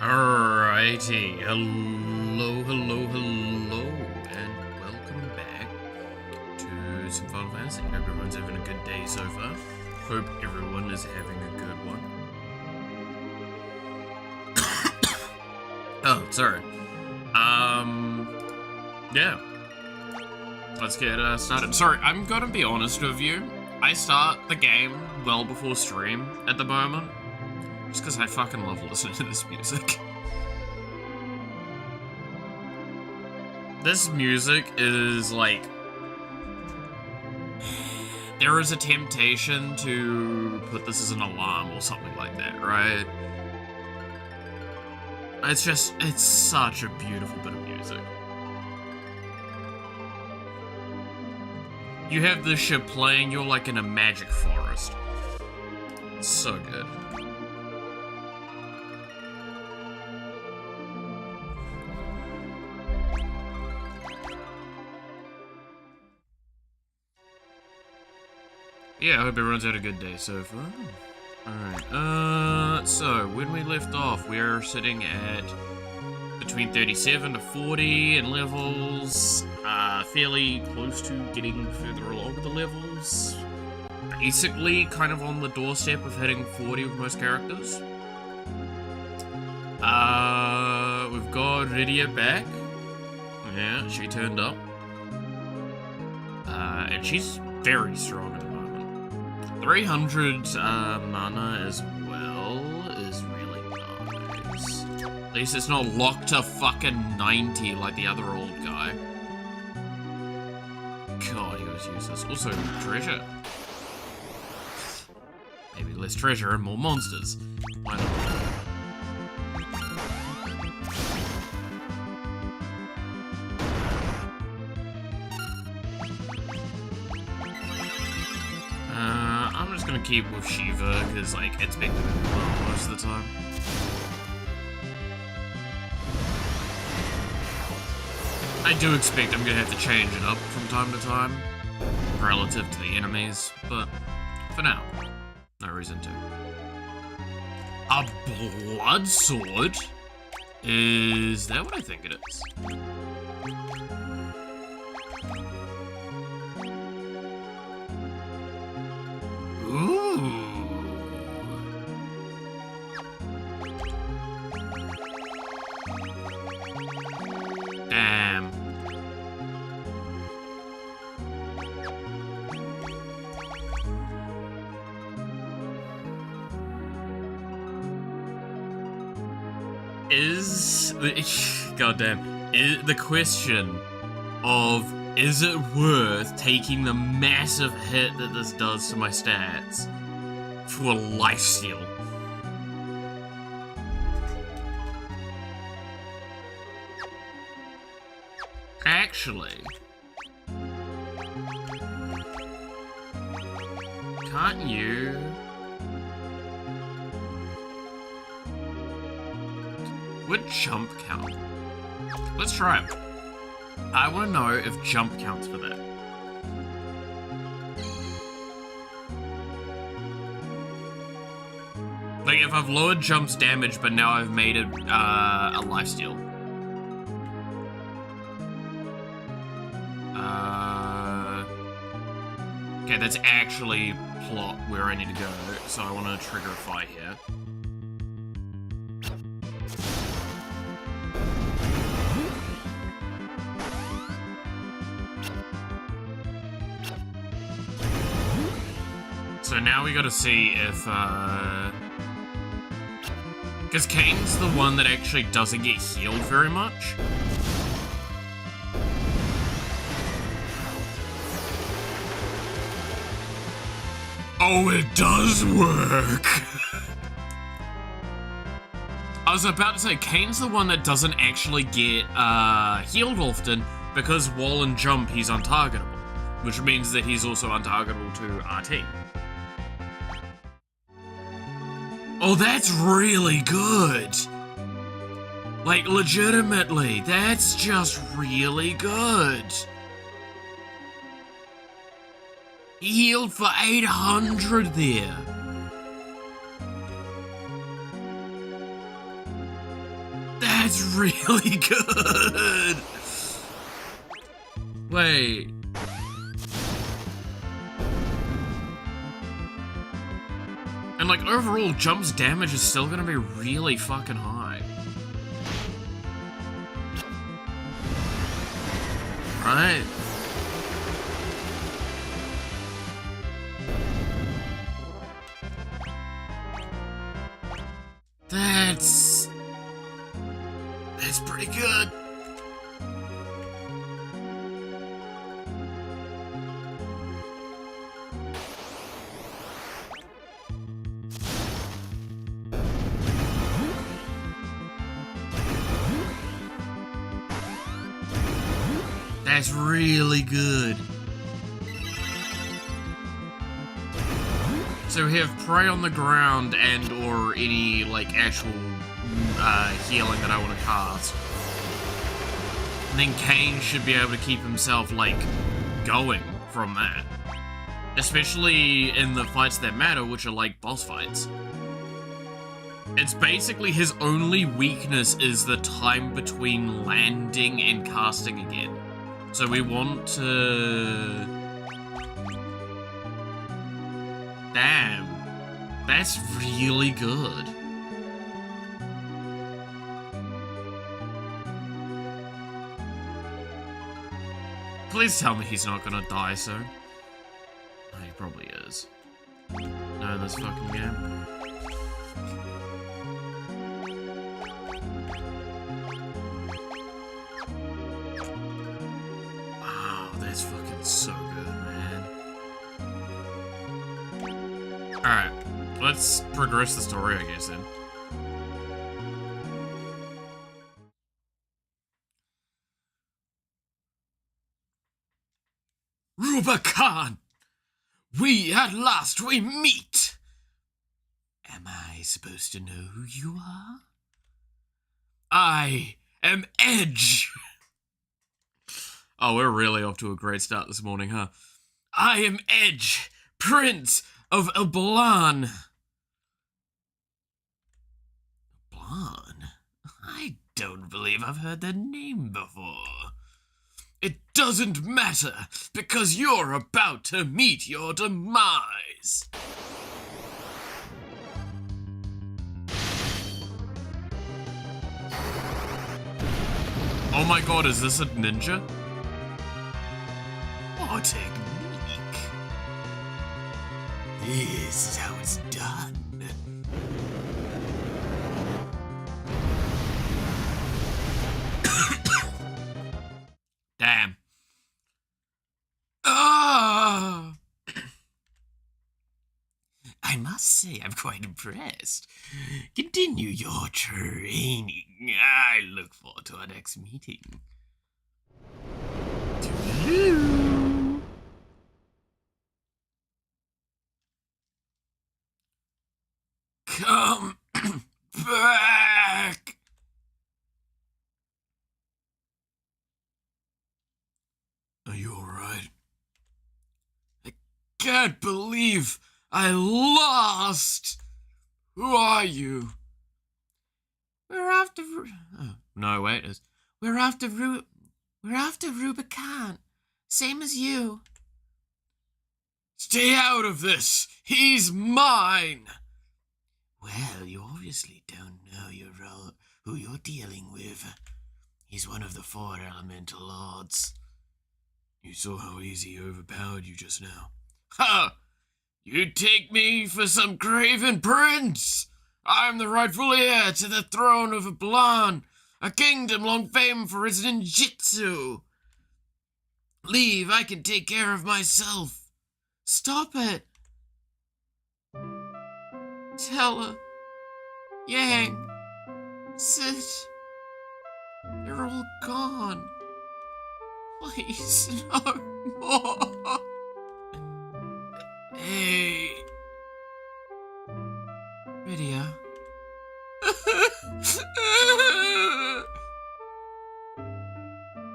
Alrighty, hello, and welcome back to some Final Fantasy. Hope everyone's having a good day so far. Hope everyone is having a good one. Oh, sorry. Yeah. Let's get started. Sorry, I'm gonna be honest with you. I start the game well before stream at the moment. Just because I fucking love listening to this music. This music is like... There is a temptation to put this as an alarm or something like that, right? It's such a beautiful bit of music. You have this shit playing, you're like in a magic forest. It's so good. Yeah, I hope everyone's had a good day so far. Alright, so when we left off, we're sitting at between 37 to 40 in levels, fairly close to getting further along the levels. Basically, kind of on the doorstep of hitting 40 with most characters. We've got Rydia back. Yeah, she turned up. And she's very strong at the moment. 300 mana as well is really nice. At least it's not locked to fucking 90 like the other old guy. God, he was useless. Also, treasure. Maybe less treasure and more monsters. Why not? I'm just gonna keep with Shiva, because, like, it's been doing well most of the time. I do expect I'm gonna have to change it up from time to time, relative to the enemies, but for now, no reason to. A blood sword? Is that what I think it is? Ooh. Damn. Goddamn. Is the question of, is it worth taking the massive hit that this does to my stats for a lifesteal? Actually, can't you? Would jump count? Let's try it. I want to know if jump counts for that. Like, if I've lowered jump's damage, but now I've made it a lifesteal. Okay, that's actually plot where I need to go, so I want to trigger a fight here. So now we gotta see if, because Kane's the one that actually doesn't get healed very much. Oh, it does work! I was about to say, Kane's the one that doesn't actually get, healed often, because wall and jump, he's untargetable. Which means that he's also untargetable to RT. Oh, that's really good! Like, legitimately, that's just really good! He healed for 800 there. That's really good! Wait. And like overall, Jump's damage is still gonna be really fucking high. Right? That's pretty good. That's really good. So we have prey on the ground and or any like actual healing that I want to cast. And then Kane should be able to keep himself like going from that. Especially in the fights that matter, which are like boss fights. It's basically his only weakness is the time between landing and casting again. So we want to... Damn. That's really good. Please tell me he's not gonna die soon. Oh, he probably is. No, this fucking game. Wow, that's fucking so good, man. Alright, let's progress the story, I guess, then. Rubicon! At last we meet! Am I supposed to know who you are? I am Edge! Oh, we're really off to a great start this morning, huh? I am Edge, Prince of Blann. Blann? I don't believe I've heard that name before. It doesn't matter, because you're about to meet your demise. Oh my god, is this a ninja? What technique? This is how it's done. Damn. Ah! I must say I'm quite impressed. Continue your training. I look forward to our next meeting. Toodaloo. Come back. Are you alright? I can't believe I lost! Who are you? We're after oh, no, wait. We're after Rubicon. Same as you. Stay out of this! He's mine! Well, you obviously don't know who you're dealing with. He's one of the 4 elemental lords. You saw how easy he overpowered you just now. Ha! You take me for some craven prince! I'm the rightful heir to the throne of Blann, a kingdom long famed for its ninjutsu. Leave, I can take care of myself. Stop it. Tell her. Yang. Sid. They're all gone. Please, no more. Hey. Lydia.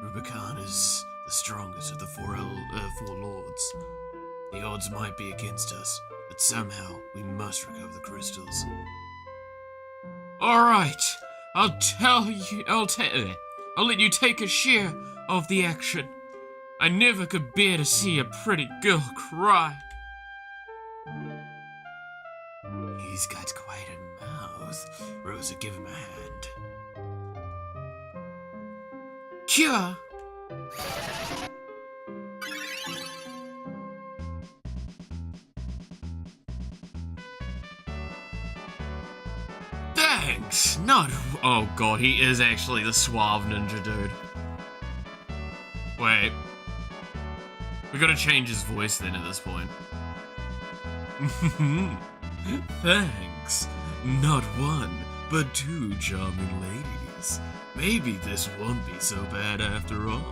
Rubicon is the strongest of the four lords. The odds might be against us, but somehow we must recover the crystals. Alright, I'll let you take a share of the action. I never could bear to see a pretty girl cry. He's got quite a mouth. Rosa, give him a hand. Cure. Thanks. Not. Oh god, he is actually the suave ninja dude. Wait. We gotta change his voice then at this point. Thanks. Not one, but two charming ladies. Maybe this won't be so bad after all.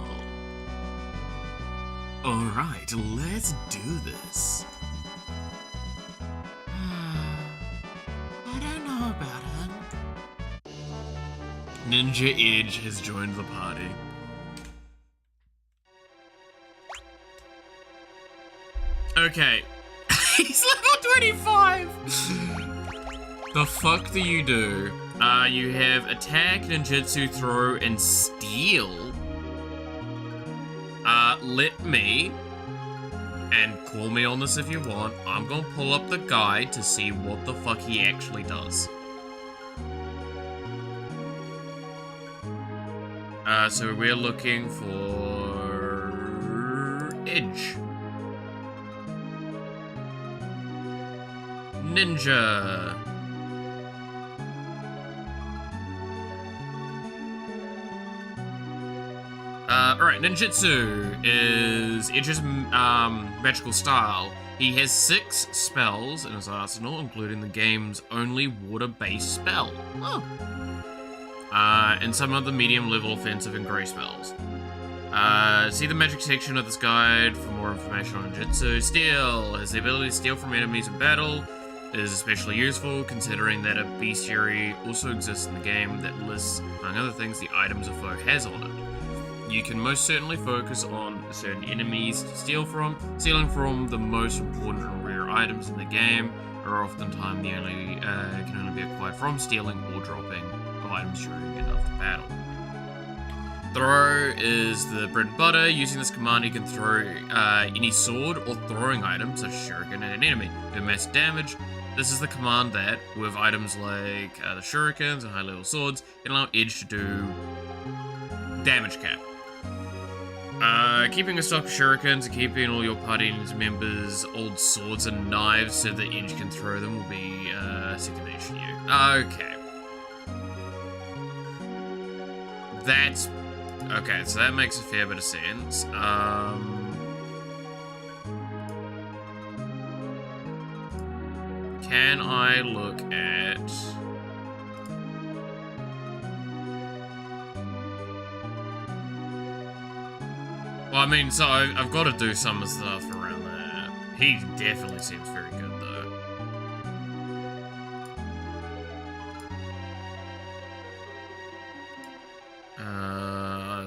Alright, let's do this. I don't know about him. Ninja Edge has joined the party. Okay. He's level 25! The fuck do? You have attack, ninjutsu, throw, and steal. Let me, and call me on this if you want, I'm gonna pull up the guide to see what the fuck he actually does. So we're looking for Edge. Ninja. Alright, ninjutsu is Edge's magical style. He has 6 spells in his arsenal, including the game's only water-based spell. Oh. And some of the medium-level offensive and gray spells. See the magic section of this guide for more information on ninjutsu. Steal has the ability to steal from enemies in battle. It is especially useful considering that a bestiary also exists in the game that lists, among other things, the items a foe has on it. You can most certainly focus on certain enemies to steal from. Stealing from the most important and rare items in the game are oftentimes the only can only be acquired from stealing or dropping of items during enough battle. Throw is the bread and butter. Using this command, you can throw any sword or throwing item, such as shuriken, at an enemy. Do mass damage. This is the command that, with items like the shurikens and high-level swords, can allow Edge to do damage cap. Keeping a stock of shurikens and keeping all your party's members' old swords and knives so that Edge can throw them will be second nature to you. Okay. That's... Okay, so that makes a fair bit of sense. Can I look at... Well, I mean, so I've got to do some stuff around that. He definitely seems very good, though.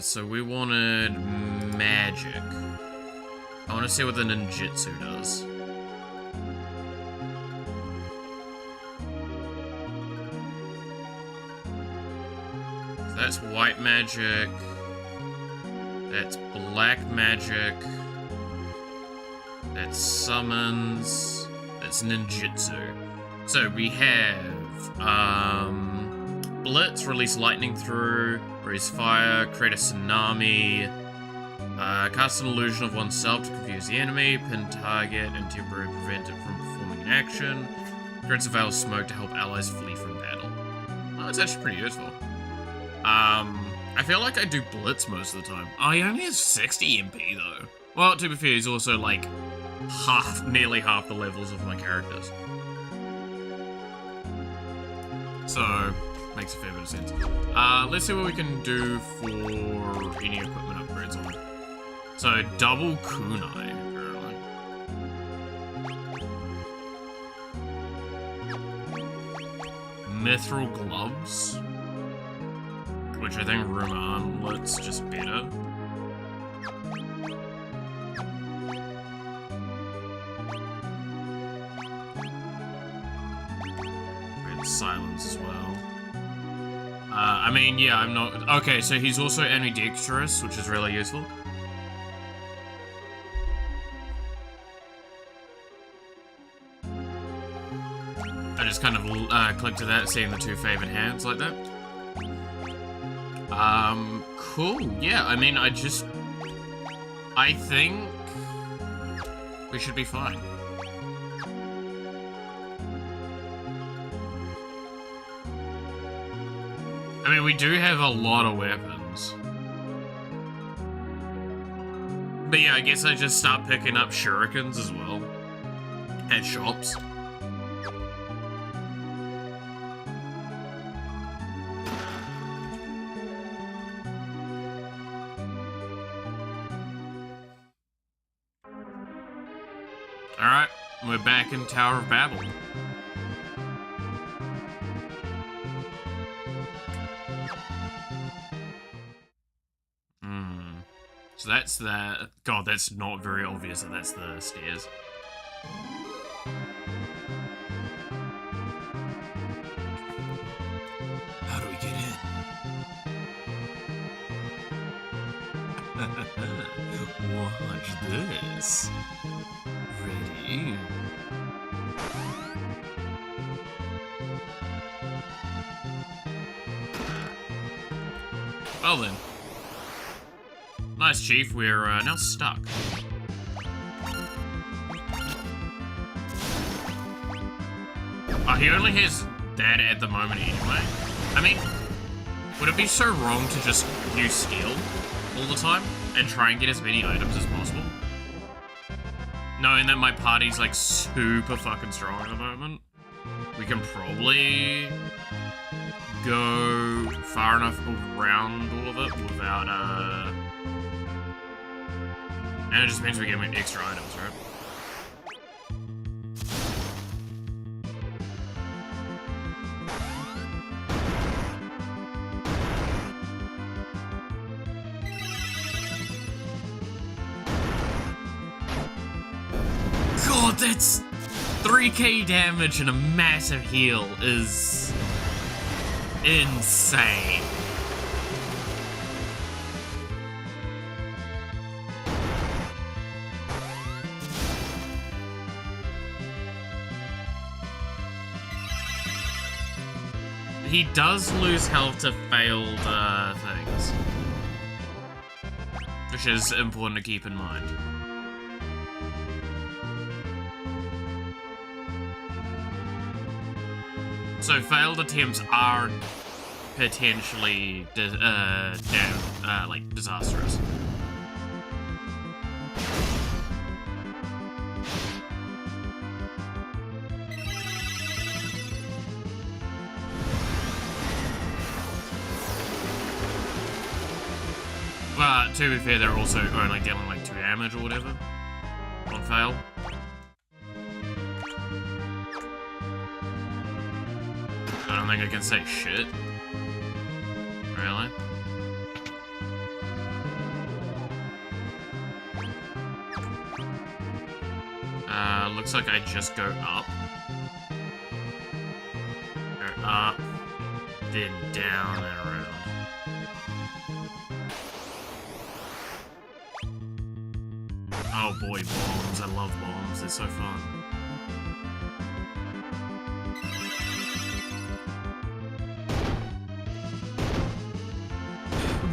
So we wanted magic. I want to see what the ninjutsu does. So that's white magic. That's black magic. That's summons. That's ninjutsu. So we have Blitz, release lightning through, raise fire, create a tsunami, cast an illusion of oneself to confuse the enemy, pin target, and temporarily prevent it from performing an action. Creates a veil of smoke to help allies flee from battle. Oh, that's actually pretty useful. I feel like I do Blitz most of the time. Oh, he only has 60 MP though. Well, to be fair, he's also like nearly half the levels of my characters. So, makes a fair bit of sense. Let's see what we can do for any equipment upgrades on. So, double kunai, apparently. Mithril gloves. Which I think rumor armlet's just better. Red silence as well. I mean, yeah, I'm not... Okay, so he's also ambidextrous, which is really useful. I just kind of clicked to that, seeing the two favored hands like that. Cool. Yeah, I mean, I think we should be fine. I mean, we do have a lot of weapons. But yeah, I guess I just start picking up shurikens as well. At shops. Alright, we're back in Tower of Babel. So that's that. God, that's not very obvious that that's the stairs. How do we get in? Watch this. Ready? Well then. Nice, Chief. We're now stuck. Oh, he only has that at the moment anyway. I mean, would it be so wrong to just use skill all the time and try and get as many items as possible? Knowing that my party's like super fucking strong at the moment, we can probably go far enough around all of it without and it just means we get extra items, right? God, that's 3k damage and a massive heal is insane. He does lose health to failed things, which is important to keep in mind. So failed attempts are potentially disastrous. But to be fair, they're also only dealing like 2 damage or whatever on fail. I don't think I can say shit. Really? Looks like I just go up. Go up, then down and around. Oh boy, bombs. I love bombs. They're so fun.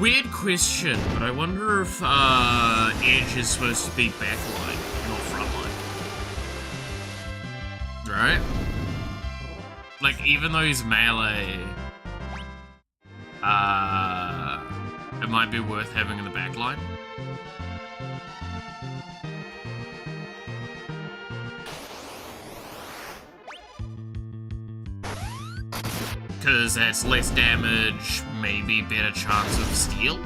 Weird question, but I wonder if Edge is supposed to be backline, not frontline. Right? Like, even though he's melee, it might be worth having in the backline. Because that's less damage, maybe better chance of steal.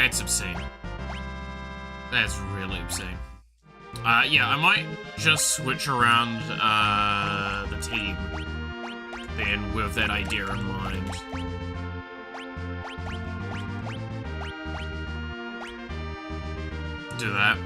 That's obscene. That's really obscene. Yeah, I might just switch around, the team then with that idea in mind. Do that.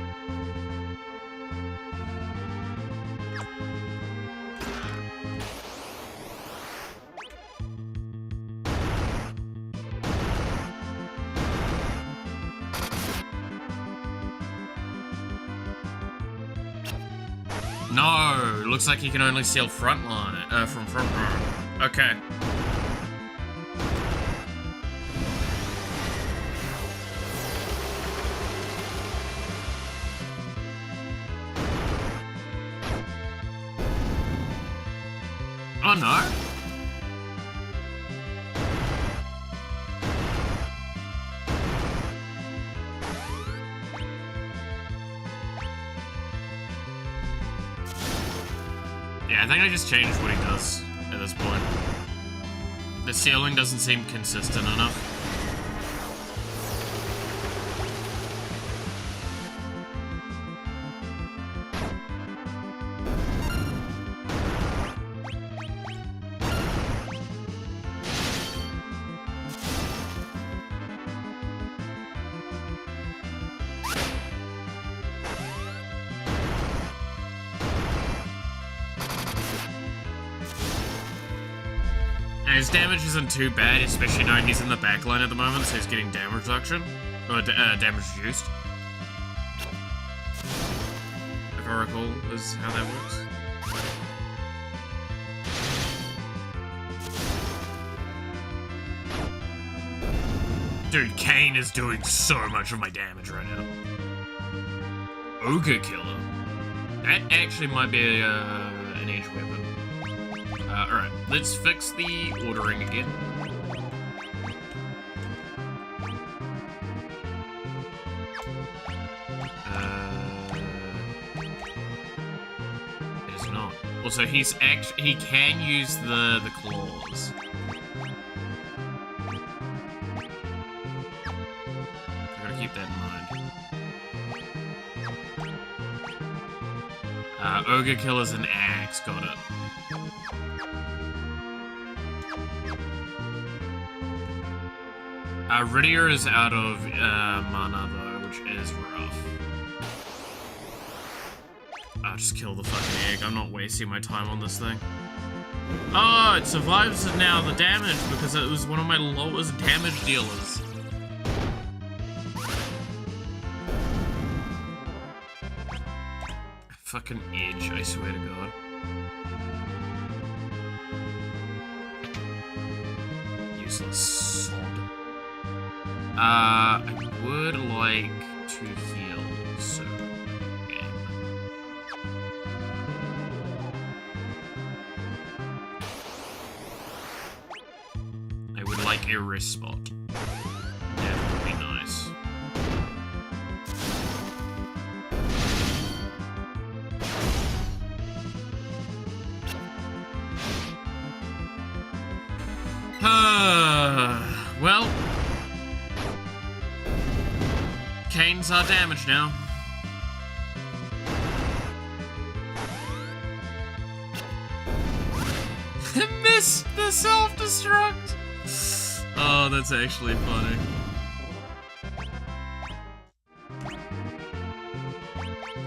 No, looks like he can only steal front line, from front row. Okay. Oh no. Yeah, I think I just changed what he does at this point. The ceiling doesn't seem consistent enough. And his damage isn't too bad, especially knowing he's in the backline at the moment, so he's getting damage reduction. Or damage reduced. If I recall, is how that works. Dude, Kane is doing so much of my damage right now. Ogre Killer. That actually might be an edge weapon. Alright, let's fix the ordering again. It is not. Also, he can use the claws. I gotta keep that in mind. Ogre Killer's an axe, got it. Riddier is out of mana though, which is rough. I'll just kill the fucking egg. I'm not wasting my time on this thing. Oh, it survives now the damage because it was one of my lowest damage dealers. Fucking edge, I swear to God. Useless sod. I would like to heal soon. I would like a rest spot. That would be nice. Well, Kane's our damage now. Missed the self-destruct! Oh, that's actually funny.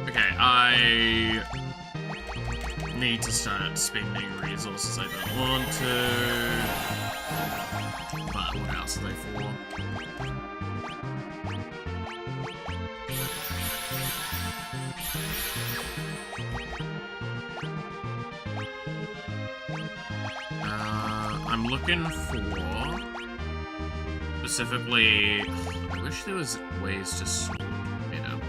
Okay, I need to start spending resources I don't want to. But what else are they for? I'm looking for specifically. I wish there was ways to sort, you know.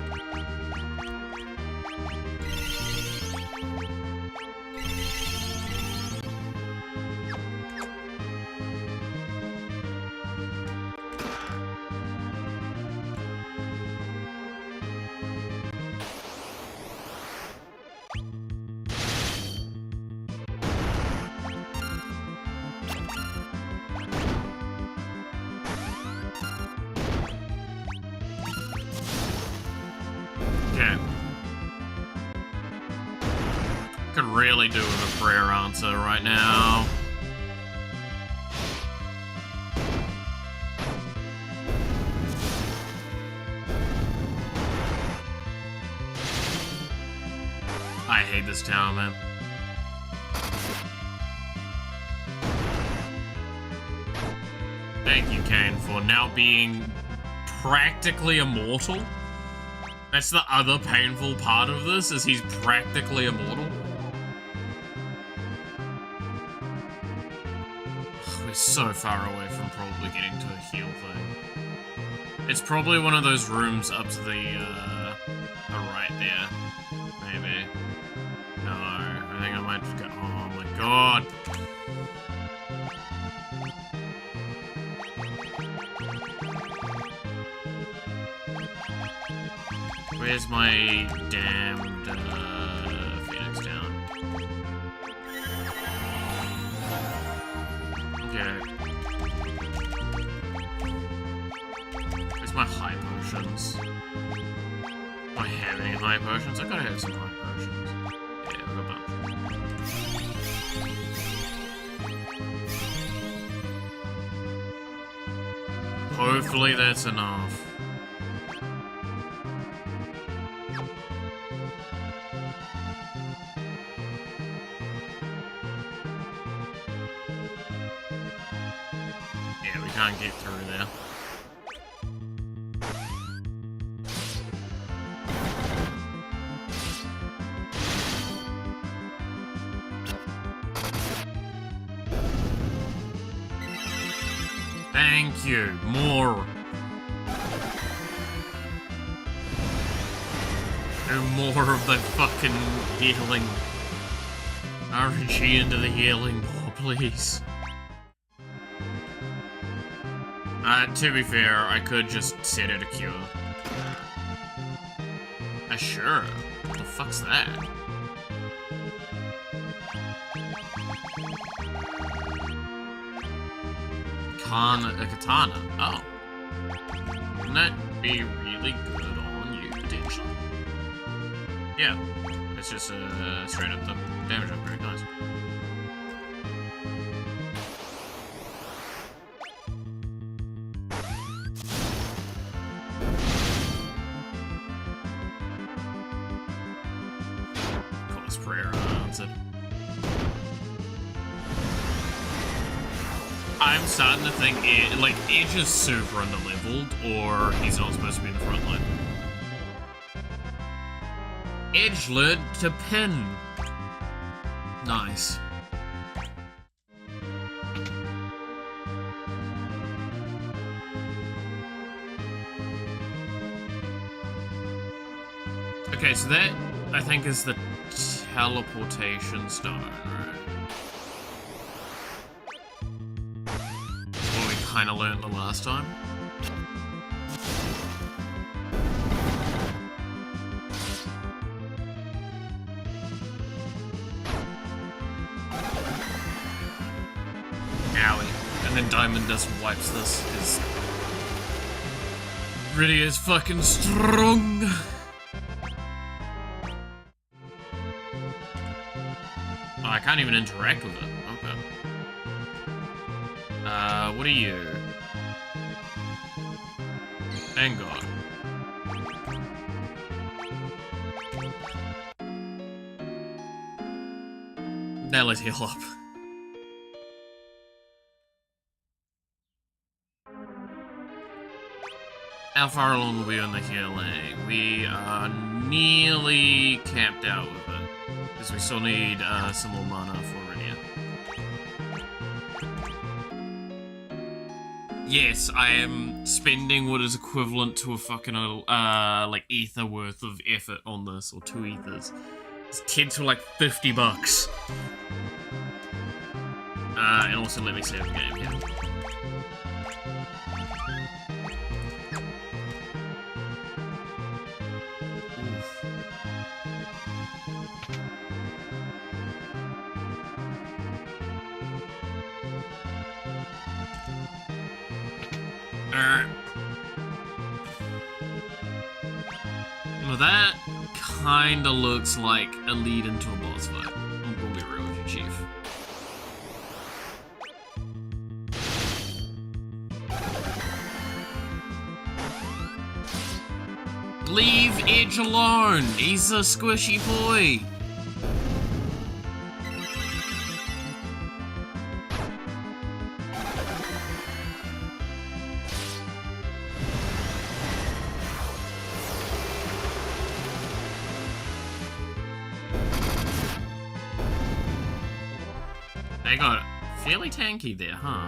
Could really do with a prayer answer right now. I hate this town, man. Thank you, Kane, for now being practically immortal. That's the other painful part of this, is he's practically immortal. We're so far away from probably getting to a heal thing. It's probably one of those rooms up to the right there. Maybe. No, I think I might just go. Oh my god. Where's my damned Phoenix down? Okay. Where's my high potions? Do I have any high potions? I gotta have some high potions. Yeah, I've got a bunch. Hopefully that's enough. Yeah, we can't get through there. Thank you. More. Do more of the fucking healing. RNG into the healing, please. To be fair, I could just set it a cure. Sure. What the fuck's that? A katana. Oh. Wouldn't that be really good on you, potentially? Yeah. It's just straight up the damage upgrade. Nice. Call this prayer unanswered. I'm starting to think Edge is super underleveled, or he's not supposed to be in the front line. Edge learned to pin. Nice. Okay, so that, I think, is the teleportation stone, right? Kind of learned the last time. Owie. And then Diamond Dust wipes this. Is really is fucking strong. Oh, I can't even interact with it. Okay. What are you? Vanguard. Now let's heal up. How far along are we on the healing? We are nearly capped out with it. Because we still need some more mana for Iridia. Yes, I am spending what is equivalent to a fucking, like, ether worth of effort on this, or 2 ethers. It's 10 to, like, $50. And also let me save the game here. Well, that kinda looks like a lead into a boss fight. We'll be real with you, Chief. Leave Edge alone! He's a squishy boy! They got it fairly tanky there, huh?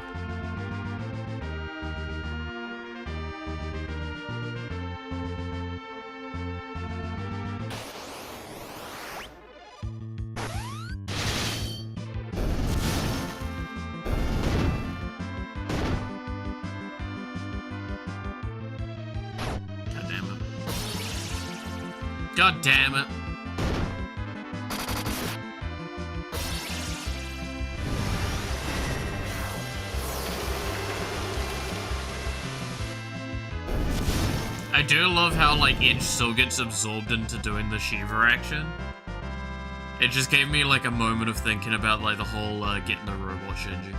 God damn it. God damn it. I do love how, like, Edge still gets absorbed into doing the Shiva action. It just gave me, like, a moment of thinking about, like, the whole, getting the robot Shinji.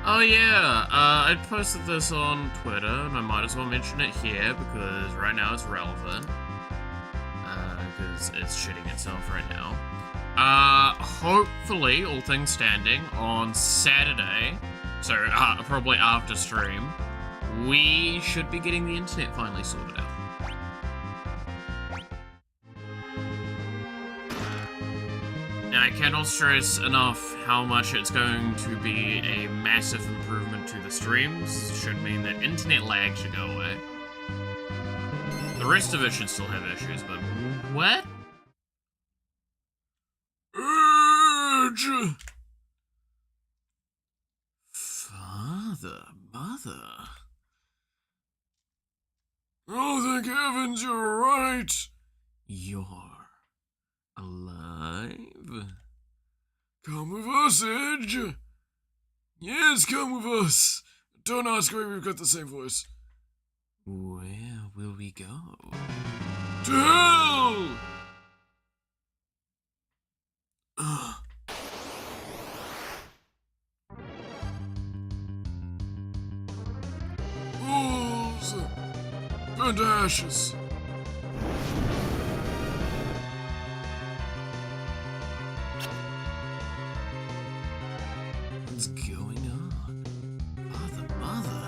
Oh yeah, I posted this on Twitter, and I might as well mention it here, because right now it's relevant. Because it's shitting itself right now. Hopefully, all things standing, on Saturday, so probably after stream, we should be getting the internet finally sorted out. Now, I cannot stress enough how much it's going to be a massive improvement to the streams. Should mean that internet lag should go away. The rest of it should still have issues, but what? Urge! Father, mother. Oh, thank heavens you're right. You're alive? Come with us, Edge. Yes, come with us. Don't ask why we've got the same voice. Where will we go? To hell! Wolves! Burnt to ashes. What's going on? Father, mother.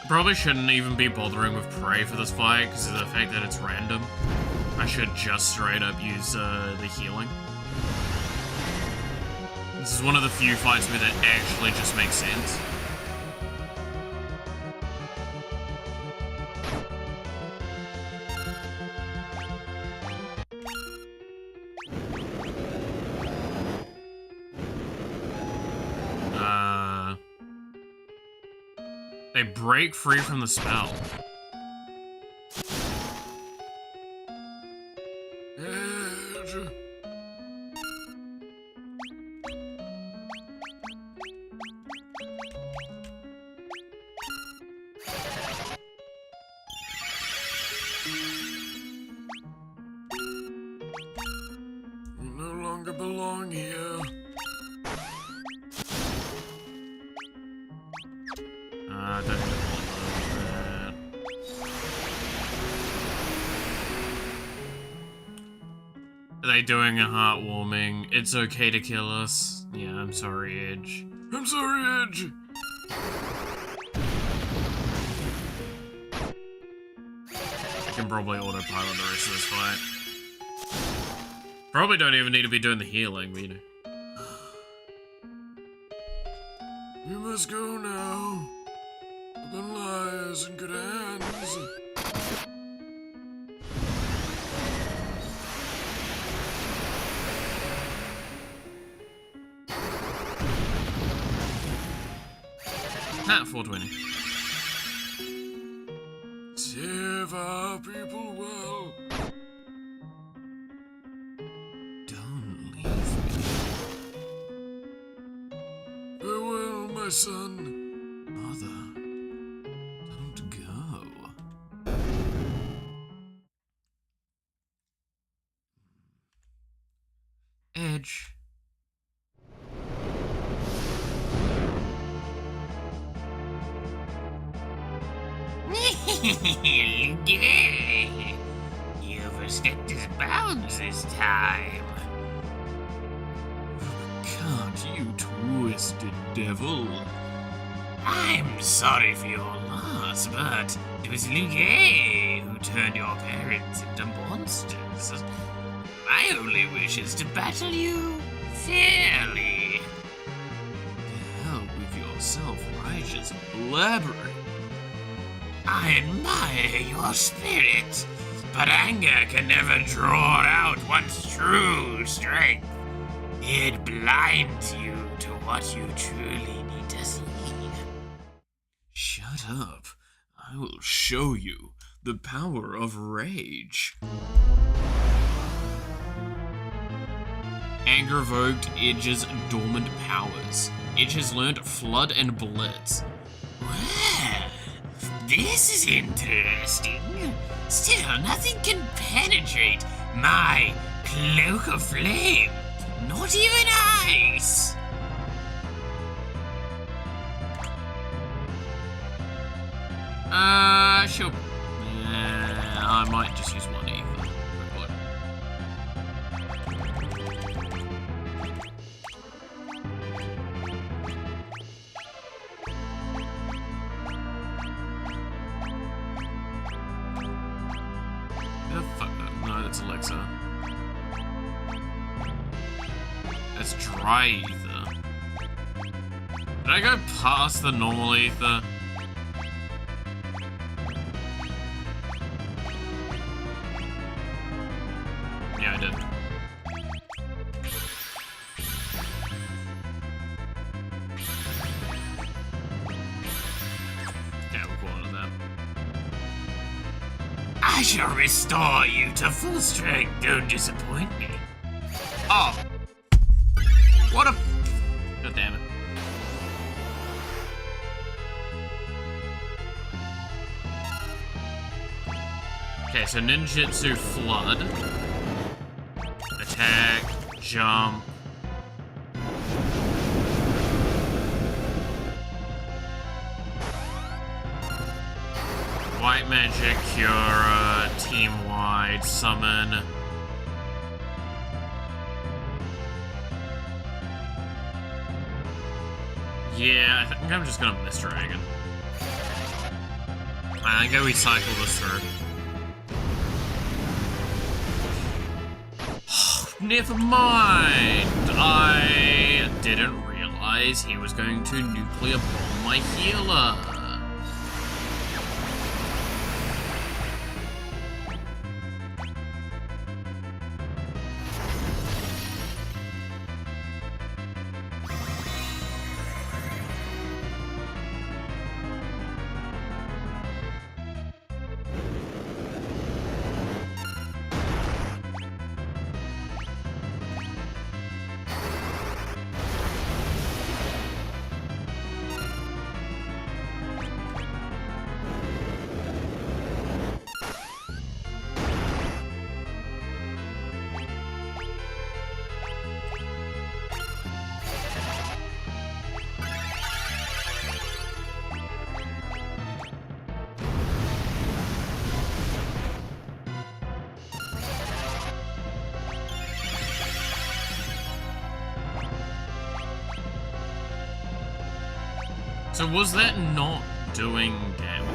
Probably shouldn't even be bothering with Prey for this fight because of the fact that it's random. I should just straight up use the healing. This is one of the few fights where that actually just makes sense. They break free from the spell. Edge. You no longer belong here. Don't even that. Are they doing a heartwarming? It's okay to kill us. Yeah, I'm sorry, Edge. I'm sorry, Edge. I can probably autopilot the rest of this fight. Probably don't even need to be doing the healing, but you know. We must go now. Open lies in good hands. Ah, 420. Save our people well. Don't leave me. Farewell, my son. Mother, don't go. Edge. Gay. You overstepped his bounds this time. Can't you, twisted devil? I'm sorry for your loss, but it was Luque who turned your parents into monsters. My only wish is to battle you fairly. The hell with your self-righteous blabbering. I admire your spirit, but anger can never draw out one's true strength. It blinds you to what you truly need to see. Shut up. I will show you the power of rage. Anger evoked Edge's dormant powers. Edge has learned Flood and Blitz. Well, this is interesting. Still, nothing can penetrate my cloak of flame. Not even ice. Sure. I might just use one ether. No, that's Alexa. That's dry ether. Did I go past the normal ether? Yeah, I did. Yeah, we'll call it that. I shall restore you to full strength. Don't disappoint me. Oh! What a... God damn it. Okay, so ninjutsu flood. Attack, jump. White magic, cure, team-wide, summon. Yeah, I think I'm just gonna miss Dragon. I think I recycle this through. Never mind! I didn't realize he was going to nuclear bomb my healer. So was that not doing damage?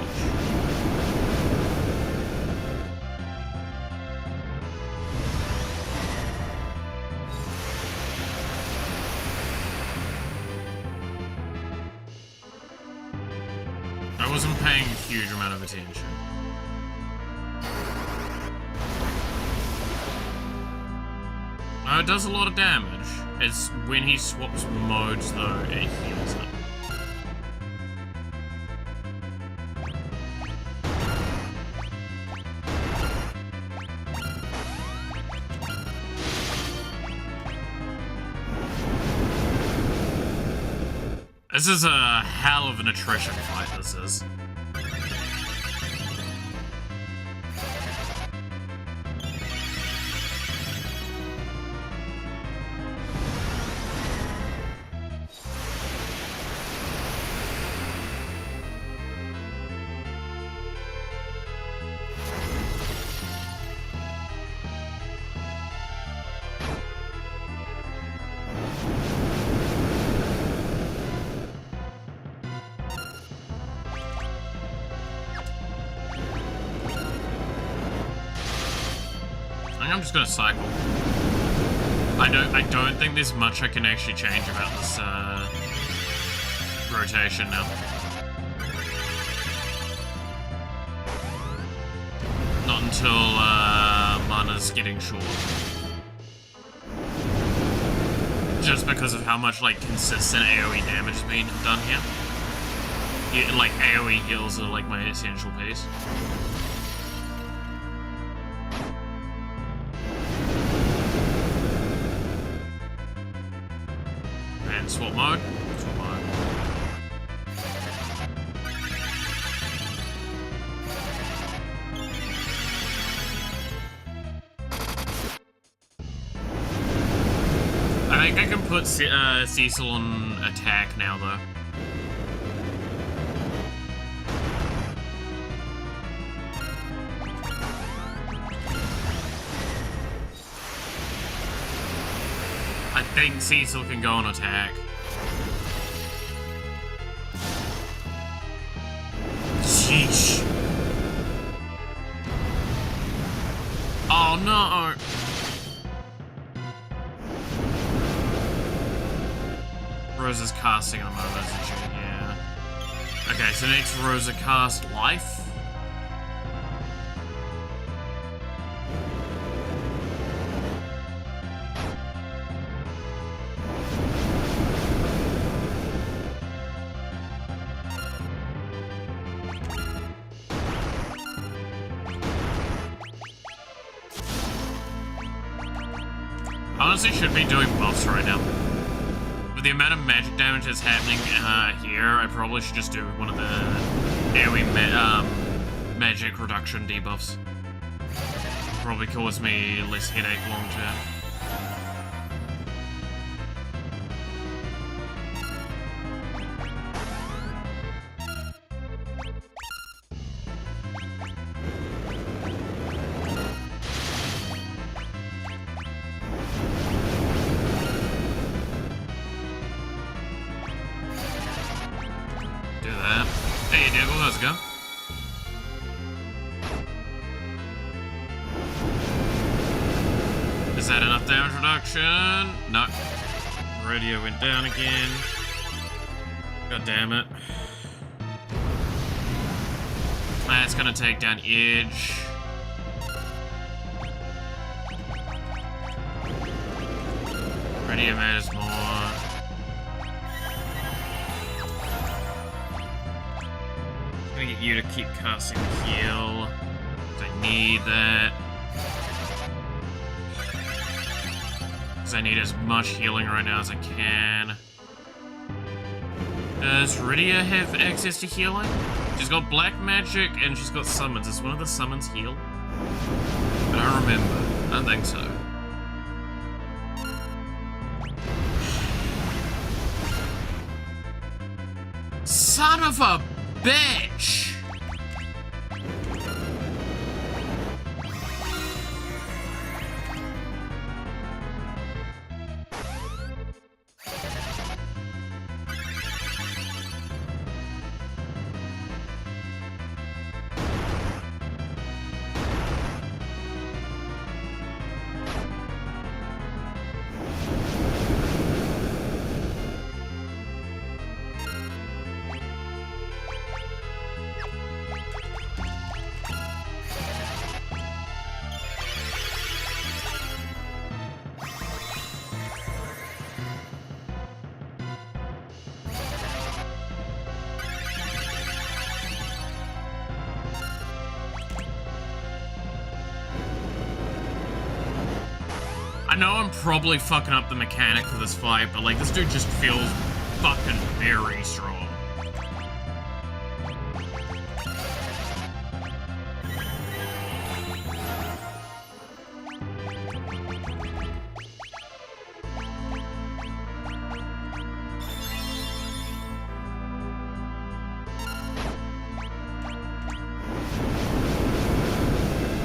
I wasn't paying a huge amount of attention. No, it does a lot of damage. It's when he swaps modes, though, it heals it. This is a hell of an attrition fight, this is. I'm just gonna cycle. I don't think there's much I can actually change about this rotation now. Not until mana's getting short. Just because of how much like consistent AoE damage is being done here. Like AoE heals are like my essential piece. Swap mode. Swap mode. I think I can put Cecil on attack now, though. I think Cecil can go on attack. Sheesh. Oh no! Rosa's casting on the moment, isn't she? Yeah. Okay, so next Rosa cast Life. Honestly, should be doing buffs right now. With the amount of magic damage that's happening here, I probably should just do one of the AoE magic reduction debuffs. Probably cause me less headache long term. Hey, Diggle, how's it going? Is that enough damage reduction? No. Radio went down again. God damn it. That's gonna take down Edge. Radio matters more. I'm gonna get you to keep casting the heal. I need that. Because I need as much healing right now as I can. Does Rydia have access to healing? She's got black magic and she's got summons. Is one of the summons heal? I don't remember. I don't think so. Son of a bitch! I know I'm probably fucking up the mechanic for this fight, but like this dude just feels fucking very strong.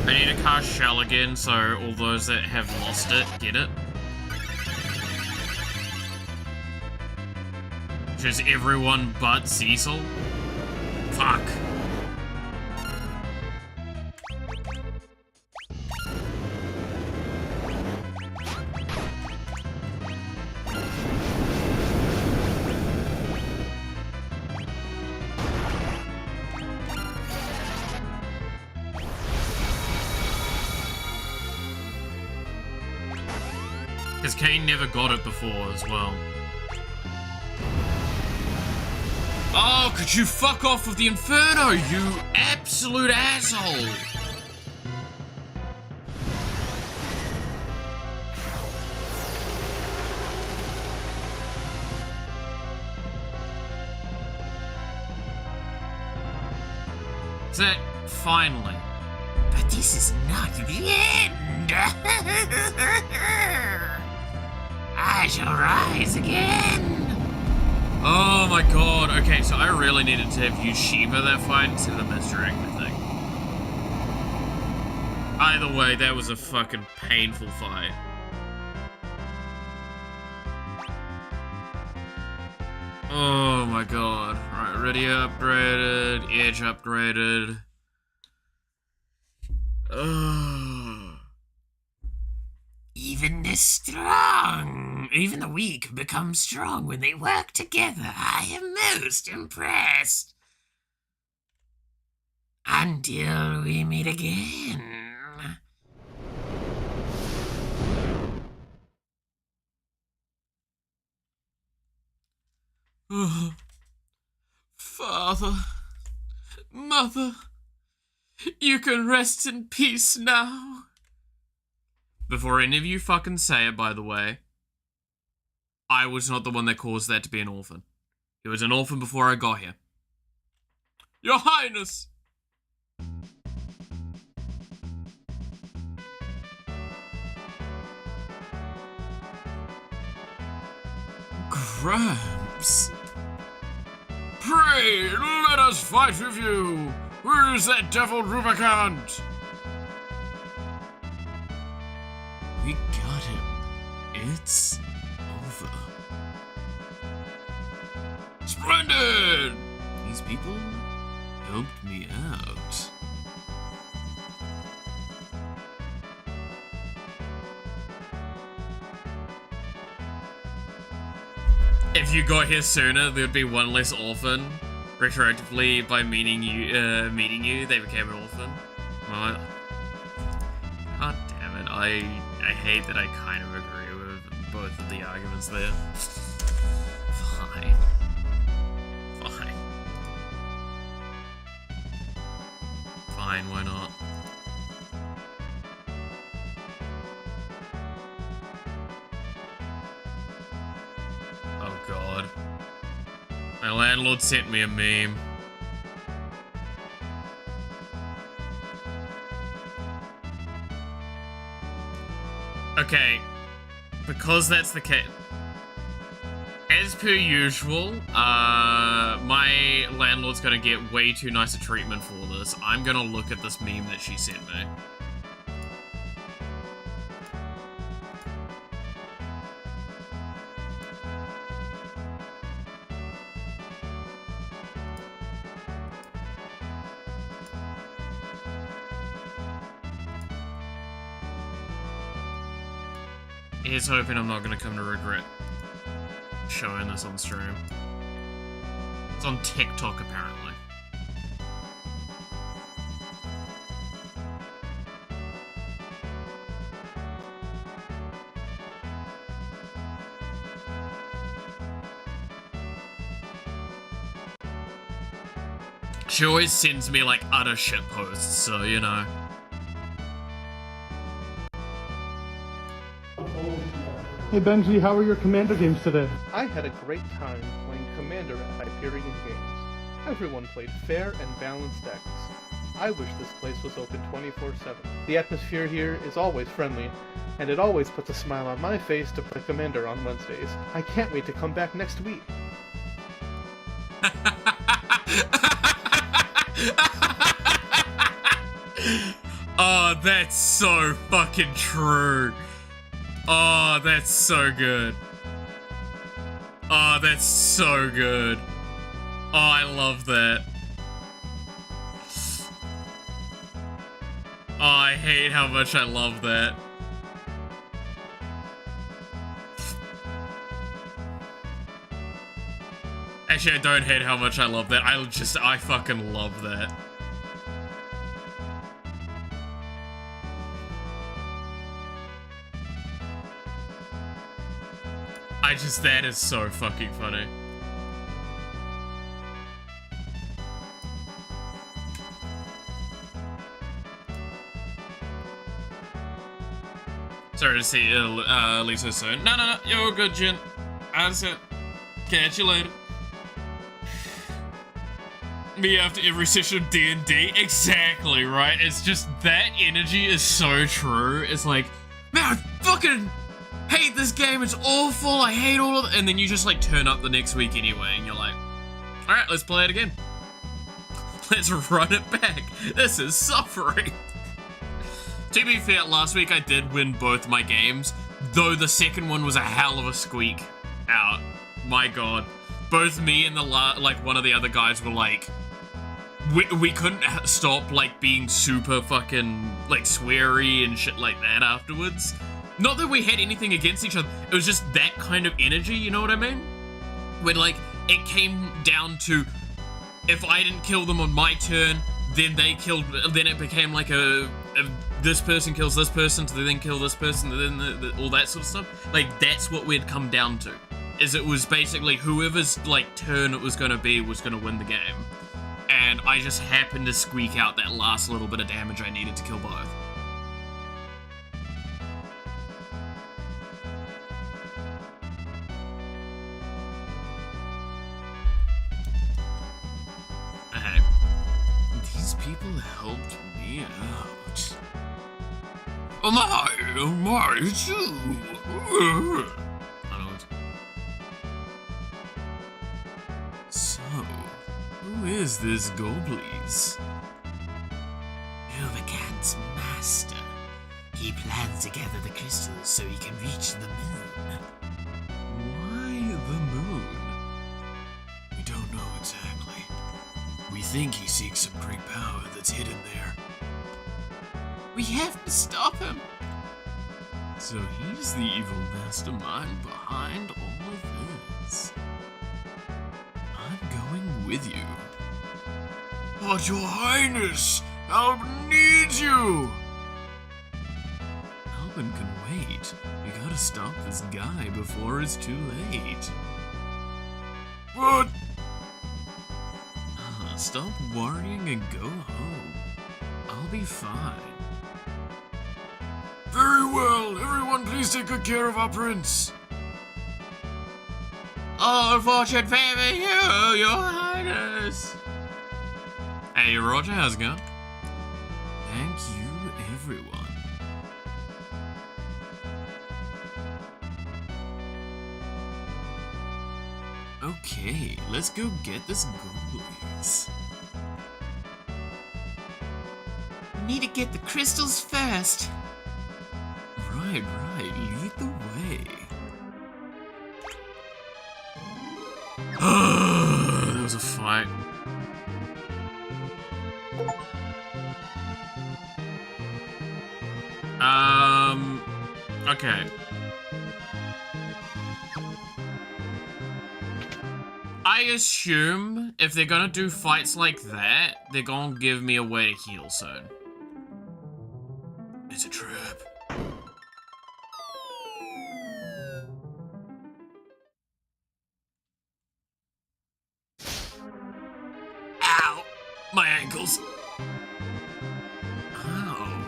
I need to cast Shell again, so all those that have lost it, get it. Which is everyone but Cecil. Fuck. Because Kane never got it before as well. Oh, could you fuck off with the Inferno, you absolute asshole! Is that finally? But this is not the end. I shall rise again. Oh my god, okay, so I really needed to have used Shiva that fight instead of the misdirected thing. Either way, that was a fucking painful fight. Oh my god. Right, ready upgraded, edge upgraded. Even the weak become strong when they work together. I am most impressed. Until we meet again. Father, Mother, you can rest in peace now. Before any of you fucking say it, by the way, I was not the one that caused that to be an orphan. He was an orphan before I got here. Your Highness! Gramps. Pray, let us fight with you! Where is that devil Rubicant? We got him. It's over. Splendid! These people helped me out. If you got here sooner, there'd be one less orphan. Retroactively, by meeting you, they became an orphan. Well, God damn it, I hate that I kind of agree with both of the arguments there. Fine. Fine. Fine, why not? Oh god. My landlord sent me a meme. Okay, because that's the case. As per usual, my landlord's gonna get way too nice a treatment for this. I'm gonna look at this meme that she sent me. Here's hoping I'm not gonna come to regret showing this on stream. It's on TikTok, apparently. She always sends me, like, utter shit posts, so, you know. Hey Benji, how were your Commander games today? I had a great time playing Commander at Hyperion Games. Everyone played fair and balanced decks. I wish this place was open 24/7. The atmosphere here is always friendly, and it always puts a smile on my face to play Commander on Wednesdays. I can't wait to come back next week. Oh, that's so fucking true. Oh, that's so good. Oh, that's so good. Oh, I love that. Oh, I hate how much I love that. Actually, I don't hate how much I love that. I fucking love that. That is so fucking funny. Sorry to see Lisa soon. No, you're good, Jin. That's it. Catch you later. Me after every session of D&D. Exactly, right? It's just, that energy is so true. It's like, man, I fucking hate this game, it's awful, I hate all of it, and then you just like turn up the next week anyway, and you're like, alright, let's play it again. Let's run it back. This is suffering. To be fair, last week I did win both my games, though the second one was a hell of a squeak out. My god. Both me and one of the other guys were like, we couldn't stop like being super fucking like sweary and shit like that afterwards. Not that we had anything against each other, it was just that kind of energy, you know what I mean? When, like, it came down to, if I didn't kill them on my turn, then they killed, then it became like this person kills this person, to then kill this person, and then all that sort of stuff. Like, that's what we'd come down to. Is it was basically whoever's, like, turn it was gonna be was gonna win the game. And I just happened to squeak out that last little bit of damage I needed to kill both. These people helped me out. Oh my, too. So, who is this Goblies? Overcat's master. He plans to gather the crystals so he can reach the moon. Why the moon? We don't know exactly. We think he seeks some great power that's hidden there. We have to stop him. So he's the evil mastermind behind all of this. I'm going with you. But your highness, Albin needs you! Albin can wait. We gotta stop this guy before it's too late. But Stop worrying and go home. I'll be fine. very well, everyone please take good care of our prince. All fortune favor you, your highness. Hey, Roger, how's it going? Thank you, everyone. Okay, let's go get this Goblies. We need to get the crystals first. Right, lead the way. That was a fight. Okay. I assume if they're gonna do fights like that, they're gonna give me a way to heal soon. It's a trap. Ow! My ankles. Ow.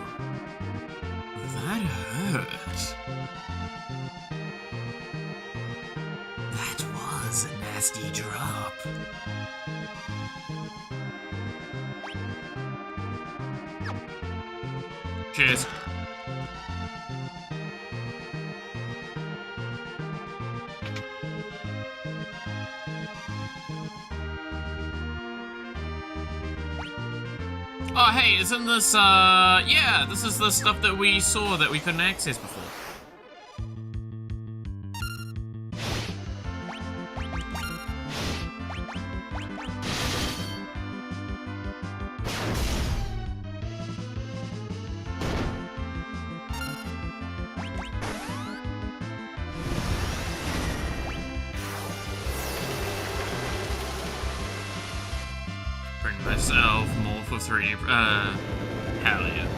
That hurt. nasty drop. Cheers. Oh, hey, isn't this, yeah, this is the stuff that we saw that we couldn't access before. Bring myself more for 3, hell yeah.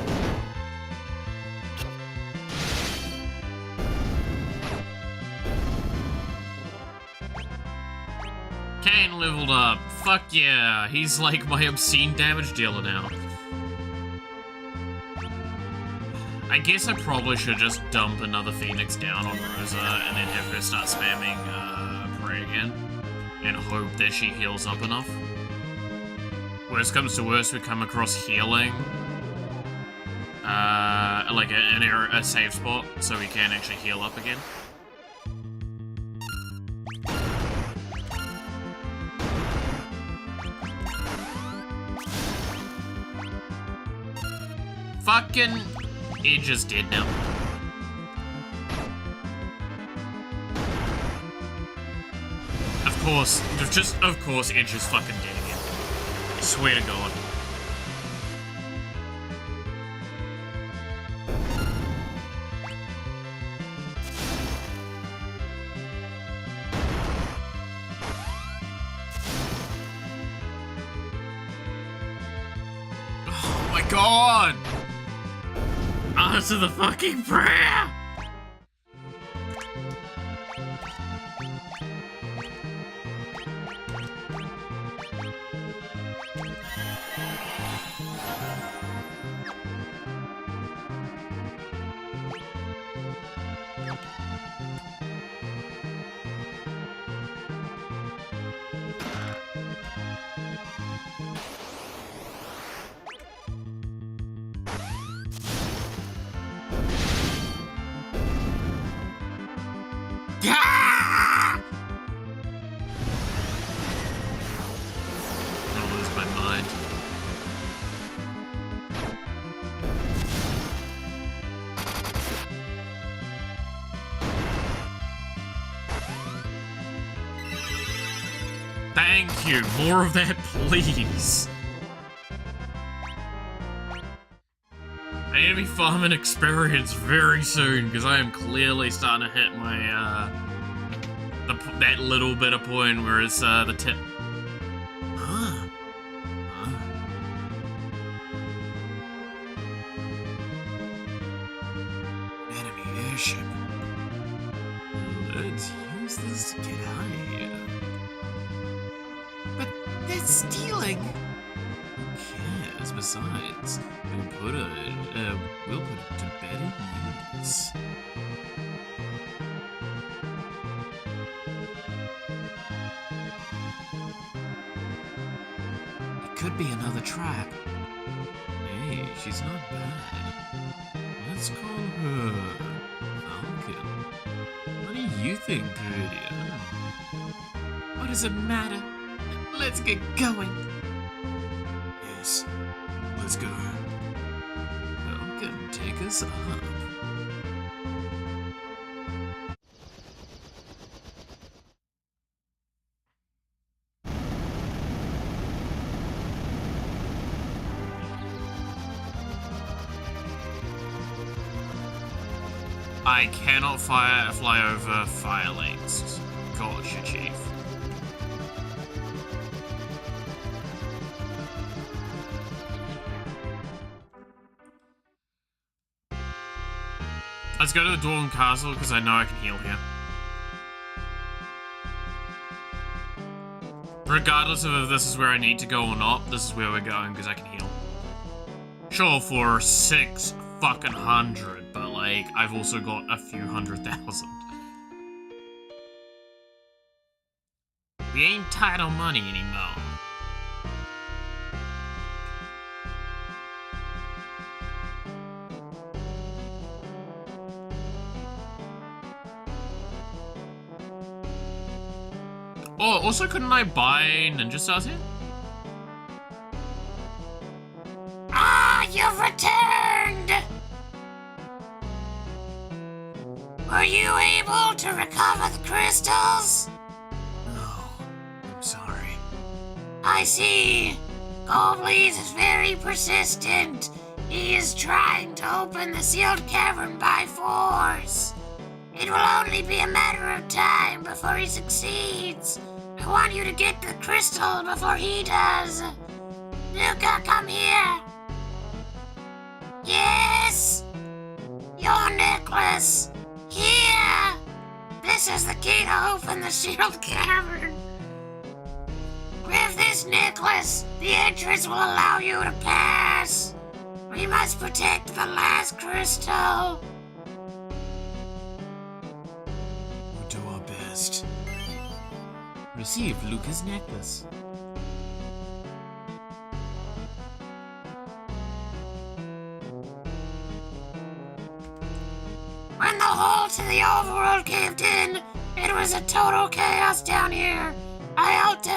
Kane leveled up. Fuck yeah, he's like my obscene damage dealer now. I guess I probably should just dump another Phoenix down on Rosa and then have her start spamming Prey again and hope that she heals up enough. Worst comes to worst, we come across healing, like a safe spot, so we can actually heal up again. Fucking Edge is dead now. Of course, Edge is fucking dead again. I swear to God. Oh my God! Answer the fucking prayer! Ah! I lose my mind. Thank you. More of that, please. I need to be farming experience very soon because I am clearly starting to hit my that little bit of point where it's the tip. Enemy airship. Let's use this to get out of here. But they're stealing. Who cares? Besides, we'll put it to better use. It could be another trap. Hey, she's not bad. Let's call her Falcon. What do you think, Perudia? What does it matter? Let's get going. Yes, let's go. Falcon, take us up. I cannot fly over fire lanes. Gotcha, Chief. Let's go to the Dwarven Castle because I know I can heal here. Regardless of if this is where I need to go or not, this is where we're going because I can heal. Sure, for 6 fucking hundred, but like, I've also got a few 100,000. We ain't tight on money anymore. Oh, also couldn't I buy ninja stars here? Ah, you've returned! Were you able to recover the crystals? No, I'm sorry. I see. Goldbleed is very persistent. He is trying to open the sealed cavern by force. It will only be a matter of time before he succeeds. I want you to get the crystal before he does. Luca, come here. Yes! Your necklace. Here! This is the key to open the sealed cavern. With this necklace, the entrance will allow you to pass. We must protect the last crystal. We'll do our best. Receive Luca's necklace. When the hole to the overworld caved in, it was a total chaos down here. I helped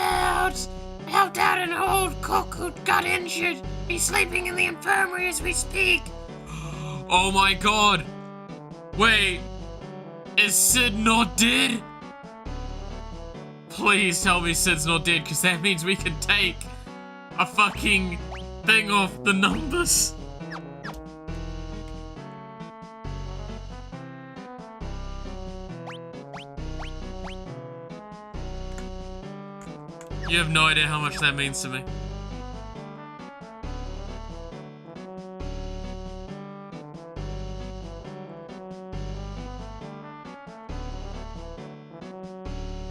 out an old cook who got injured. He's sleeping in the infirmary as we speak. Oh my god! Wait, is Sid not dead? Please tell me Sid's not dead, because that means we can take a fucking thing off the numbers. You have no idea how much that means to me.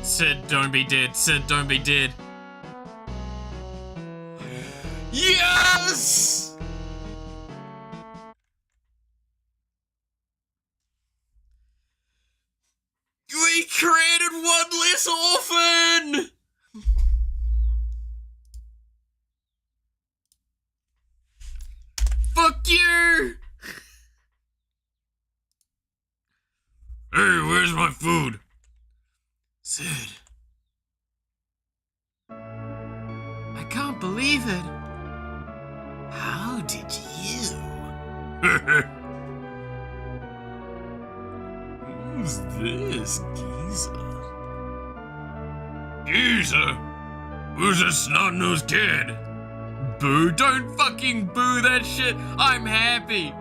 Sid, don't be dead. Sid, don't be dead. Yes! We created one less orphan! Fuck you! Hey, where's my food? Sid. I can't believe it. How did you? Who's this geezer? Geezer? Who's a snot-nosed kid? Boo, don't fucking boo that shit. I'm happy.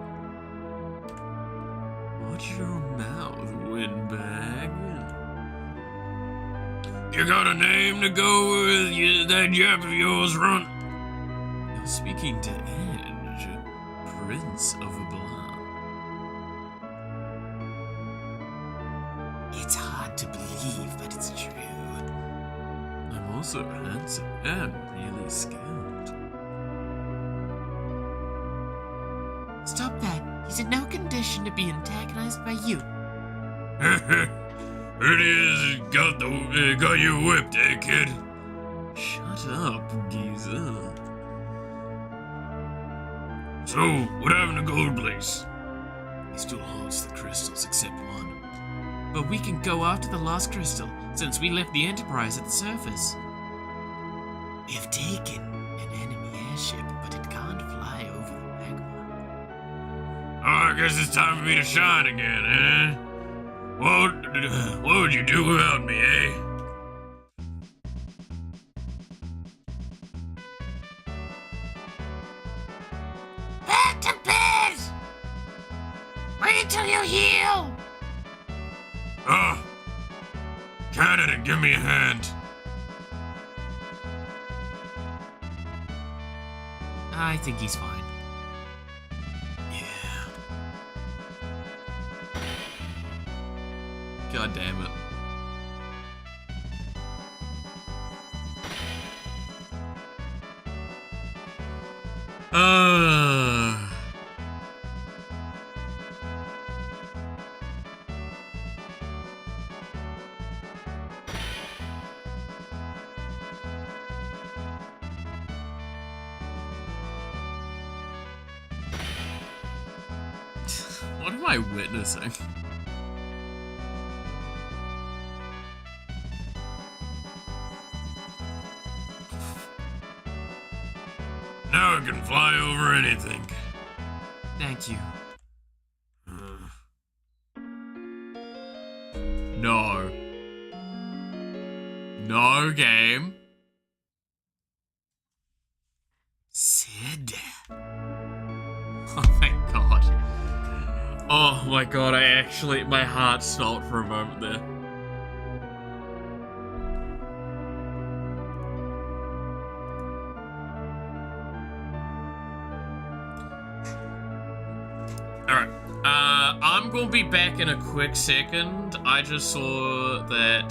Watch your mouth, windbag. You got a name to go with that yap of yours, Runt? You're speaking to Edge, Prince of Blanc. It's hard to believe, but it's true. I'm also handsome and really skilled. Stop that. He's in no condition to be antagonized by you. It is got you whipped, eh, kid? Shut up, geezer. So, what happened to Goldblaze? He still holds the crystals except one. But we can go after the last crystal, since we left the Enterprise at the surface. We've taken an enemy airship, but it can't fly over the magma. Oh, I guess it's time for me to shine again, eh? What would you do without me, eh? Back to bed! Wait till you heal! Oh, count it and give me a hand. I think he's fine. Yeah. God damn it. What am I witnessing? Now I can fly over anything. Thank you. No. No game. Sid. Oh my god. Oh my god, my heart stopped for a moment there. Alright, I'm gonna be back in a quick second. I just saw that,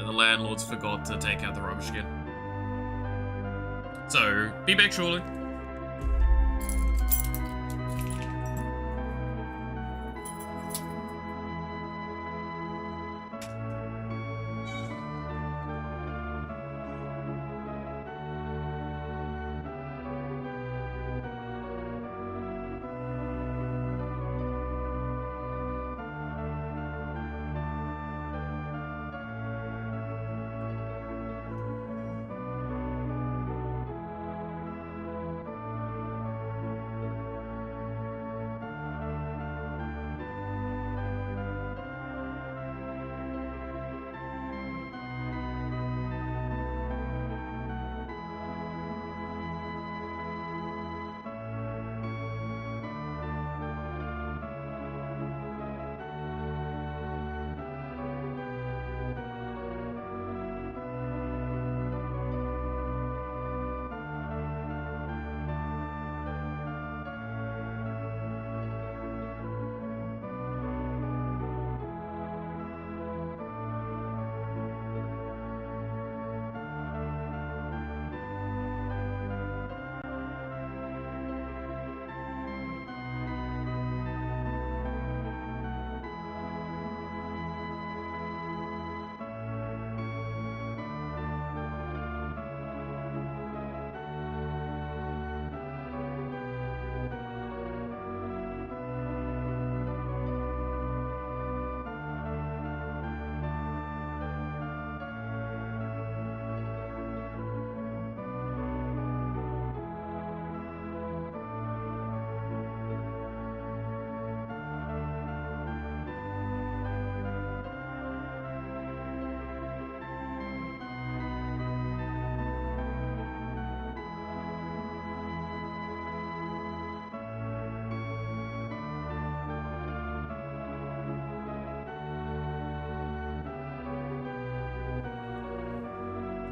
the landlords forgot to take out the rubbish again. So, be back shortly.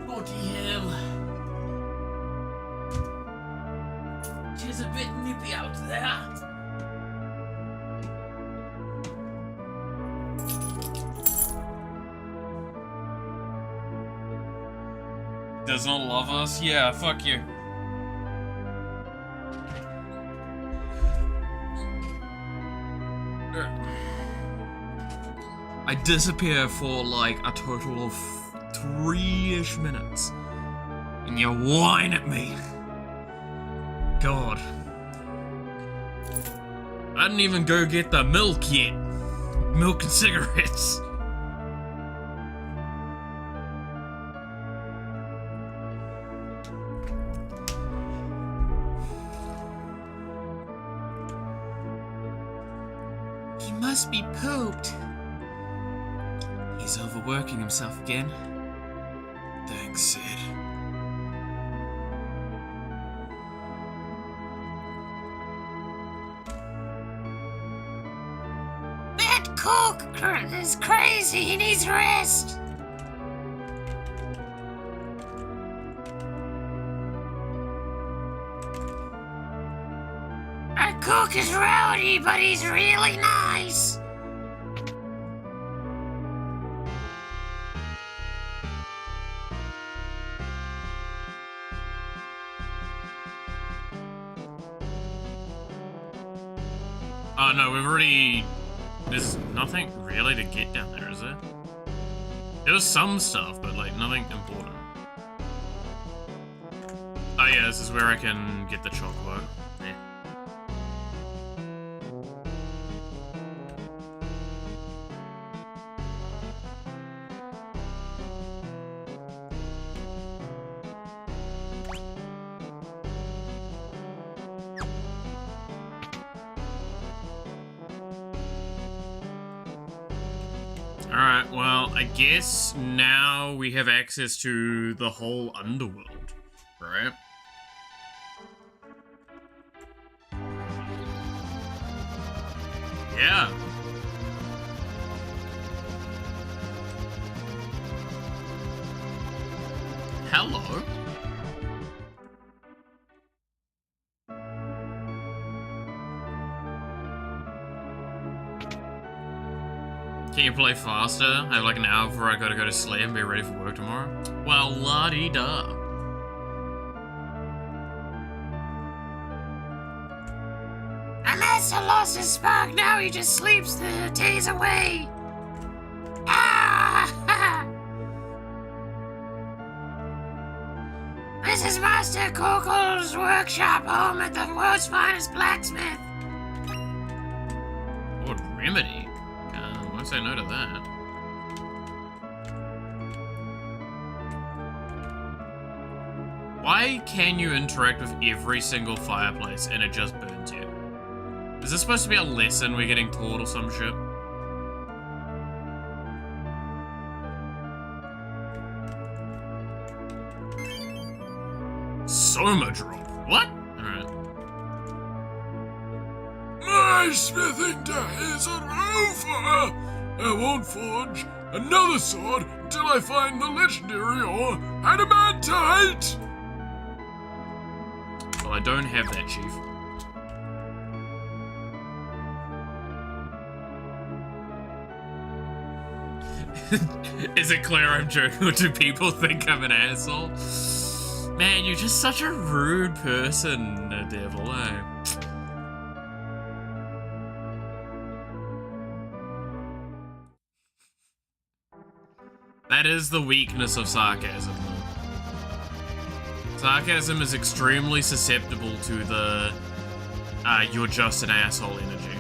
Bloody hell. She's a bit nippy out there. Does not love us? Yeah, fuck you. I disappear for like a total of 3-ish minutes. And you whine at me. God. I didn't even go get the milk yet. Milk and cigarettes. He must be pooped. He's overworking himself again. Thanks, Sid. That cook is crazy. He needs rest. Our cook is rowdy, but he's really nice. Oh no, we've already... There's nothing really to get down there, is there? There was some stuff, but like nothing important. Oh yeah, this is where I can get the chocolate. Yeah. Alright, well, I guess now we have access to the whole underworld, right? Yeah. Hello? Can you play faster? I have like an hour before I gotta go to sleep and be ready for work tomorrow. Well, la-dee-da. Unless he lost his spark, now he just sleeps the days away. Ah! This is Master Coco's workshop, home at the world's finest blacksmith. What remedy? Won't say no to that. Why can you interact with every single fireplace and it just burns you? Is this supposed to be a lesson we're getting taught or some shit? Soma drop. What? Alright. My smithing days are over! I won't forge another sword until I find the legendary ore adamantite! Well, I don't have that, Chief. Is it clear I'm joking, or do people think I'm an asshole? Man, you're just such a rude person, Devil, eh? That is the weakness of sarcasm, though. Sarcasm is extremely susceptible to the, you're just an asshole energy.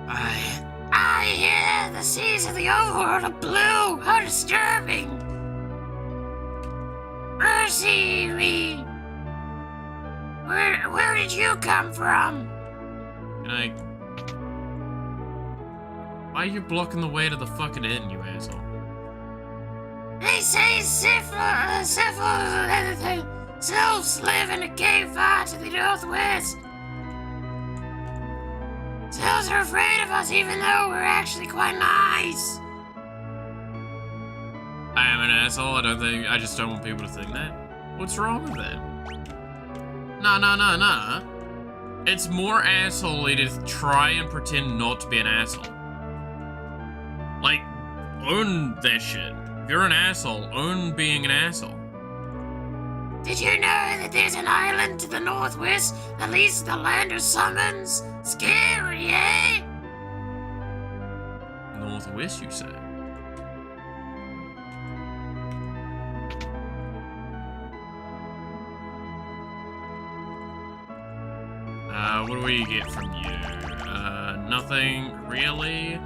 I hear the seas of the overworld are blue. How disturbing. Mercy me. Where did you come from? Can I... Why are you blocking the way to the fucking inn, you asshole? They say sylphs live in a cave far to the northwest. Sylphs are afraid of us even though we're actually quite nice. I am an asshole, I just don't want people to think that. What's wrong with that? Nah. It's more asshole-y to try and pretend not to be an asshole. Like, own that shit. If you're an asshole, own being an asshole. Did you know that there's an island to the northwest that leads to the land of summons? Scary, eh? Northwest, you say? What do we get from you? Nothing really.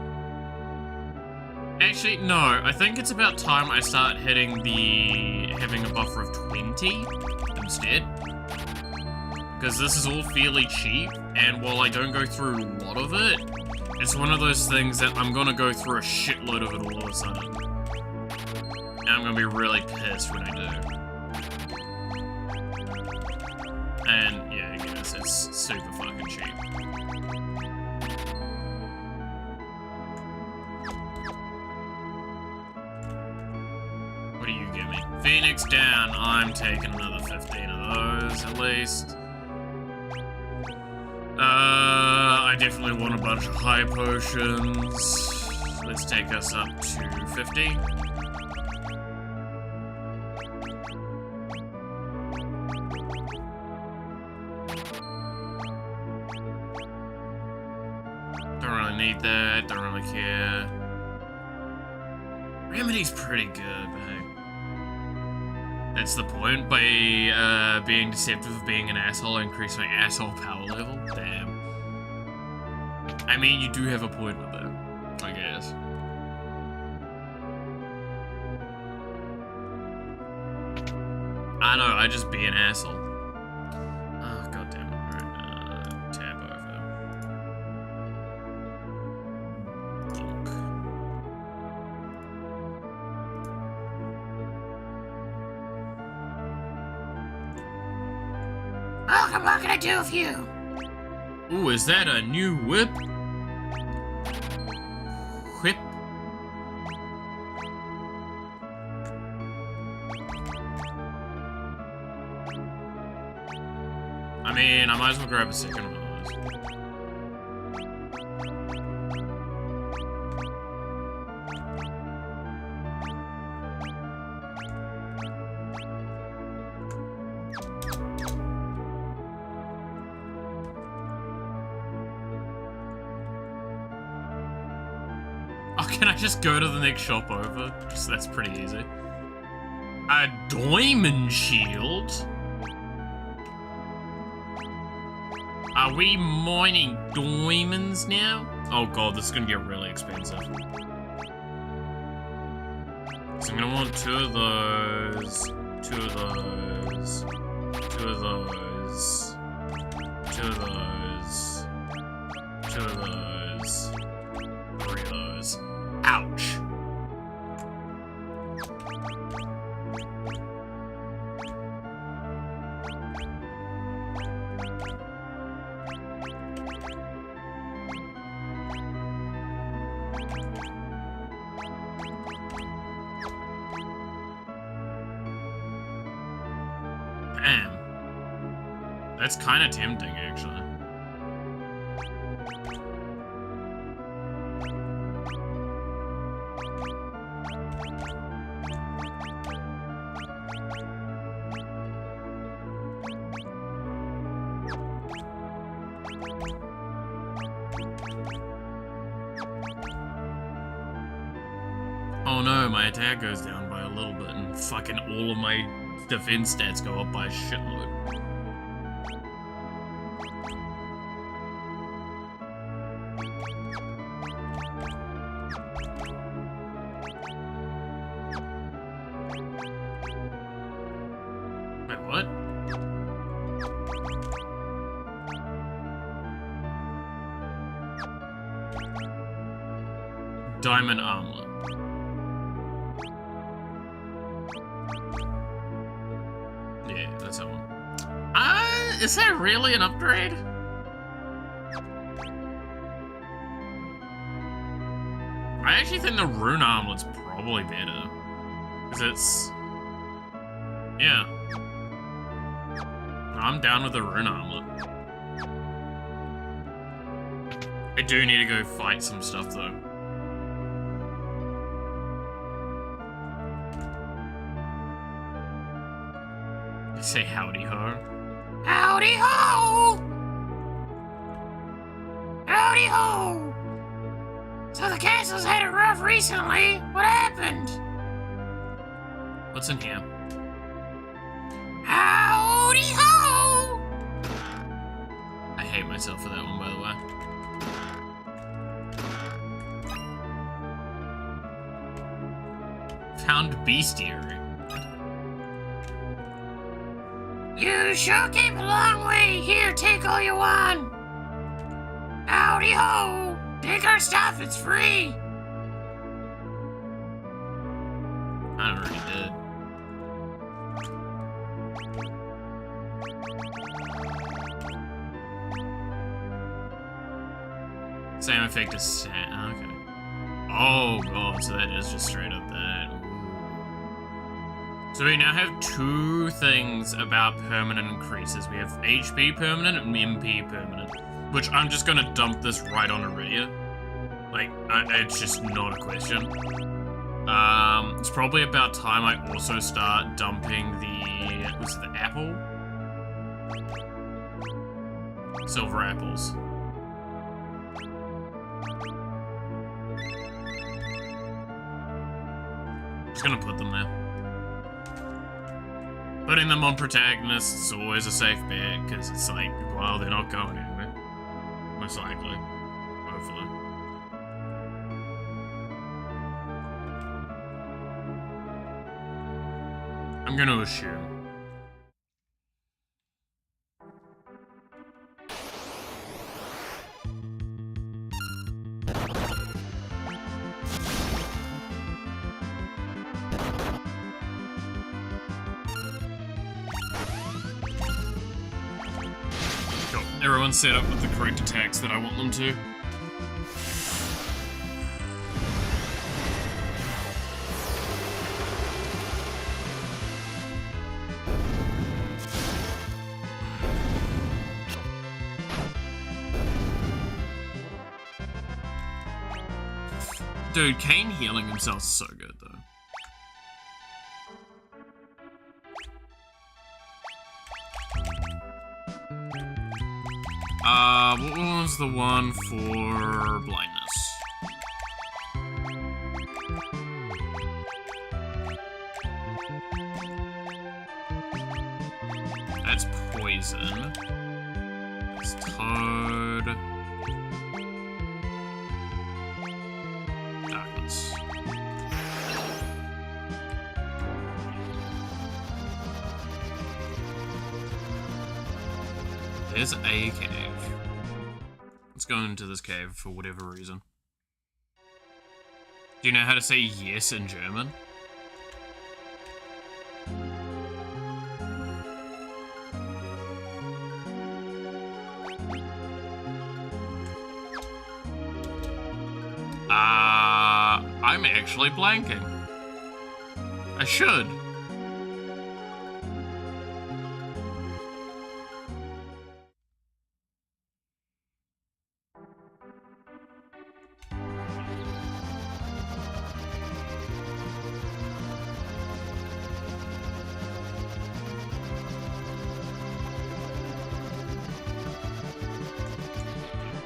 Actually, no. I think it's about time I start having a buffer of 20 instead. Because this is all fairly cheap, and while I don't go through a lot of it, it's one of those things that I'm gonna go through a shitload of it all of a sudden. And I'm gonna be really pissed when I do. And yeah, I guess it's super fucking cheap. What do you give me? Phoenix down. I'm taking another 15 of those at least. I definitely want a bunch of high potions. Let's take us up to 50. Don't really need that, don't really care. Remedy's pretty good, but hey. That's the point. By being deceptive of being an asshole, I increase my asshole power level. Damn. I mean, you do have a point with that, I guess. I know, I just be an asshole. Oh, god damn it. Alright, tab over. Donk. Welcome, what can I do for you? Ooh, is that a new whip? Whip? I mean, I might as well grab a second one of those. Oh, can I just go to the next shop over? That's pretty easy. A diamond shield? Are we mining diamonds now? Oh god, this is gonna get really expensive. So I'm gonna want two of those, two of those, two of those, two of those, two of those, three of those. Ouch! Damn. That's kind of tempting, actually. Oh no, my attack goes down by a little bit and fucking all of my defense stats go up by a shitload. Wait, what? Diamond armlet. Yeah, that's that one. Is that really an upgrade? I actually think the rune armlet's probably better. Because it's... yeah. I'm down with the rune armlet. I do need to go fight some stuff, though. Say howdy ho. Howdy ho! Howdy ho! So the castle's had it rough recently. What happened? What's in here? Howdy ho! I hate myself for that one, by the way. Found bestiary. You sure came a long way. Here, take all you want. Howdy ho! Take our stuff, it's free. I already did. Same effect as sand. Okay. Oh god, so that is just straight up that. So we now have two things about permanent increases. We have HP permanent and MP permanent, which I'm just gonna dump this right on Aurelia. Like, it's just not a question. It's probably about time I also start dumping the, what's it, the apple? Silver apples. Just gonna put them there. Putting them on protagonists is always a safe bet, because it's like, well, they're not going anywhere. Most likely. Hopefully. I'm gonna assume. everyone's set up with the correct attacks that I want them to. Dude, Kane healing himself is so good, though. What was the one for blindness? That's poison. It's Toad. Darkness. There's a cave. Let's go into this cave for whatever reason. Do you know how to say yes in German? I'm actually blanking. I should.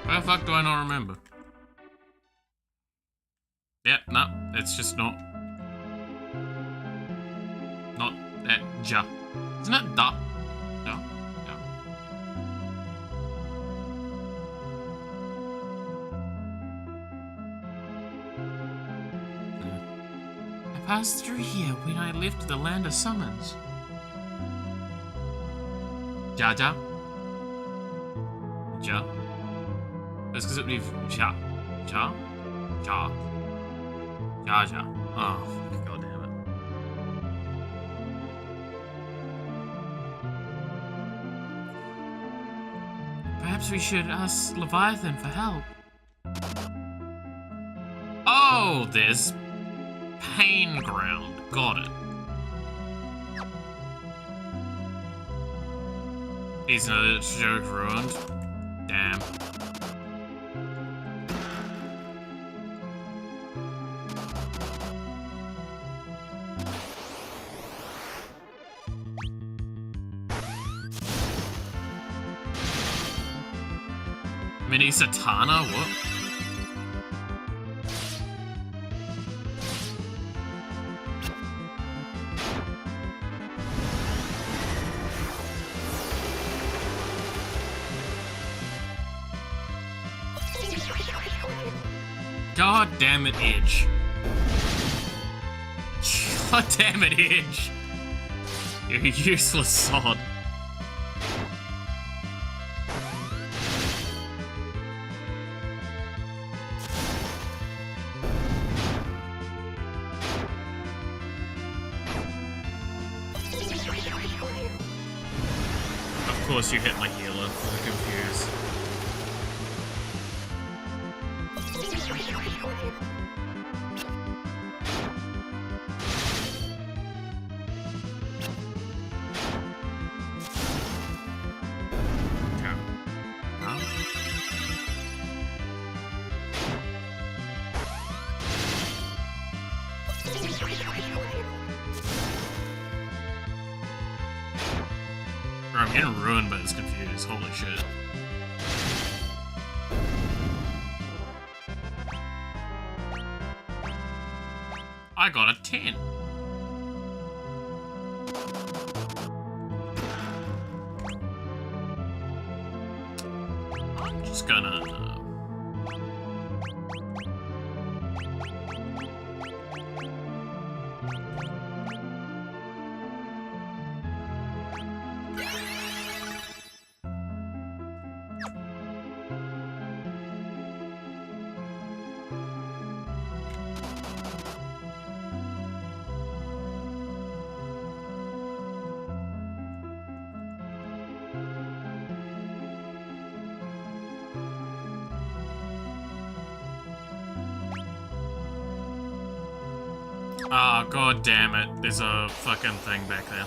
Why the fuck do I not remember? Yeah, no, it's just not that ja. Isn't it da? No, no. I passed through here when I left the land of summons. Ja ja. Ja. That's because it would be ja. Ja? Ja. Ja, ja. Oh, god damn it. Perhaps we should ask Leviathan for help. Oh, there's Pain Ground. Got it. He's another joke ruined. Damn. Mini Satana? What? God damn it, Edge. God damn it, Edge. You useless sod. Of course you hit my healer. I'm confused. I'm getting ruined by this confused. Holy shit. I got a 10. I'm just gonna... Ah, god damn it. There's a fucking thing back there.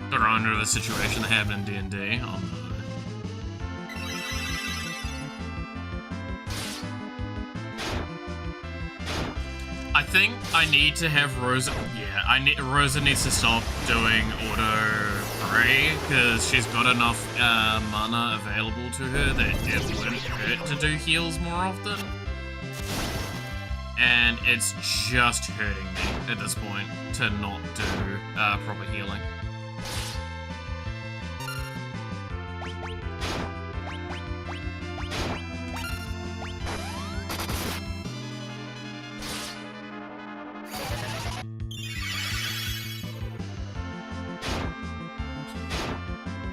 Thrown under the situation that happened in D&D. Oh no. I think I need to have Rosa. Yeah, Rosa needs to stop doing auto pray because she's got enough mana available to her that it wouldn't hurt to do heals more often. And it's just hurting me at this point to not do proper healing.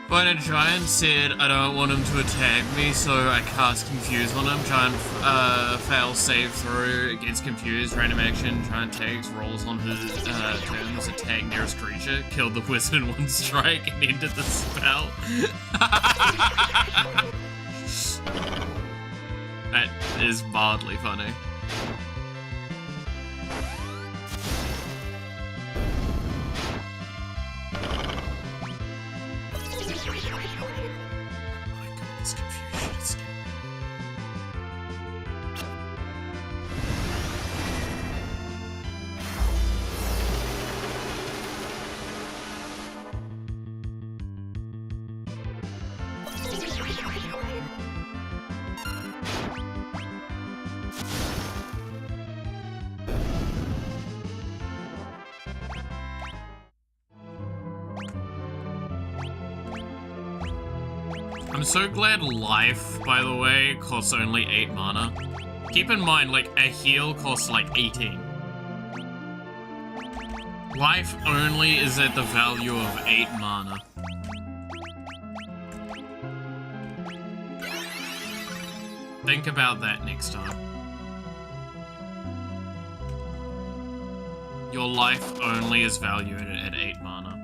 But a giant said I don't want him to attack me, so I cast Confuse on him. Giant fails save throw, gets confused, random action, giant takes, rolls on his turns, attack nearest creature, killed the wizard in one strike, and ended the spell. That is mildly funny. I'm so glad life, by the way, costs only 8 mana. Keep in mind, like, a heal costs like 18. Life only is at the value of 8 mana. Think about that next time. Your life only is valued at 8 mana.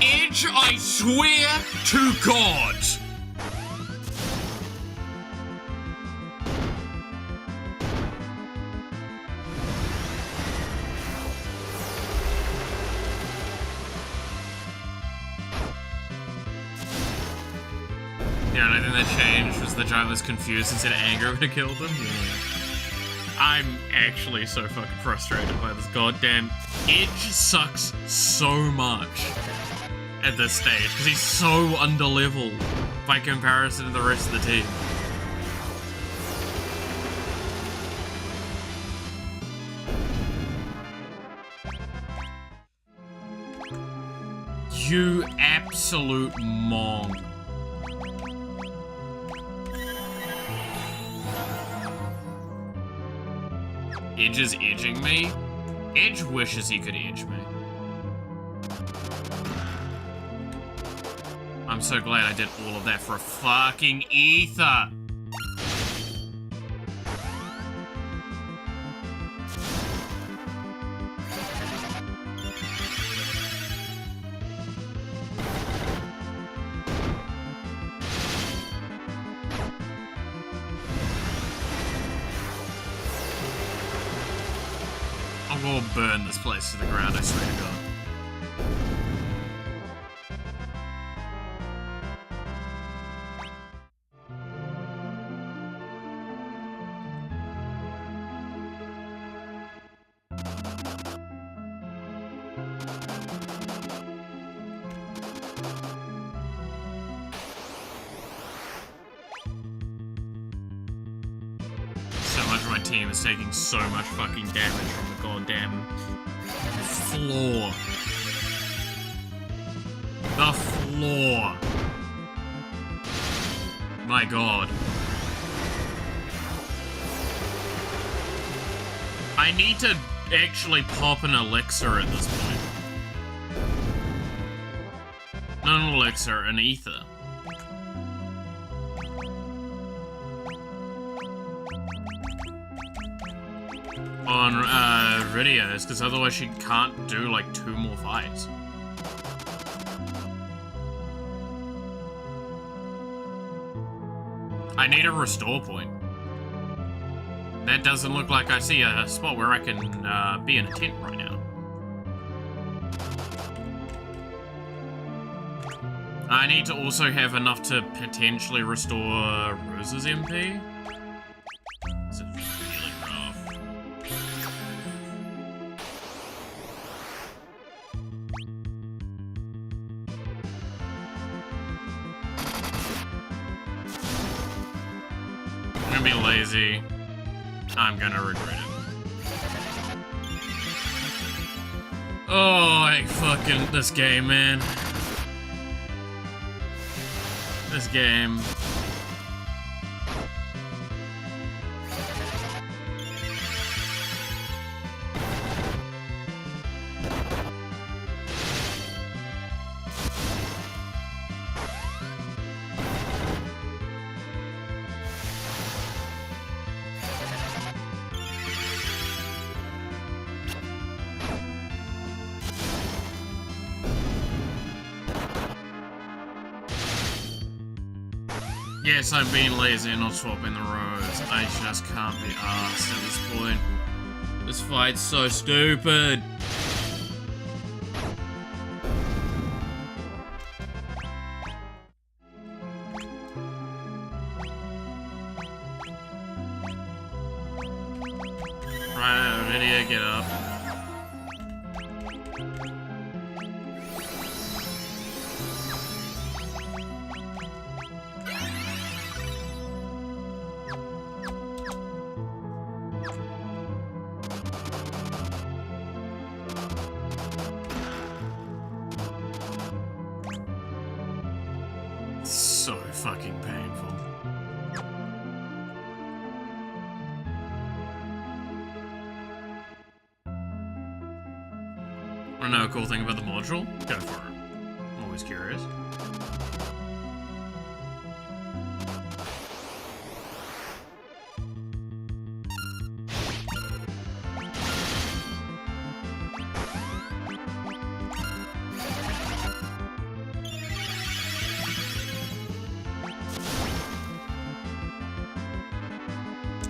Edge, I swear to God! Yeah, and I think that changed was the giant was confused and said anger would have killed him. Yeah. I'm actually so fucking frustrated by this goddamn Edge sucks so much at this stage because he's so underleveled by comparison to the rest of the team. You absolute mong. Edge is edging me? Edge wishes he could edge me. I'm so glad I did all of that for a fucking ether. I will burn this place to the ground, I swear to God. So much of my team is taking so much fucking damage from the goddamn floor. The floor. My God. I need to actually pop an elixir at this point. Not an elixir, an ether. on videos, because otherwise she can't do like 2 more fights. I need a restore point. That doesn't look like I see a spot where I can be in a tent right now. I need to also have enough to potentially restore Rose's MP. This is really rough. I'm gonna be lazy. I'm gonna regret it. Oh, I fucking... this game, man. This game. Yes, I'm being lazy and not swapping the roads. I just can't be arsed at this point. This fight's so stupid. Right, Lydia, get up. So fucking painful. Wanna know a cool thing about the module? Go for it. I'm always curious.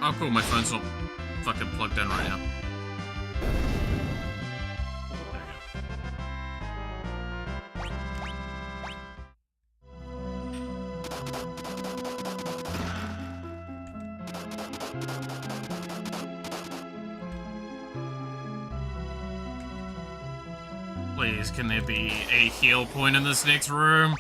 Oh cool, my phone's not fucking plugged in right now. Please, can there be a heal point in this next room?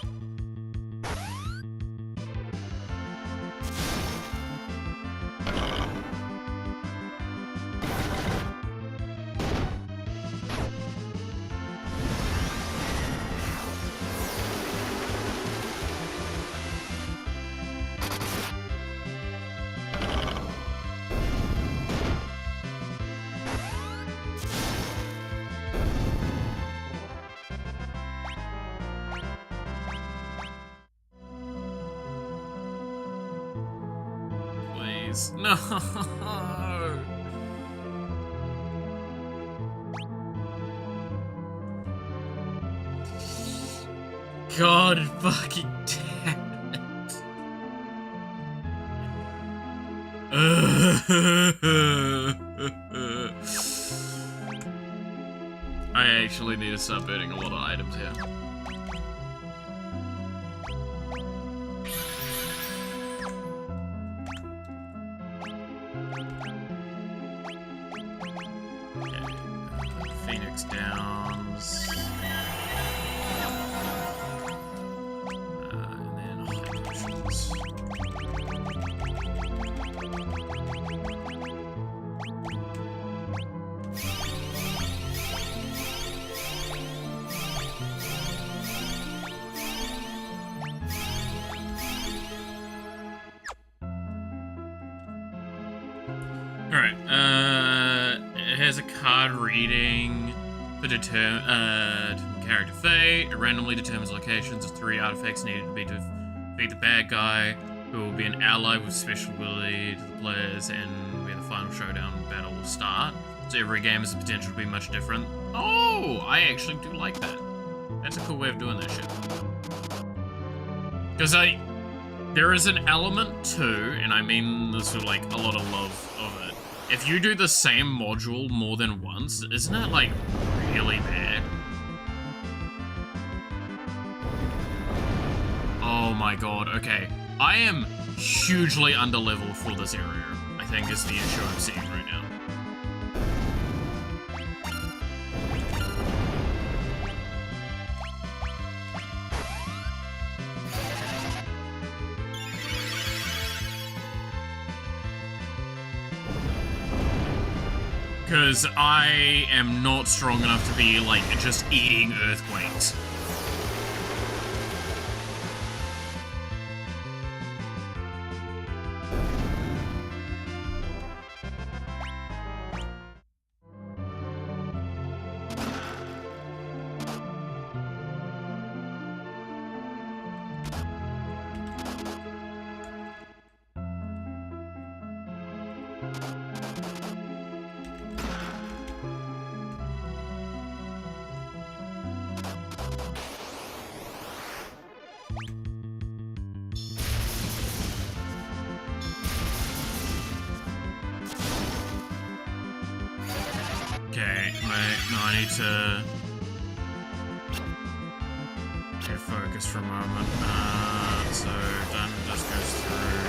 No. God fucking damn it. I actually need to start burning a lot of items here. Phoenix Downs. And then high potions. Alright, it has a card reading for character fate. It randomly determines locations of 3 artifacts needed to defeat the bad guy, who will be an ally with special ability to the players, and where the final showdown battle will start. So every game has the potential to be much different. Oh, I actually do like that. That's a cool way of doing that shit. Because there is an element too, and I mean this with like a lot of love of it. If you do the same module more than once, isn't it like really bad? Oh my god, okay. I am hugely underleveled for this area, I think is the issue I'm seeing right now. Because I am not strong enough to be, like, just eating earthquakes. Okay, wait, no, I need to get focused for a moment. So done, just goes through.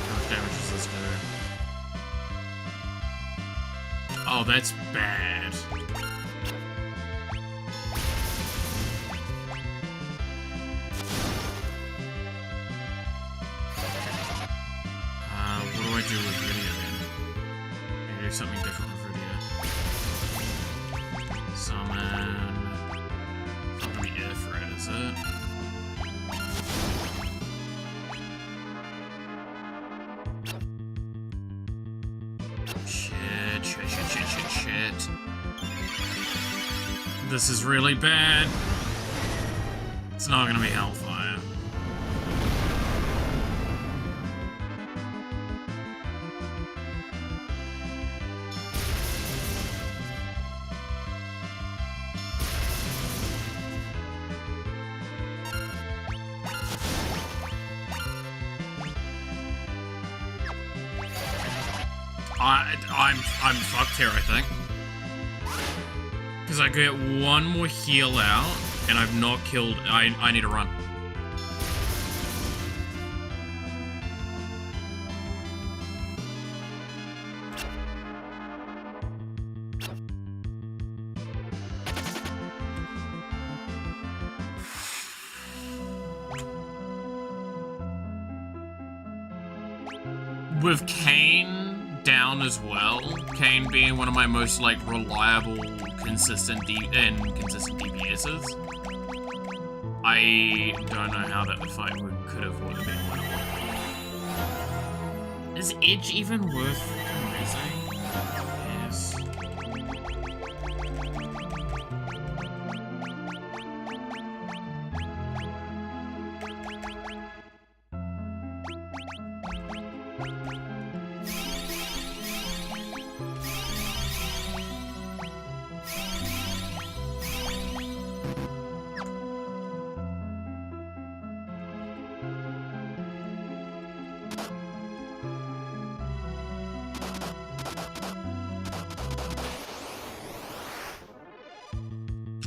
How much damage does this do? Oh, that's bad. What do I do with video then? Maybe do something different with video. Summon. It's not gonna be air threat, is it? Shit. This is really bad. It's not gonna be Hellfire. I'm fucked here, I think. Because I get one more heal out, and I've not killed. I need to run. With Kane down as well, Kane being one of my most like reliable, consistent DPSs, I don't know how that fight could have been winnable. Is Edge even worth freaking raising? Yes.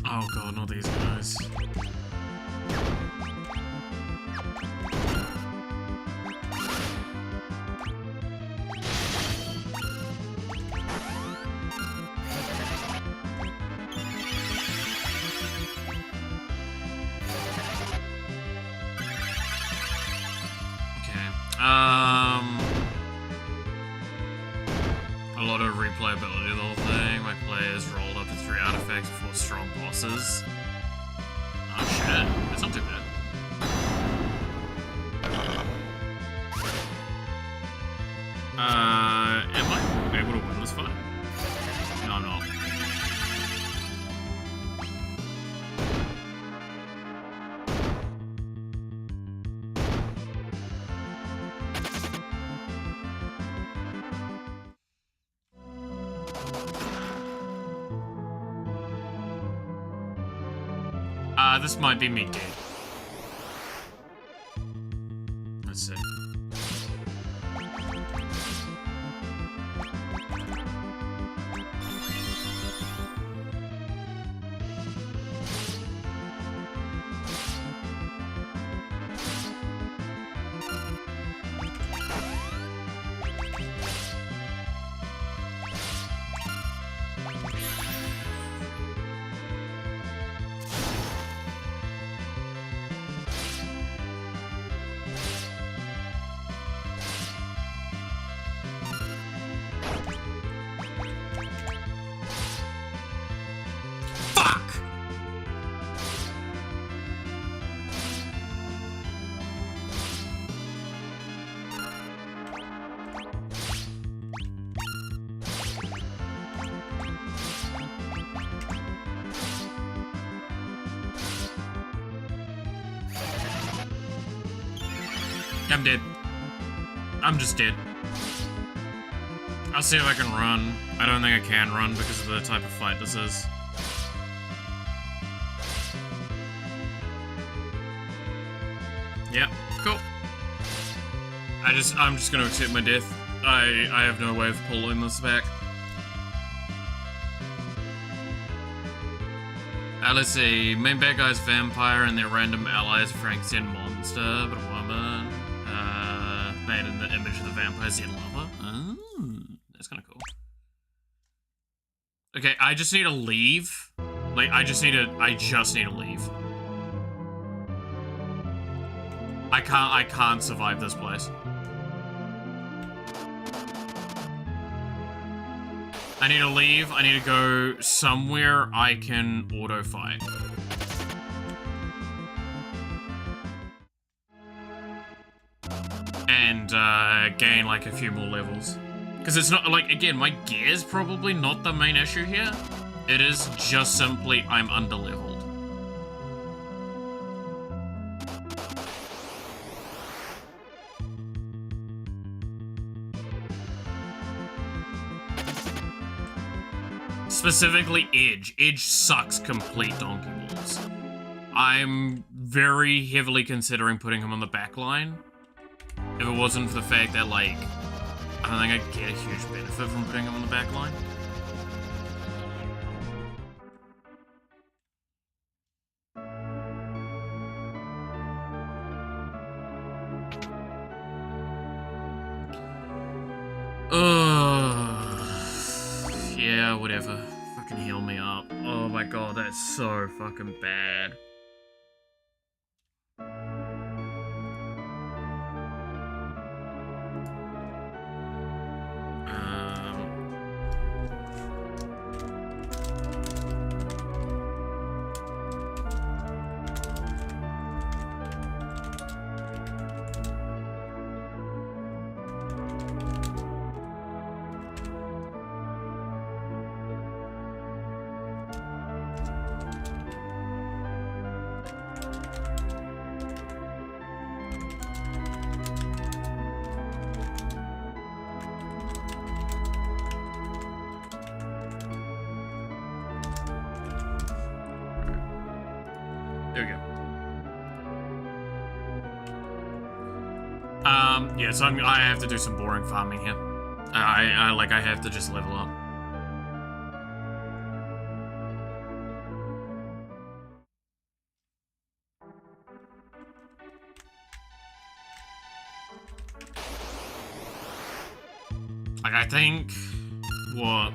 Oh god, not these guys. Okay. A lot of replayability of the whole thing. My players rolled up to 3 artifacts before strong bosses. Oh shit, that's not too bad. Am I able to win this fight? No, I'm not. This might be me dead. Let's see. I'm dead. I'm just dead. I'll see if I can run. I don't think I can run because of the type of fight this is. Yeah, cool. I'm just gonna accept my death. I have no way of pulling this back. Let's see. Main bad guy's vampire and their random allies Frankenstein monster, but a woman. Made in the image of the vampire's dead lover. Oh, that's kind of cool. Okay, I just need to leave. Like, I just need to leave. I can't survive this place. I need to leave. I need to go somewhere I can auto fight. And gain like a few more levels. Because it's not, like, again, my gear's probably not the main issue here. It is just simply I'm underleveled. Specifically Edge. Edge sucks complete donkey balls. I'm very heavily considering putting him on the back line. If it wasn't for the fact that, like, I don't think I'd get a huge benefit from putting him on the back line. Yeah, whatever. Fucking heal me up. Oh my god, that's so fucking bad. There we go. Yeah, so I have to do some boring farming here. I have to just level up. Like, I think... What?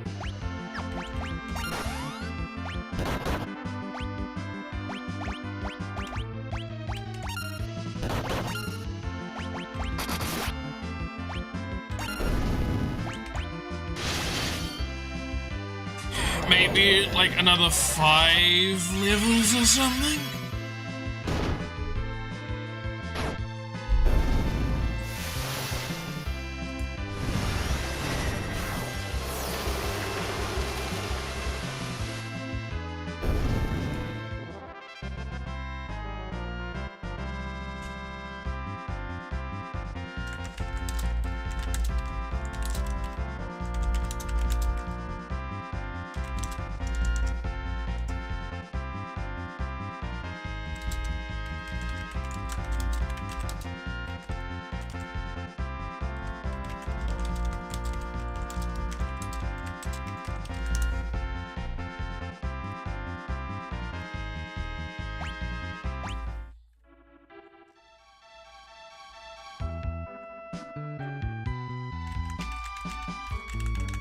Maybe, like, another 5 levels or something?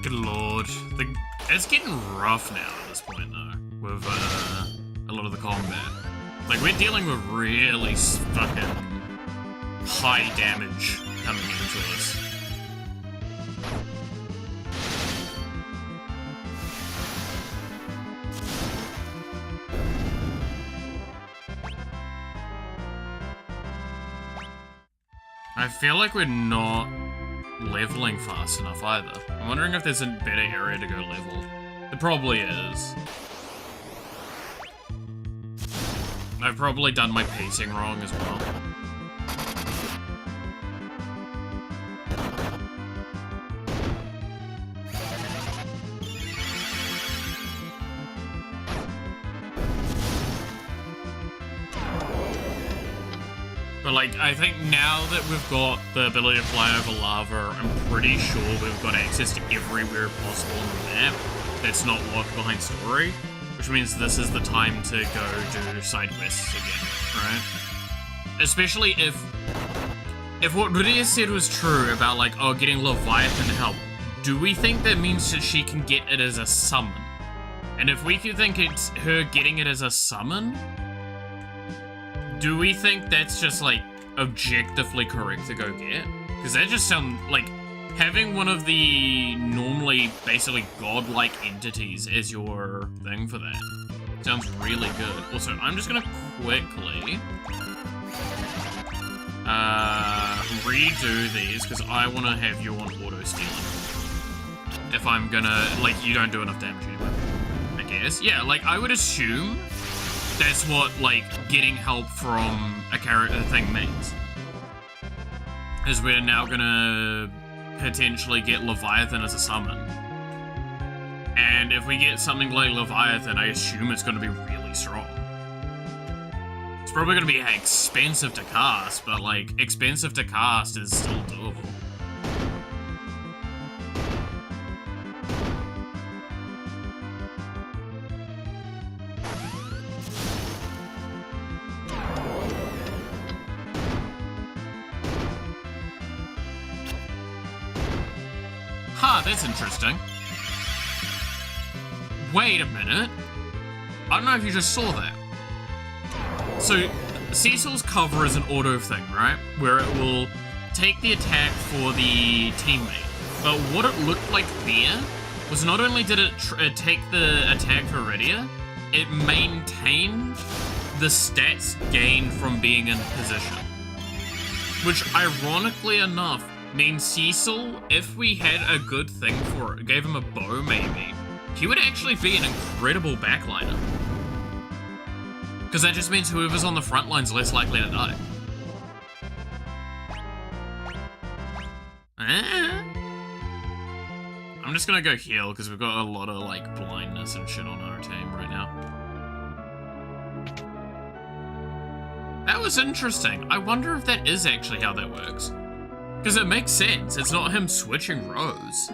Good lord. It's getting rough now at this point, though, with a lot of the combat. Like, we're dealing with really fucking high damage coming into us. I feel like we're not leveling fast enough either. I'm wondering if there's a better area to go level. There probably is. I've probably done my pacing wrong as well. But like, I think now that we've got the ability to fly over lava, I'm pretty sure we've got access to everywhere possible on the map that's not locked behind story, which means this is the time to go do side quests again, right? Especially if what Rydia said was true about like, oh, getting Leviathan to help, do we think that means that she can get it as a summon? And if we could think it's her getting it as a summon, do we think that's just, like, objectively correct to go get? Because that just sounds like having one of the normally basically godlike entities as your thing for that sounds really good. Also, I'm just gonna quickly redo these because I want to have you on auto stealing. If I'm gonna, like, you don't do enough damage anyway, I guess. Yeah, like, I would assume that's what, like, getting help from a character thing means. Is we're now gonna potentially get Leviathan as a summon. And if we get something like Leviathan, I assume it's gonna be really strong. It's probably gonna be expensive to cast, but, like, expensive to cast is still doable. Huh, that's interesting. Wait a minute. I don't know if you just saw that. So, Cecil's cover is an auto thing, right? Where it will take the attack for the teammate. But what it looked like there was not only did it take the attack for Rydia, it maintained the stats gained from being in position. Which, ironically enough, means Cecil, if we had a good thing for it, gave him a bow maybe, he would actually be an incredible backliner. Because that just means whoever's on the front line's less likely to die. I'm just gonna go heal, because we've got a lot of, like, blindness and shit on our team right now. That was interesting. I wonder if that is actually how that works. Because it makes sense. It's not him switching rows.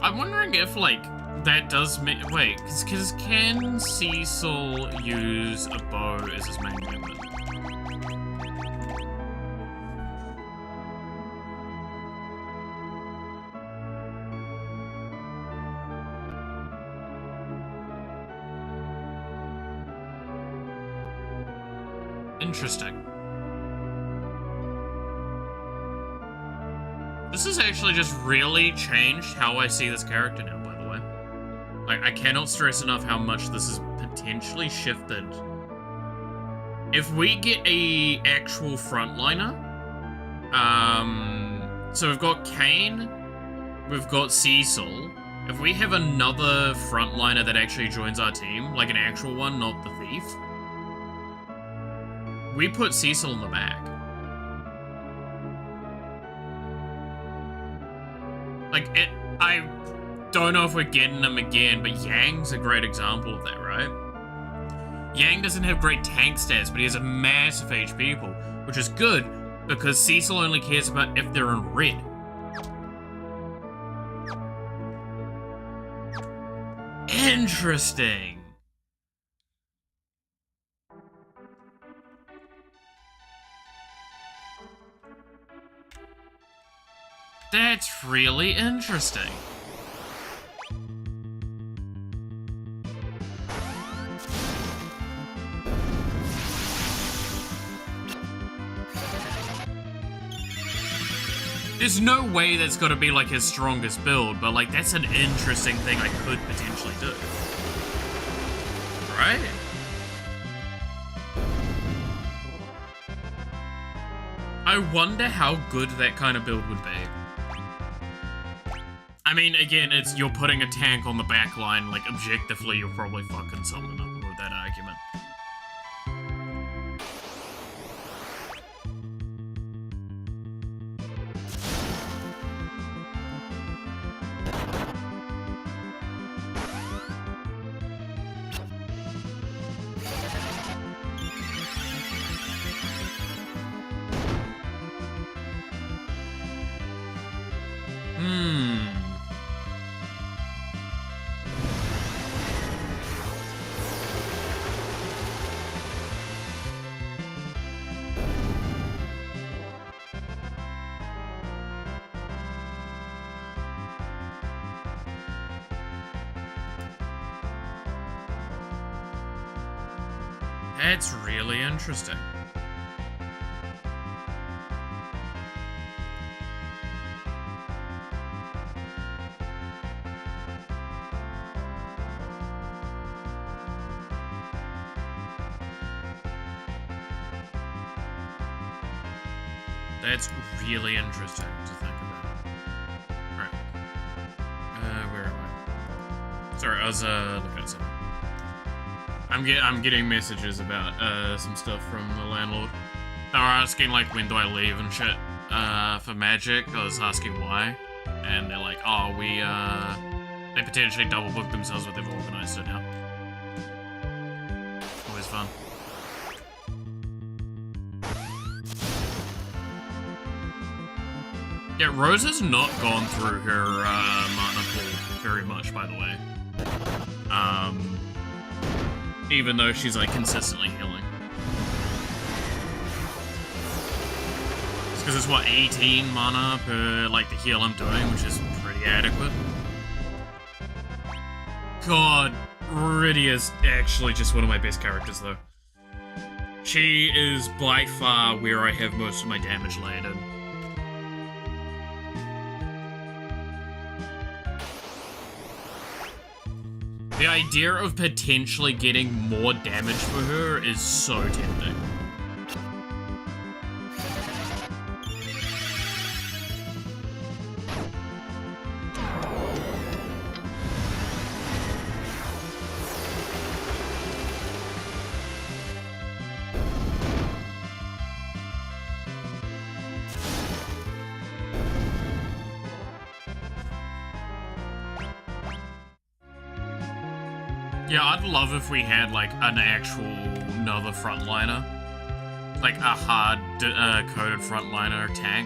I'm wondering if, like, that does make... Wait, because can Cecil use a bow as his main weapon? Interesting. This has actually just really changed how I see this character now, by the way. Like, I cannot stress enough how much this has potentially shifted. If we get a actual frontliner, so we've got Kane, we've got Cecil. If we have another frontliner that actually joins our team, like an actual one, not the thief, we put Cecil in the back. Like, I don't know if we're getting them again, but Yang's a great example of that, right? Yang doesn't have great tank stats, but he has a massive HP pool, which is good, because Cecil only cares about if they're in red. Interesting. That's really interesting. There's no way that's gotta be like his strongest build, but like that's an interesting thing I could potentially do. Right? I wonder how good that kind of build would be. I mean, again, it's you're putting a tank on the back line, like objectively you're probably fucking something up with that argument. That's really interesting. That's really interesting to think about. Alright. Where am I? Sorry, I was looking at something. I'm getting messages about some stuff from the landlord. They were asking like when do I leave and shit for Magic. I was asking why, and they're like, oh, they potentially double booked themselves, but they've organized it now. Always fun. Yeah, Rose has not gone through her mana pool very much, by the way. Even though she's like consistently healing. It's because it's what, 18 mana per like the heal I'm doing, which is pretty adequate. God, Rydia is actually just one of my best characters though. She is by far where I have most of my damage landed. The idea of potentially getting more damage for her is so tempting. Yeah, I'd love if we had, like, an actual another frontliner. Like, a hard coded frontliner tank.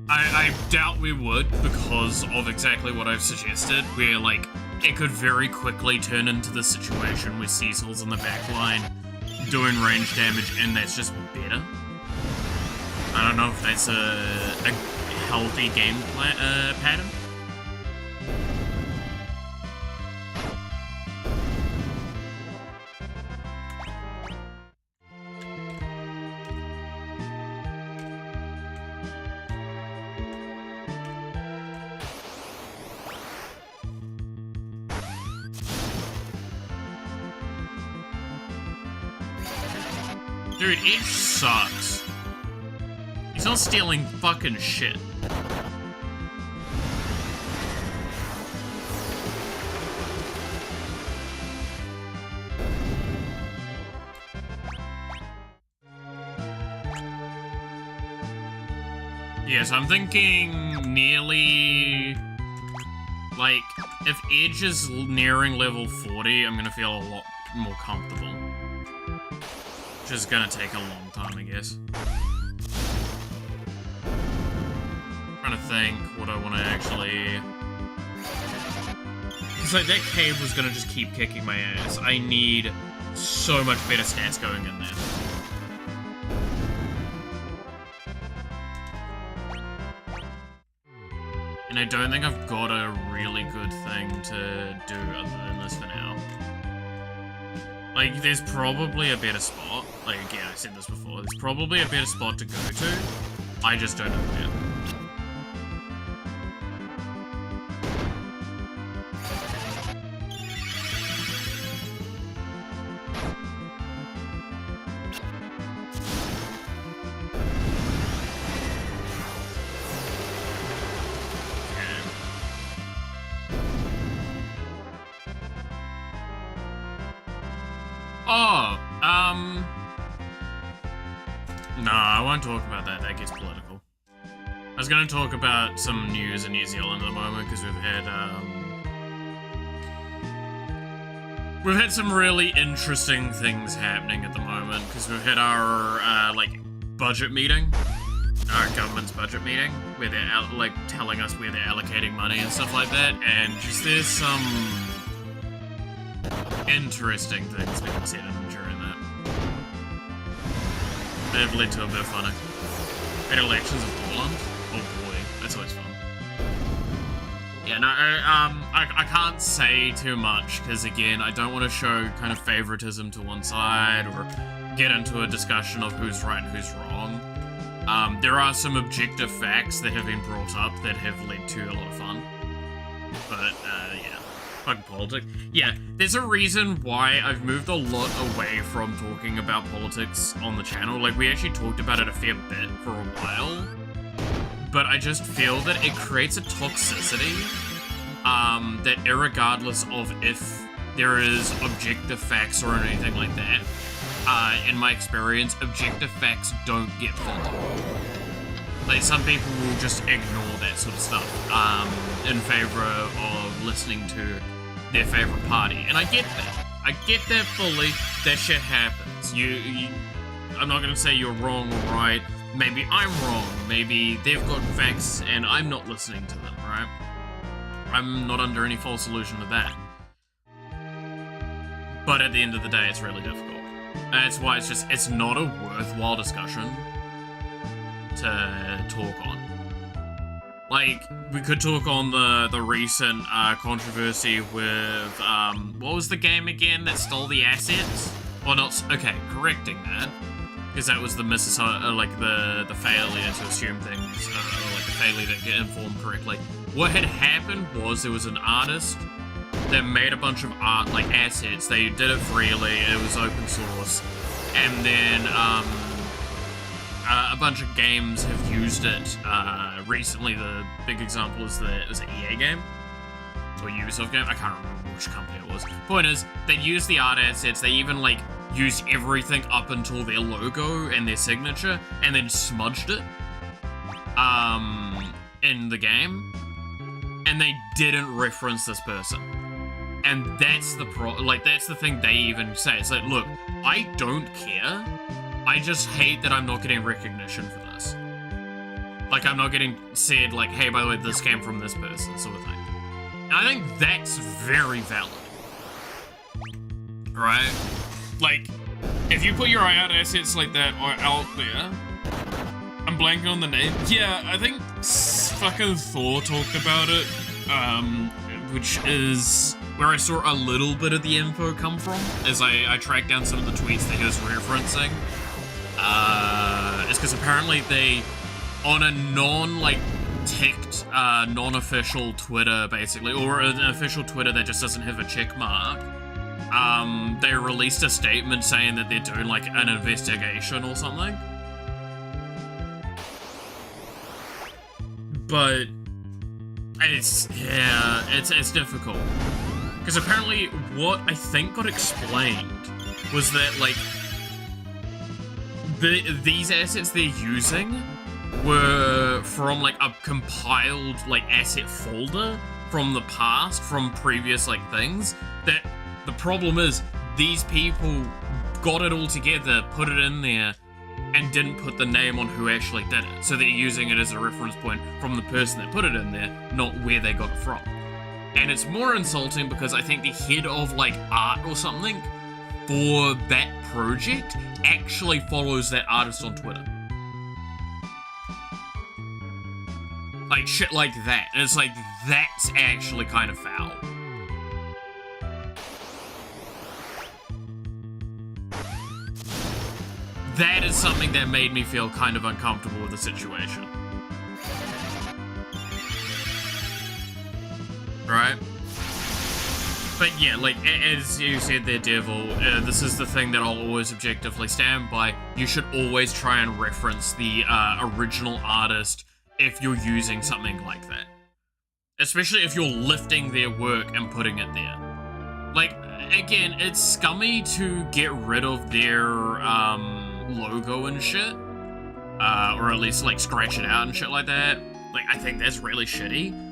I doubt we would, because of exactly what I've suggested, where, like, it could very quickly turn into the situation where Cecil's in the back line doing range damage, and that's just better. I don't know if that's a healthy game pattern. Dude, it sucks. He's not stealing fucking shit. Yes, I'm thinking nearly... Like, if Edge is nearing level 40, I'm gonna feel a lot more comfortable. Which is gonna take a long time, I guess. Trying to think what I want to actually... Because like, that cave was gonna just keep kicking my ass. I need so much better stats going in there. And I don't think I've got a really good thing to do other than this for now. Like, there's probably a better spot. Like, again, I said this before. There's probably a better spot to go to. I just don't know where. No, I won't talk about that. That gets political. I was going to talk about some news in New Zealand at the moment because we've had some really interesting things happening at the moment because we've had our like budget meeting, our government's budget meeting, where they're like telling us where they're allocating money and stuff like that, and just there's some interesting things being said during that. They've led to a bit of fun. At elections of Poland? Oh boy, that's always fun. Yeah, no, I can't say too much, because again, I don't want to show kind of favoritism to one side, or get into a discussion of who's right and who's wrong. There are some objective facts that have been brought up that have led to a lot of fun. But, yeah. Fucking politics. Yeah, there's a reason why I've moved a lot away from talking about politics on the channel. Like, we actually talked about it a fair bit for a while, but I just feel that it creates a toxicity, that irregardless of if there is objective facts or anything like that, in my experience, objective facts don't get followed. Like, some people will just ignore that sort of stuff, in favor of listening to their favorite party. And I get that. I get that fully. That shit happens. I'm not gonna say you're wrong or right. Maybe I'm wrong. Maybe they've got facts and I'm not listening to them, right? I'm not under any false illusion of that. But at the end of the day, it's really difficult. That's why it's not a worthwhile discussion to talk on. Like, we could talk on the recent controversy with, what was the game again that stole the assets? Well, not, okay, correcting that, because that was the the failure to assume things, or like the failure to get informed correctly. What had happened was there was an artist that made a bunch of art, like assets. They did it freely, it was open source, and then, a bunch of games have used it. Recently, the big example is the EA game, or Ubisoft game. I can't remember which company it was. Point is, they used the art assets. They even like used everything up until their logo and their signature, and then smudged it in the game. And they didn't reference this person. And that's the that's the thing they even say. It's like, look, I don't care. I just hate that I'm not getting recognition for this. Like, I'm not getting said, like, hey, by the way, this came from this person, sort of thing. And I think that's very valid. Right? Like, if you put your art assets like that out there, I'm blanking on the name. Yeah, I think fucking Thor talked about it, which is where I saw a little bit of the info come from, as I tracked down some of the tweets that he was referencing. It's because apparently they, on a ticked, non-official Twitter, basically, or an official Twitter that just doesn't have a check mark, they released a statement saying that they're doing, like, an investigation or something. But it's difficult. Because apparently what I think got explained was that, like, these assets they're using were from like a compiled like asset folder from the past, from previous like things. That the problem is these people got it all together, put it in there, and didn't put the name on who actually did it. So they're using it as a reference point from the person that put it in there, not where they got it from. And it's more insulting because I think the head of like art or something for that project actually follows that artist on Twitter. Like shit like that. And it's like, that's actually kind of foul. That is something that made me feel kind of uncomfortable with the situation. Right? But yeah, like, as you said there, Devil, this is the thing that I'll always objectively stand by. You should always try and reference the original artist if you're using something like that. Especially if you're lifting their work and putting it there. Like, again, it's scummy to get rid of their logo and shit. Or at least, like, scratch it out and shit like that. Like, I think that's really shitty.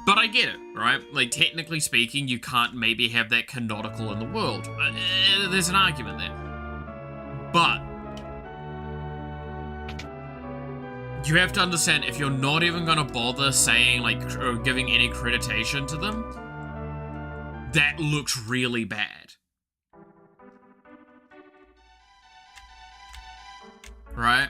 But I get it, right? Like, technically speaking, you can't maybe have that canonical in the world. There's an argument there. But you have to understand, if you're not even gonna bother saying, like, or giving any creditation to them, that looks really bad. Right?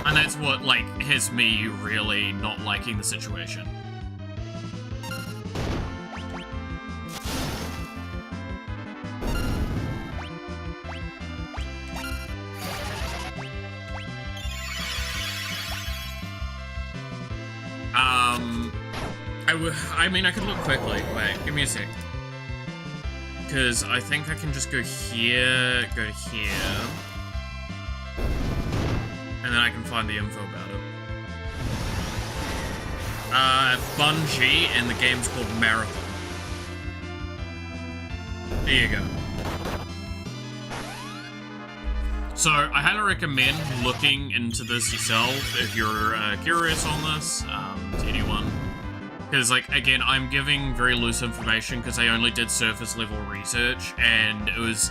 And that's what, like, has me really not liking the situation. I mean, I could look quickly. Wait, give me a sec. Because I think I can just go here, go to here. And then I can find the info about it. Bungie, and the game's called Marathon. There you go. So, I highly recommend looking into this yourself if you're curious on this, to anyone. Because, like, again, I'm giving very loose information because I only did surface level research, and it was...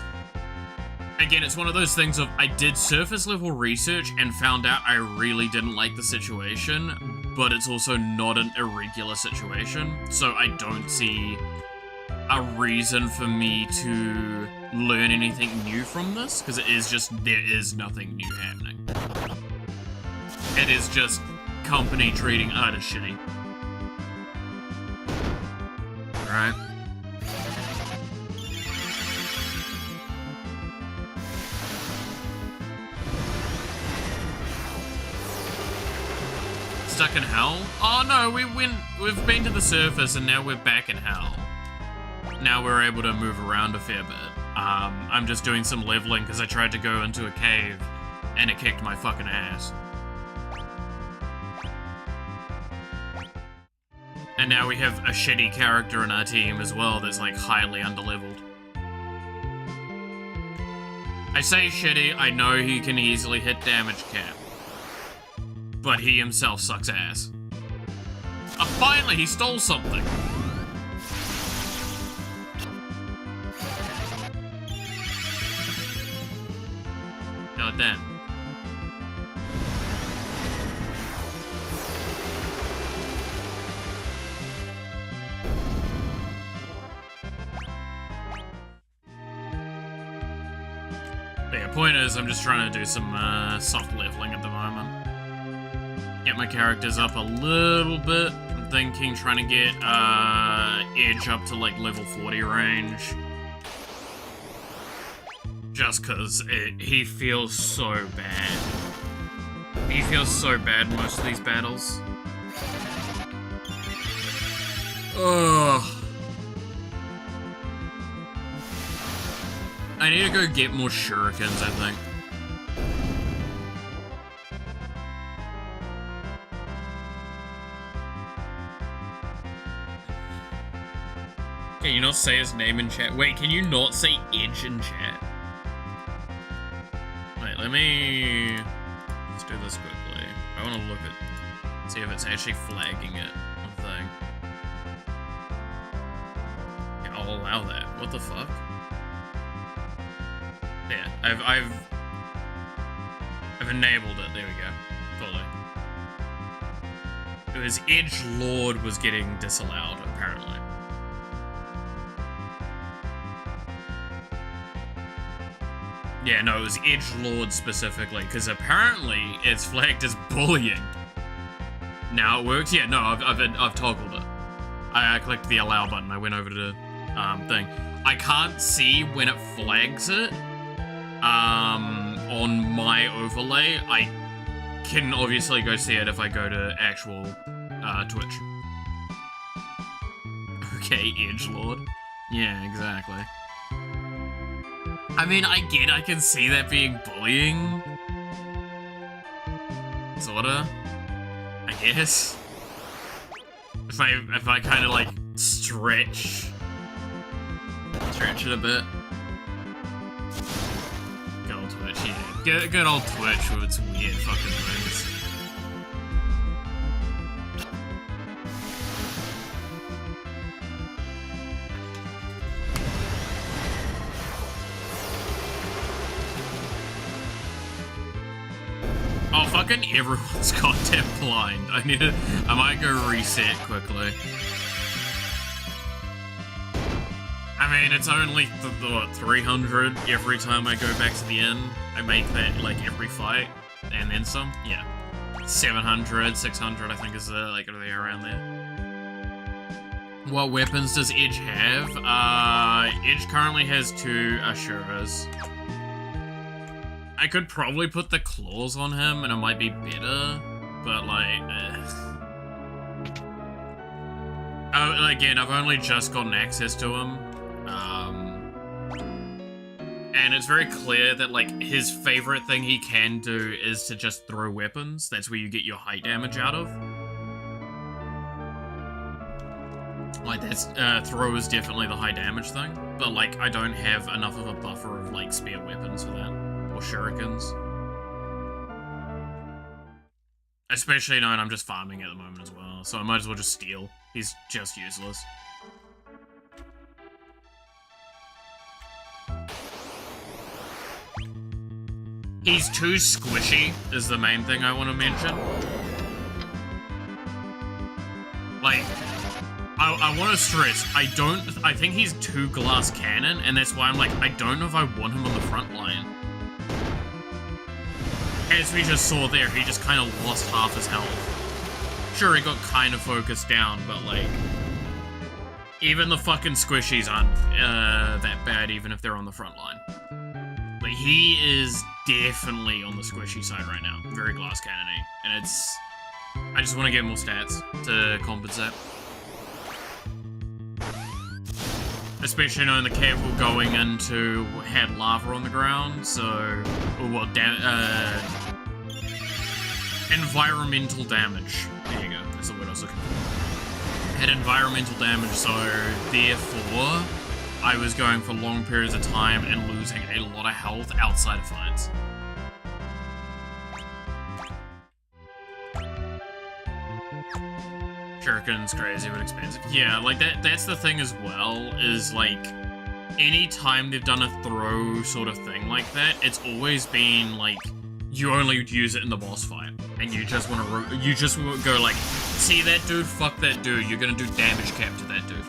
Again, it's one of those things of, I did surface level research and found out I really didn't like the situation, but it's also not an irregular situation, so I don't see a reason for me to learn anything new from this, because it is just, there is nothing new happening. It is just company treating artists shitty. Right? Stuck in hell? Oh no, we've been to the surface and now we're back in hell. Now we're able to move around a fair bit. I'm just doing some leveling because I tried to go into a cave and it kicked my fucking ass. And now we have a shitty character in our team as well that's like highly underleveled. I say shitty, I know he can easily hit damage cap. But he himself sucks ass. Oh, finally, he stole something! God damn. But yeah, point is, I'm just trying to do some soft leveling at the moment. Get my characters up a little bit. I'm thinking trying to get Edge up to like level 40 range. Just cause he feels so bad. He feels so bad in most of these battles. Ugh. I need to go get more shurikens, I think. Can you not say his name in chat? Wait, can you not say Edge in chat? Wait, let's do this quickly. I want to look at, see if it's actually flagging it on thing. Yeah, I'll allow that. What the fuck? Yeah, I've enabled it. There we go. Fully. It was Edge Lord was getting disallowed, apparently. Yeah, no, it was Edge Lord specifically, because apparently it's flagged as bullying. Now it works? Yeah, no, I've toggled it. I clicked the allow button, I went over to the thing. I can't see when it flags it on my overlay. I can obviously go see it if I go to actual Twitch. Okay, Edgelord. Yeah, exactly. I mean, I can see that being bullying. Sorta. I guess. If I kind of like stretch it a bit. Good old Twitch, yeah. Good old Twitch with its weird fucking things. Oh, fucking everyone's goddamn blind. I might go reset quickly. I mean, it's only, what, 300 every time I go back to the inn. I make that, like, every fight, and then some. Yeah. 700, 600, I think is, like, around there. What weapons does Edge have? Edge currently has 2 Ashuras. I could probably put the claws on him, and it might be better, but, like, again, I've only just gotten access to him. And it's very clear that, like, his favorite thing he can do is to just throw weapons. That's where you get your height damage out of. Like, that's, throw is definitely the high damage thing. But, like, I don't have enough of a buffer of, like, spear weapons for that. Or shurikens. Especially knowing I'm just farming at the moment as well. So I might as well just steal. He's just useless. He's too squishy, is the main thing I want to mention. Like, I want to stress, I think he's too glass cannon, and that's why I'm like, I don't know if I want him on the front line. As we just saw there, he just kind of lost half his health. Sure, he got kind of focused down, but like, even the fucking squishies aren't that bad, even if they're on the front line. Like, he is definitely on the squishy side right now. Very glass cannon-y. And it's... I just want to get more stats to compensate. Especially knowing the cave we're going into had lava on the ground, so... Well, environmental damage. There you go, that's the word I was looking for. Had environmental damage, so therefore... I was going for long periods of time and losing a lot of health outside of fights. Shuriken's crazy but expensive. Yeah, like that's the thing as well, is like, any time they've done a throw sort of thing like that, it's always been like, you only use it in the boss fight. And you just want to, go like, see that dude? Fuck that dude. You're gonna do damage cap to that dude.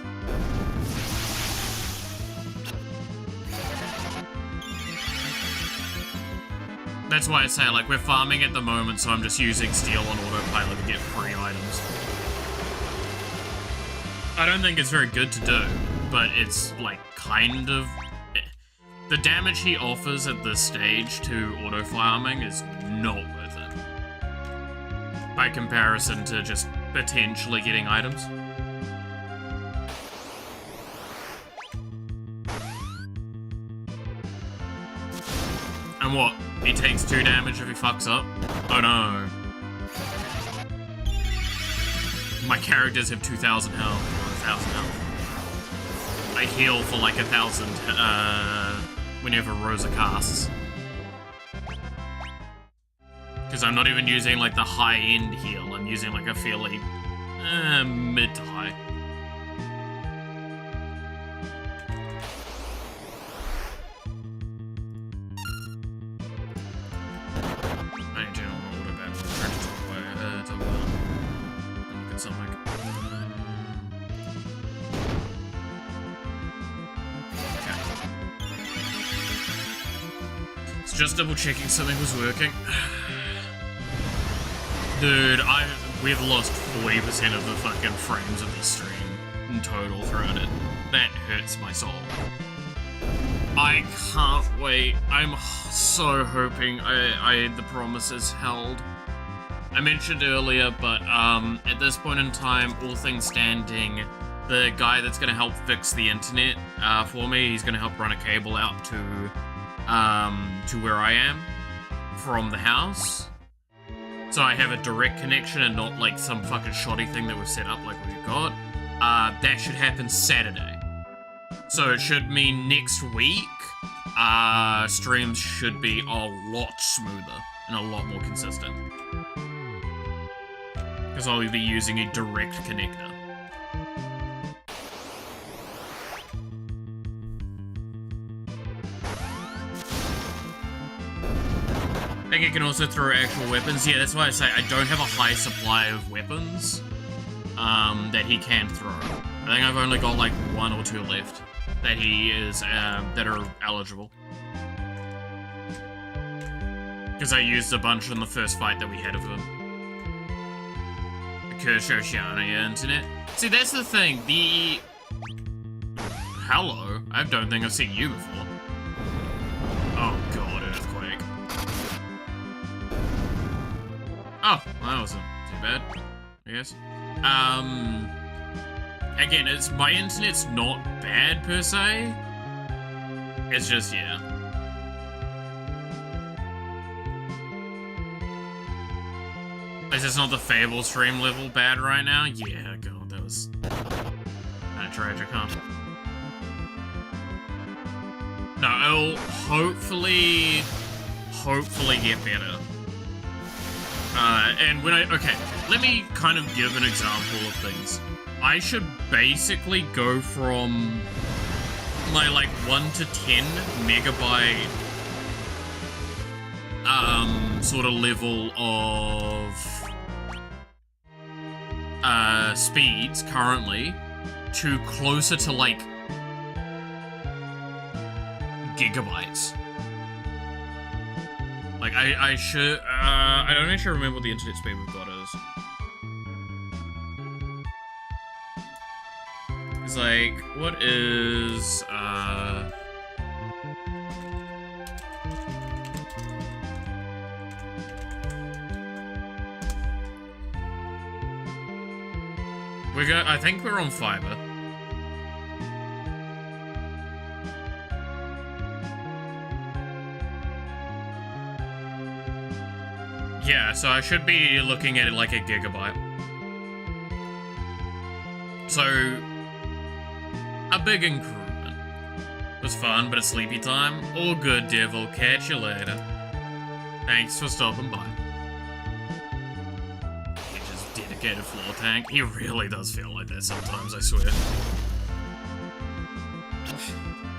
That's why I say, like, we're farming at the moment, so I'm just using steel on autopilot to get free items. I don't think it's very good to do, but it's, like, kind of... The damage he offers at this stage to auto-farming is not worth it. By comparison to just potentially getting items. And what? He takes 2 damage if he fucks up? Oh no. My characters have 2,000 health, or 1,000 health. I heal for like 1,000 whenever Rosa casts. Because I'm not even using like the high-end heal, I'm using like a fairly mid to high. I need to order back. I'm trying to talk about look at something. Okay. It's just double checking something was working. Dude, we've lost 40% of the fucking frames of the stream in total throughout it. That hurts my soul. I can't wait. I'm so hoping the promise is held. I mentioned earlier, but at this point in time, all things standing, the guy that's gonna help fix the internet for me, he's gonna help run a cable out to where I am from the house. So I have a direct connection and not like some fucking shoddy thing that we've set up like we've got. That should happen Saturday. So it should mean next week, streams should be a lot smoother and a lot more consistent. Because I'll be using a direct connector. I think it can also throw actual weapons. Yeah, that's why I say I don't have a high supply of weapons that he can throw. I think I've only got like 1 or 2 left that he is that are eligible. Because I used a bunch in the first fight that we had of him. Kershoshiana, yeah, internet. See, that's the thing. Hello? I don't think I've seen you before. Oh god, earthquake. Oh, well, that wasn't too bad, I guess. Again, my internet's not bad per se. It's just, yeah. Is this not the Fable stream level bad right now? Yeah, god, that was kind of tragic, huh? No, it'll hopefully get better. And okay, let me kind of give an example of things. I should basically go from my like 1 to 10 megabyte sort of level of speeds currently to closer to like gigabytes. Like I should I don't actually remember what the internet speed we've got is. It's like, what is I think we're on fiber. Yeah, so I should be looking at it like a gigabyte. So, a big improvement. It was fun, but it's sleepy time. All good, devil. Catch you later. Thanks for stopping by. Dedicated floor tank. He really does feel like that sometimes, I swear.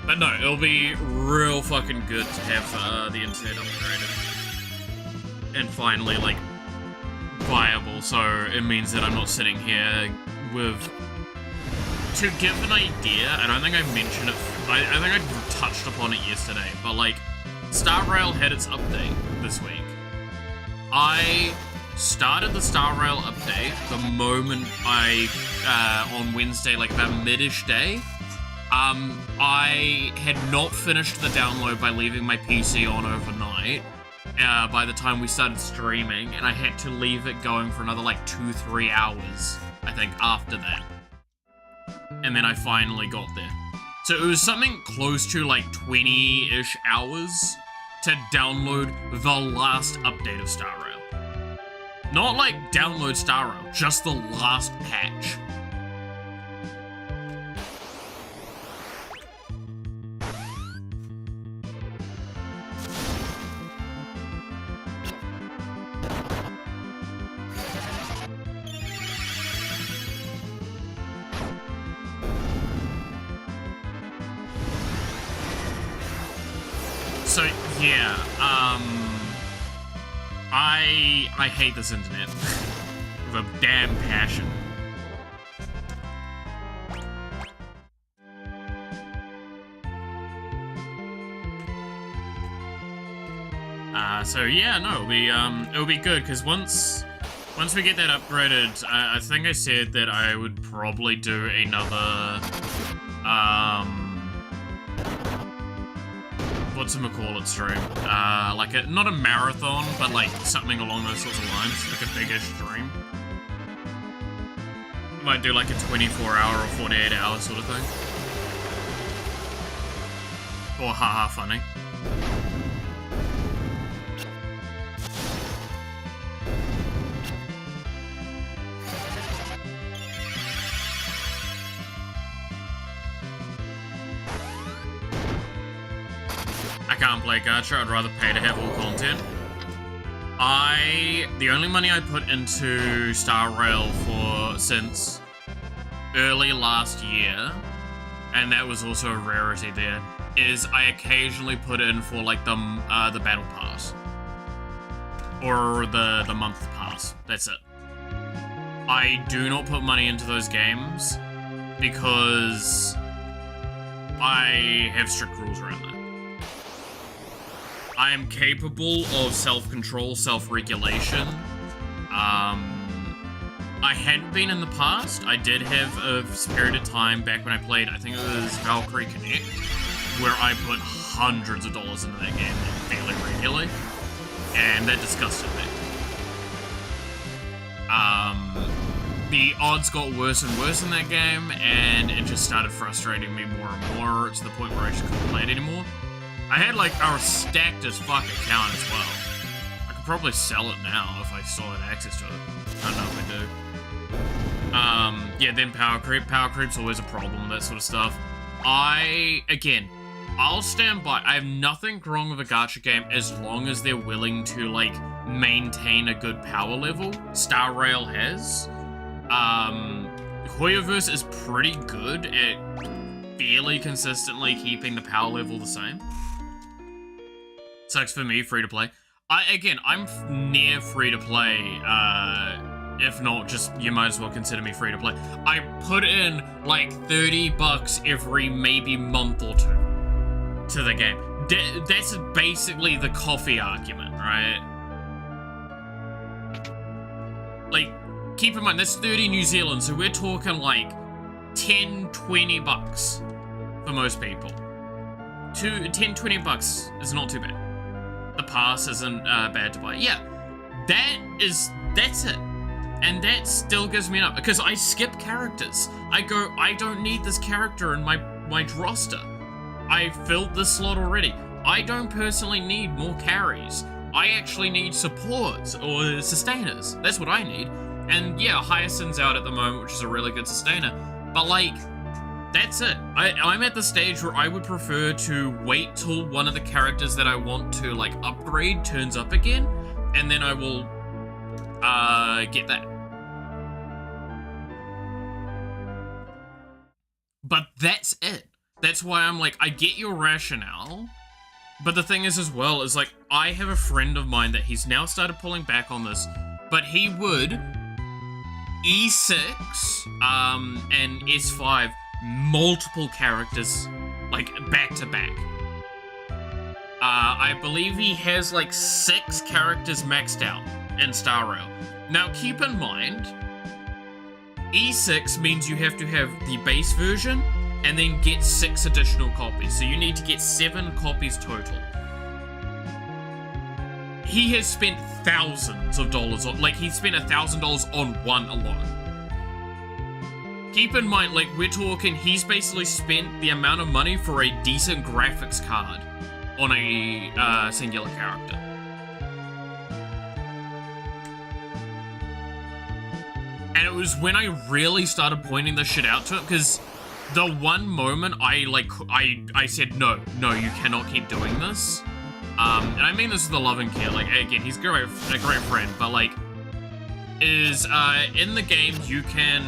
But no, it'll be real fucking good to have the internet upgraded. And finally, like, viable, so it means that I'm not sitting here with... To give an idea, I don't think I mentioned it, I think I touched upon it yesterday, but like, Star Rail had its update this week. I started the Star Rail update the moment on Wednesday, like about mid-ish day. I had not finished the download by leaving my PC on overnight by the time we started streaming, and I had to leave it going for another like 2-3 hours, I think, after that. And then I finally got there. So it was something close to like 20-ish hours to download the last update of Star Rail. Not like download Star Rail, just the last patch. Yeah, I hate this internet with a damn passion. So yeah, no, it'll be good, because once we get that upgraded, I think I said that I would probably do another, whatchamacallit stream? Like not a marathon, but like something along those sorts of lines, like a bigger stream. Might do like a 24-hour or 48-hour sort of thing. Or haha funny. I can't play gacha, I'd rather pay to have all content. The only money I put into Star Rail since early last year, and that was also a rarity there, is I occasionally put in for like the battle pass. Or the month pass, that's it. I do not put money into those games because I have strict rules around that. I am capable of self-control, self-regulation. I hadn't been in the past. I did have a period of time back when I played, I think it was Valkyrie Connect, where I put hundreds of dollars into that game fairly regularly, and that disgusted me. The odds got worse and worse in that game, and it just started frustrating me more and more to the point where I just couldn't play it anymore. I had like a stacked as fuck account as well. I could probably sell it now if I still had access to it. I don't know if I do. Yeah, then power creep. Power creep's always a problem, that sort of stuff. Again, I'll stand by. I have nothing wrong with a gacha game as long as they're willing to, like, maintain a good power level. Star Rail has. Hoyoverse is pretty good at fairly consistently keeping the power level the same. Sucks for me, free to play. I'm near free to play. If not, just you might as well consider me free to play. I put in like $30 every maybe month or two to the game. That's basically the coffee argument, right? Like, keep in mind, that's 30 New Zealand, so we're talking like 10, 20 bucks for most people. 10, 20 bucks is not too bad. The pass isn't bad to buy. Yeah, that's it. And that still gives me enough, because I skip characters. I don't need this character in my roster. I filled this slot already. I don't personally need more carries. I actually need supports or sustainers. That's what I need. And yeah, Hyacinth's out at the moment, which is a really good sustainer. But like, that's it. I'm at the stage where I would prefer to wait till one of the characters that I want to like upgrade turns up again, and then I will get that. But that's it. That's why I'm like, I get your rationale, but the thing is as well, is like, I have a friend of mine that he's now started pulling back on this, but he would E6 and S5 multiple characters, like, back to back. I believe he has like 6 characters maxed out in Star Rail. Now keep in mind, E6 means you have to have the base version and then get 6 additional copies. So you need to get 7 copies total. He has spent thousands of dollars on, like, he spent $1,000 on one alone. Keep in mind, like, we're talking, he's basically spent the amount of money for a decent graphics card on a singular character. And it was when I really started pointing this shit out to him, because the one moment I said, no, you cannot keep doing this. And I mean this with a love and care, like, again, he's a great friend, but like, in the game, you can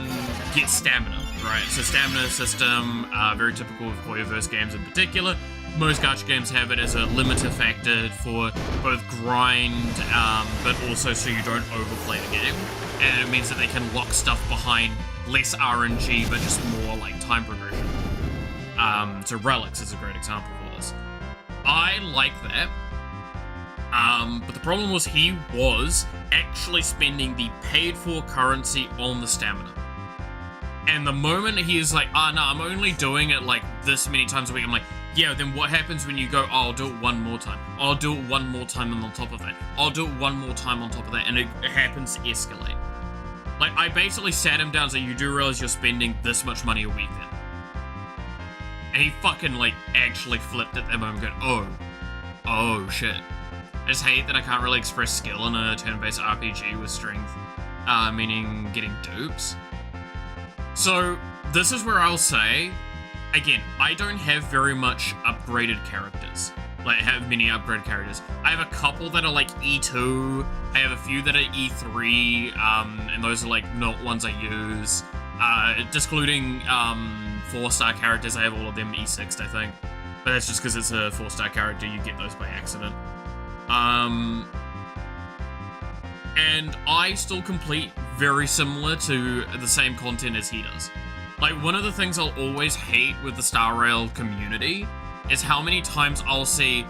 get stamina, right? So stamina system, very typical of Hoyoverse games in particular. most gacha games have it as a limiter factor for both grind, but also so you don't overplay the game. And it means that they can lock stuff behind less RNG, but just more like time progression. So Relics is a great example for this. I like that. But the problem was he was actually spending the paid-for currency on the stamina. And the moment he is like, no, I'm only doing it like this many times a week, I'm like, yeah, then what happens when you go, I'll do it one more time. I'll do it one more time and on top of that. I'll do it one more time on top of that. And it happens to escalate. Like, I basically sat him down and said, you do realize you're spending this much money a week then? And he fucking, like, actually flipped at that moment going, oh shit. I just hate that I can't really express skill in a turn-based RPG with strength, meaning getting dupes. So, this is where I'll say, again, I don't have very much upgraded characters. Like, I have many upgraded characters. I have a couple that are like E2, I have a few that are E3, and those are like not ones I use. Excluding 4-star characters, I have all of them E6'd, I think. But that's just because it's a 4-star character, you get those by accident. And I still complete very similar to the same content as he does. Like, one of the things I'll always hate with the Star Rail community is how many times I'll see,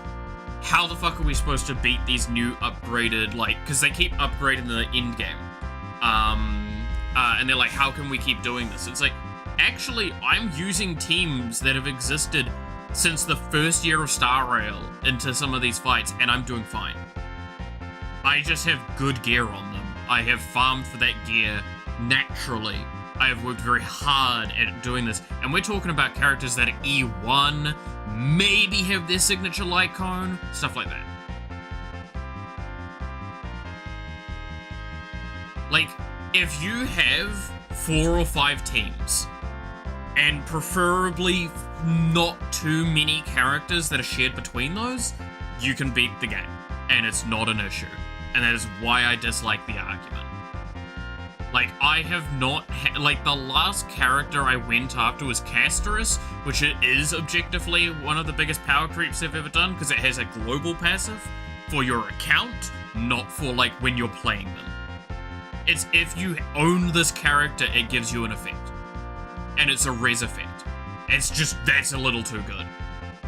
how the fuck are we supposed to beat these new upgraded, like, because they keep upgrading the end game. And they're like, how can we keep doing this? It's like, actually, I'm using teams that have existed since the first year of Star Rail into some of these fights, and I'm doing fine. I just have good gear on them. I have farmed for that gear naturally. I have worked very hard at doing this, and we're talking about characters that are E1, maybe have their signature light cone, stuff like that. Like, if you have 4 or 5 teams, and preferably not too many characters that are shared between those, you can beat the game, and it's not an issue. And that is why I dislike the argument. Like, I have not like, the last character I went after was Castorus, which it is objectively one of the biggest power creeps I've ever done, because it has a global passive for your account, not for, like, when you're playing them. It's if you own this character, it gives you an effect. And it's a res effect. It's just, that's a little too good.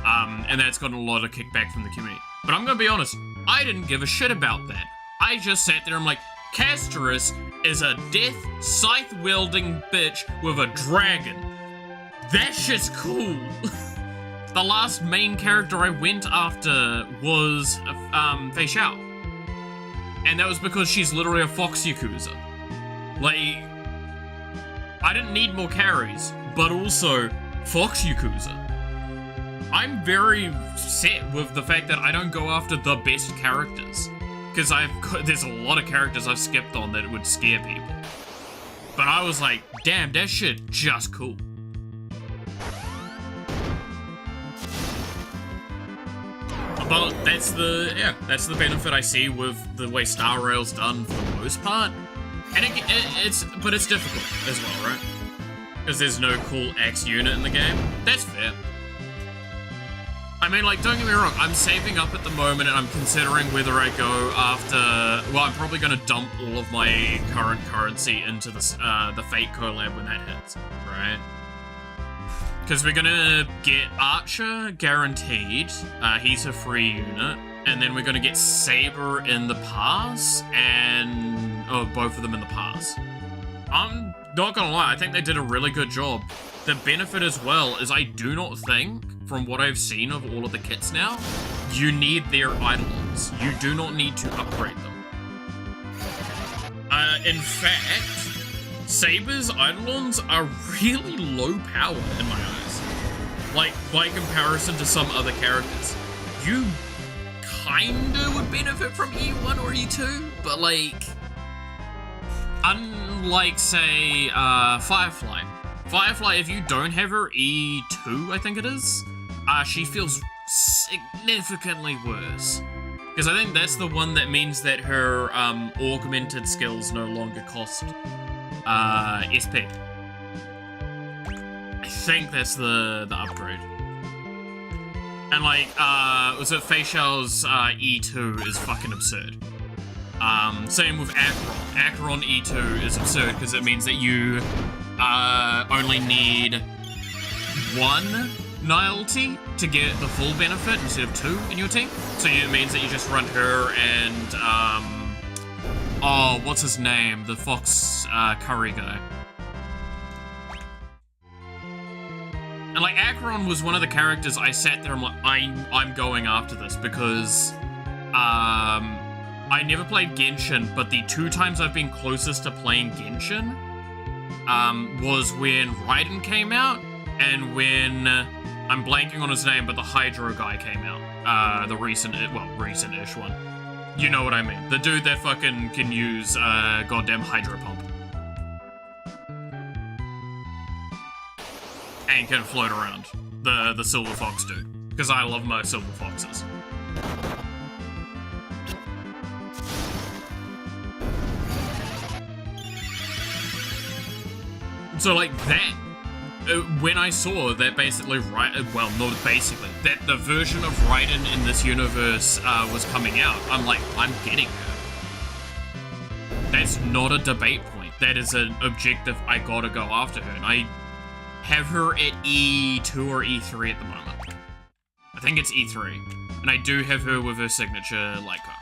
And that's gotten a lot of kickback from the community. But I'm gonna be honest, I didn't give a shit about that. I just sat there and I'm like, Castorus is a death scythe-wielding bitch with a dragon. That shit's cool. The last main character I went after was Fei Xiao. And that was because she's literally a Fox Yakuza. Like, I didn't need more carries, but also Fox Yakuza. I'm very set with the fact that I don't go after the best characters. Because there's a lot of characters I've skipped on that would scare people. But I was like, damn, that shit just cool. But that's the benefit I see with the way Star Rail's done for the most part. And but it's difficult as well, right? Because there's no cool X unit in the game. That's fair. I mean, like, don't get me wrong, I'm saving up at the moment and I'm considering whether I go after, well, I'm probably going to dump all of my current currency into the Fate collab when that hits, right? Because we're going to get Archer guaranteed, he's a free unit, and then we're going to get Saber in the pass, and, both of them in the pass. I'm not going to lie, I think they did a really good job. The benefit as well is I do not think, from what I've seen of all of the kits now, you need their Eidolons. You do not need to upgrade them. In fact, Saber's Eidolons are really low power in my eyes. Like, by comparison to some other characters. You kinda would benefit from E1 or E2, but like, unlike, say, Firefly. Firefly, if you don't have her E2, I think it is, she feels significantly worse. Because I think that's the one that means that her augmented skills no longer cost SP. I think that's the upgrade. And like, was it Facial's E2 is fucking absurd. Same with Acheron. Acheron E2 is absurd because it means that you only need one Nialty to get the full benefit instead of two in your team. So it means that you just run her and, oh, what's his name? The Fox Curry guy. And like, Acheron was one of the characters I sat there and I'm like, I'm going after this because, I never played Genshin, but the 2 times I've been closest to playing Genshin, was when Raiden came out, and when, I'm blanking on his name, but the Hydro guy came out. The recent-ish one. You know what I mean. The dude that fucking can use, goddamn Hydro Pump. And can float around. The Silver Fox dude. Because I love my Silver Foxes. So like that, when I saw that basically, well, not basically, that the version of Raiden in this universe was coming out, I'm like, I'm getting her. That's not a debate point. That is an objective. I gotta go after her. And I have her at E2 or E3 at the moment. I think it's E3. And I do have her with her signature Leica.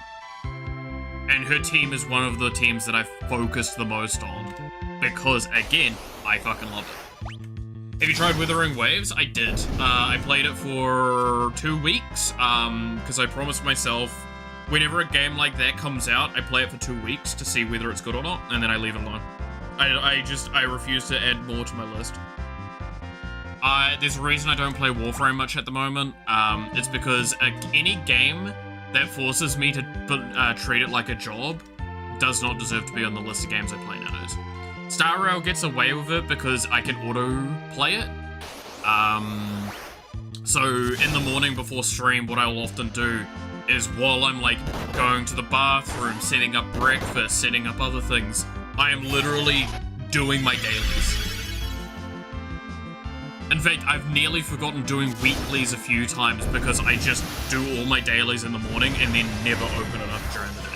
And her team is one of the teams that I've focused the most on. Because, again, I fucking love it. Have you tried Withering Waves? I did. I played it for 2 weeks, because I promised myself, whenever a game like that comes out, I play it for 2 weeks to see whether it's good or not, and then I leave it alone. I refuse to add more to my list. There's a reason I don't play Warframe much at the moment. It's because any game that forces me to treat it like a job does not deserve to be on the list of games I play nowadays. Star Rail gets away with it because I can auto-play it. So in the morning before stream, what I'll often do is while I'm like going to the bathroom, setting up breakfast, setting up other things, I am literally doing my dailies. In fact, I've nearly forgotten doing weeklies a few times because I just do all my dailies in the morning and then never open it up during the day.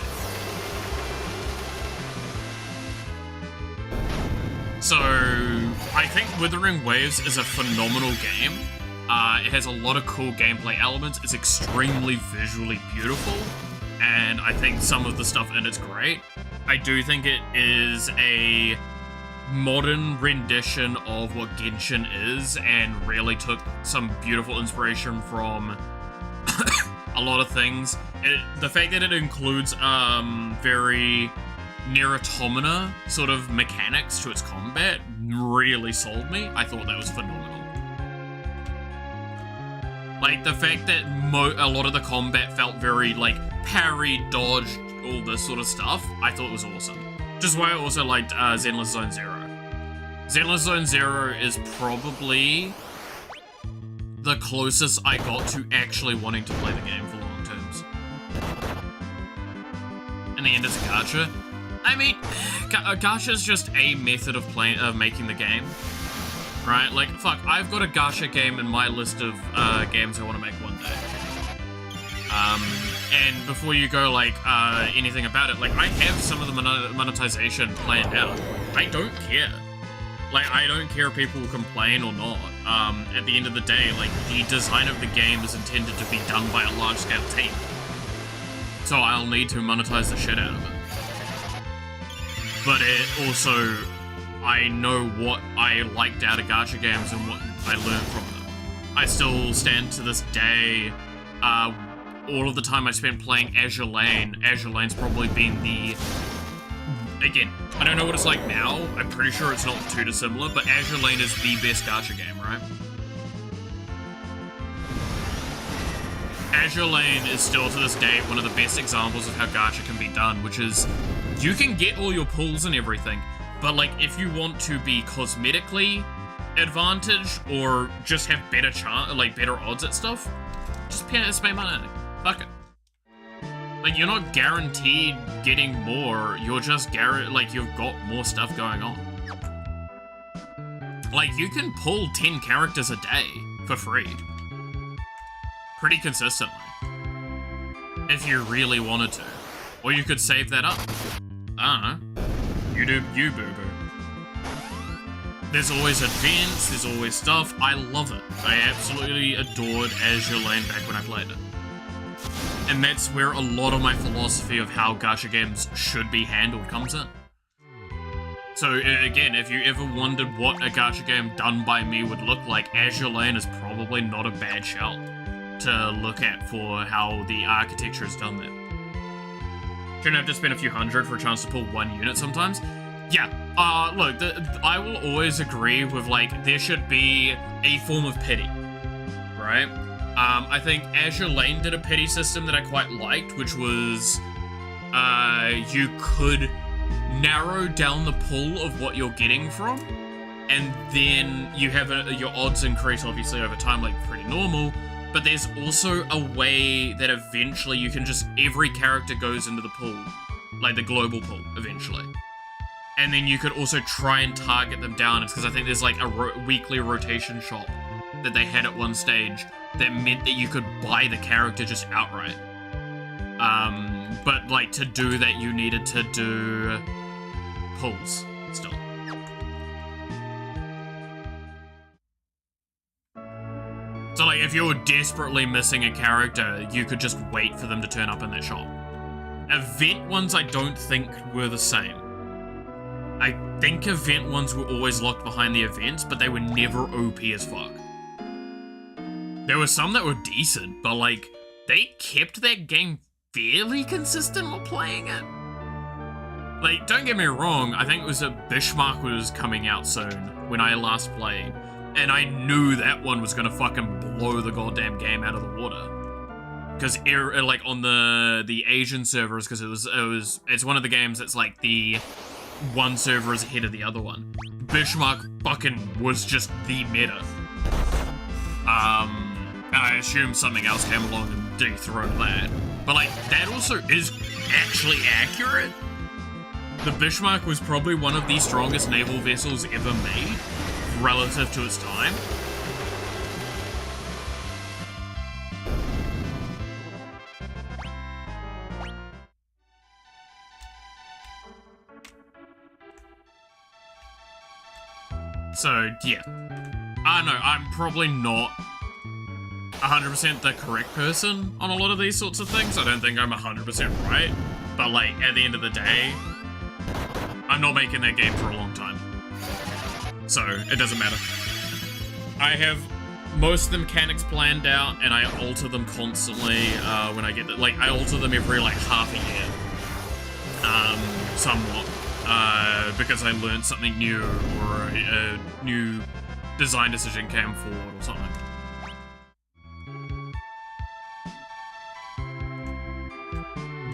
So, I think Withering Waves is a phenomenal game. It has a lot of cool gameplay elements. It's extremely visually beautiful, and I think some of the stuff in it's great. I do think it is a modern rendition of what Genshin is, and really took some beautiful inspiration from a lot of things. The fact that it includes very Nier Automata sort of mechanics to its combat really sold me. I thought that was phenomenal. Like, the fact that a lot of the combat felt very, like, parry, dodge, all this sort of stuff, I thought was awesome. Which is why I also liked Zenless Zone Zero. Zenless Zone Zero is probably the closest I got to actually wanting to play the game for long terms. In the end, it's a gacha. I mean, gacha is just a method of making the game, right? Like, fuck, I've got a gacha game in my list of games I want to make one day. And before you go, like, anything about it, like, I have some of the monetization planned out. I don't care. Like, I don't care if people complain or not. At the end of the day, like, the design of the game is intended to be done by a large-scale team. So I'll need to monetize the shit out of it. But it also, I know what I liked out of gacha games and what I learned from them. I still stand to this day, all of the time I spent playing Azure Lane's probably been the, again, I don't know what it's like now, I'm pretty sure it's not too dissimilar, but Azure Lane is the best gacha game, right? Azure Lane is still to this day one of the best examples of how gacha can be done, which is, you can get all your pulls and everything, but like, if you want to be cosmetically advantaged or just have better better odds at stuff, just pay money. Fuck it. Like, you're not guaranteed getting more, you're just you've got more stuff going on. Like, you can pull 10 characters a day for free. pretty consistently. If you really wanted to. Or you could save that up. I don't know. You do you, boo-boo. There's always events, there's always stuff. I love it. I absolutely adored Azure Lane back when I played it. And that's where a lot of my philosophy of how gacha games should be handled comes in. So again, if you ever wondered what a gacha game done by me would look like, Azure Lane is probably not a bad shout to look at for how the architecture is done there. Shouldn't have to spend a few hundred for a chance to pull one unit sometimes. Yeah, look, I will always agree with, like, there should be a form of pity, right? I think Azure Lane did a pity system that I quite liked, which was, you could narrow down the pool of what you're getting from, and then you have your odds increase, obviously, over time, like pretty normal, but there's also a way that eventually you can just, every character goes into the pool, like the global pool, eventually. And then you could also try and target them down. It's because I think there's like a weekly rotation shop that they had at one stage that meant that you could buy the character just outright. But like to do that, you needed to do pulls still. So like if you were desperately missing a character, you could just wait for them to turn up in that shop. Event ones I don't think were the same. I think event ones were always locked behind the events, but they were never OP as fuck. There were some that were decent, but like, they kept that game fairly consistent while playing it. Like, don't get me wrong, I think it was Bismarck was coming out soon when I last played, and I knew that one was gonna fucking blow the goddamn game out of the water. Because like on the Asian servers, because it's one of the games that's like the one server is ahead of the other one. Bismarck fucking was just the meta. And I assume something else came along and dethroned that. But like, that also is actually accurate. The Bismarck was probably one of the strongest naval vessels ever made, relative to its time. So, yeah. I know, I'm probably not 100% the correct person on a lot of these sorts of things. I don't think I'm 100% right. But, like, at the end of the day, I'm not making that game for a long time. So, it doesn't matter. I have most of the mechanics planned out, and I alter them constantly when I get... Like, I alter them every, like, half a year. Somewhat. Because I learned something new, or a new design decision came forward, or something.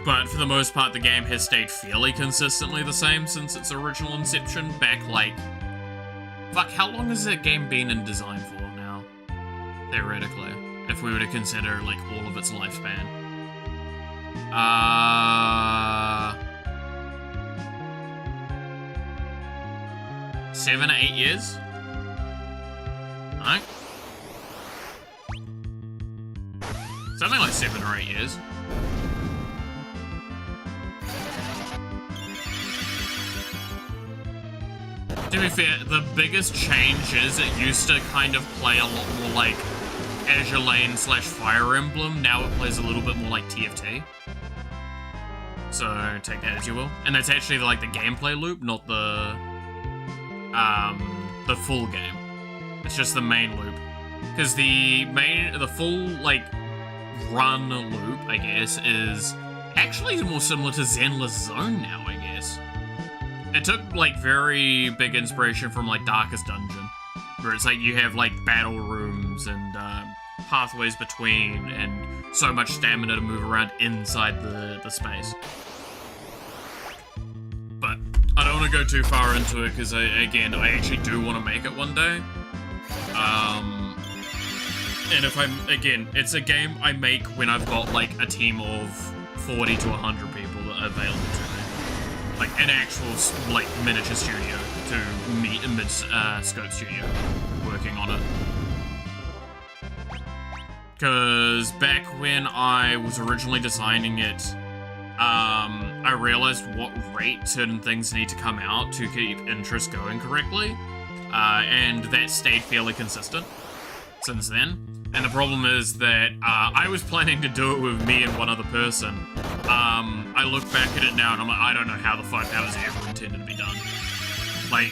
But for the most part, the game has stayed fairly consistently the same since its original inception, back like... Fuck, how long has that game been in design for now? Theoretically, if we were to consider, like, all of its lifespan. 7 or 8 years? No? Something like 7 or 8 years. To be fair, the biggest change is it used to kind of play a lot more like Azure Lane / Fire Emblem. Now it plays a little bit more like TFT. So take that as you will. And that's actually like the gameplay loop, not the full game. It's just the main loop. Because the full, like, run loop, I guess, is actually more similar to Zenless Zone now, I guess. It took, like, very big inspiration from, like, Darkest Dungeon, where it's like you have, like, battle rooms and pathways between and so much stamina to move around inside the space. But I don't want to go too far into it because, again, I actually do want to make it one day. And if again, it's a game I make when I've got, like, a team of 40 to 100 people that are available to me. Like, an actual, like, miniature studio to meet a mid-scope studio working on it. Because back when I was originally designing it, I realized what rate certain things need to come out to keep interest going correctly, and that stayed fairly consistent since then. And the problem is that I was planning to do it with me and one other person. I look back at it now and I'm like, I don't know how the fuck that was ever intended to be done. Like,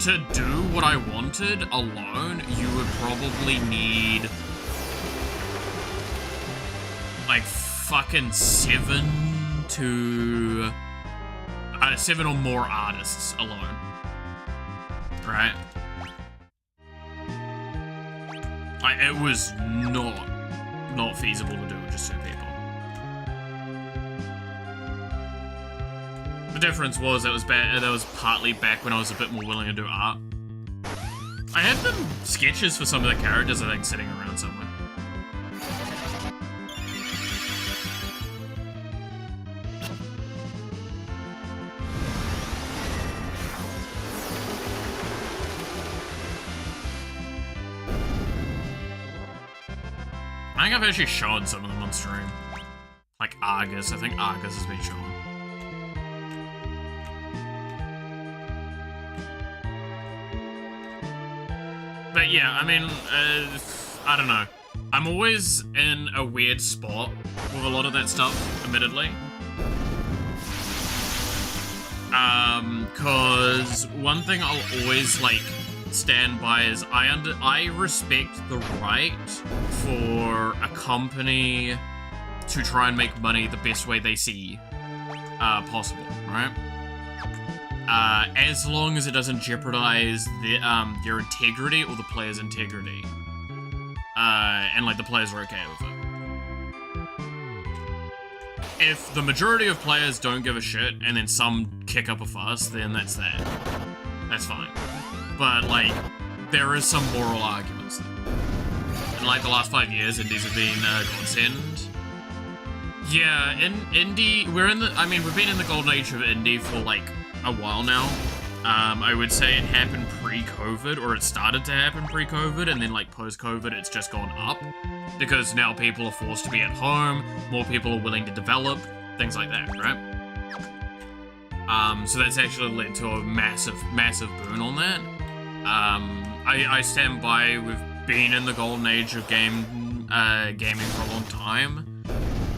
to do what I wanted alone, you would probably need like fucking 7 or more artists alone, right? Like, it was not feasible to do with just 2 people. The difference was that was partly back when I was a bit more willing to do art. I had them sketches for some of the characters, I think, sitting around somewhere. I think I've actually shown some of them on stream. Like Argus, I think Argus has been shown. But yeah, I mean, I don't know. I'm always in a weird spot with a lot of that stuff, admittedly. Cause one thing I'll always, like, stand by is I respect the right for a company to try and make money the best way they see possible, right? As long as it doesn't jeopardize their integrity or the player's integrity. And like the players are okay with it. If the majority of players don't give a shit and then some kick up a fuss, then that's that. That's fine. But like, there is some moral arguments there. In like the last 5 years, indies have been godsend. Yeah, in indie, we've been in the golden age of indie for like a while now. I would say it happened pre-COVID, or it started to happen pre-COVID, and then like post-COVID it's just gone up. Because now people are forced to be at home, more people are willing to develop, things like that, right? So that's actually led to a massive boom on that. I stand by, we've been in the golden age of gaming for a long time.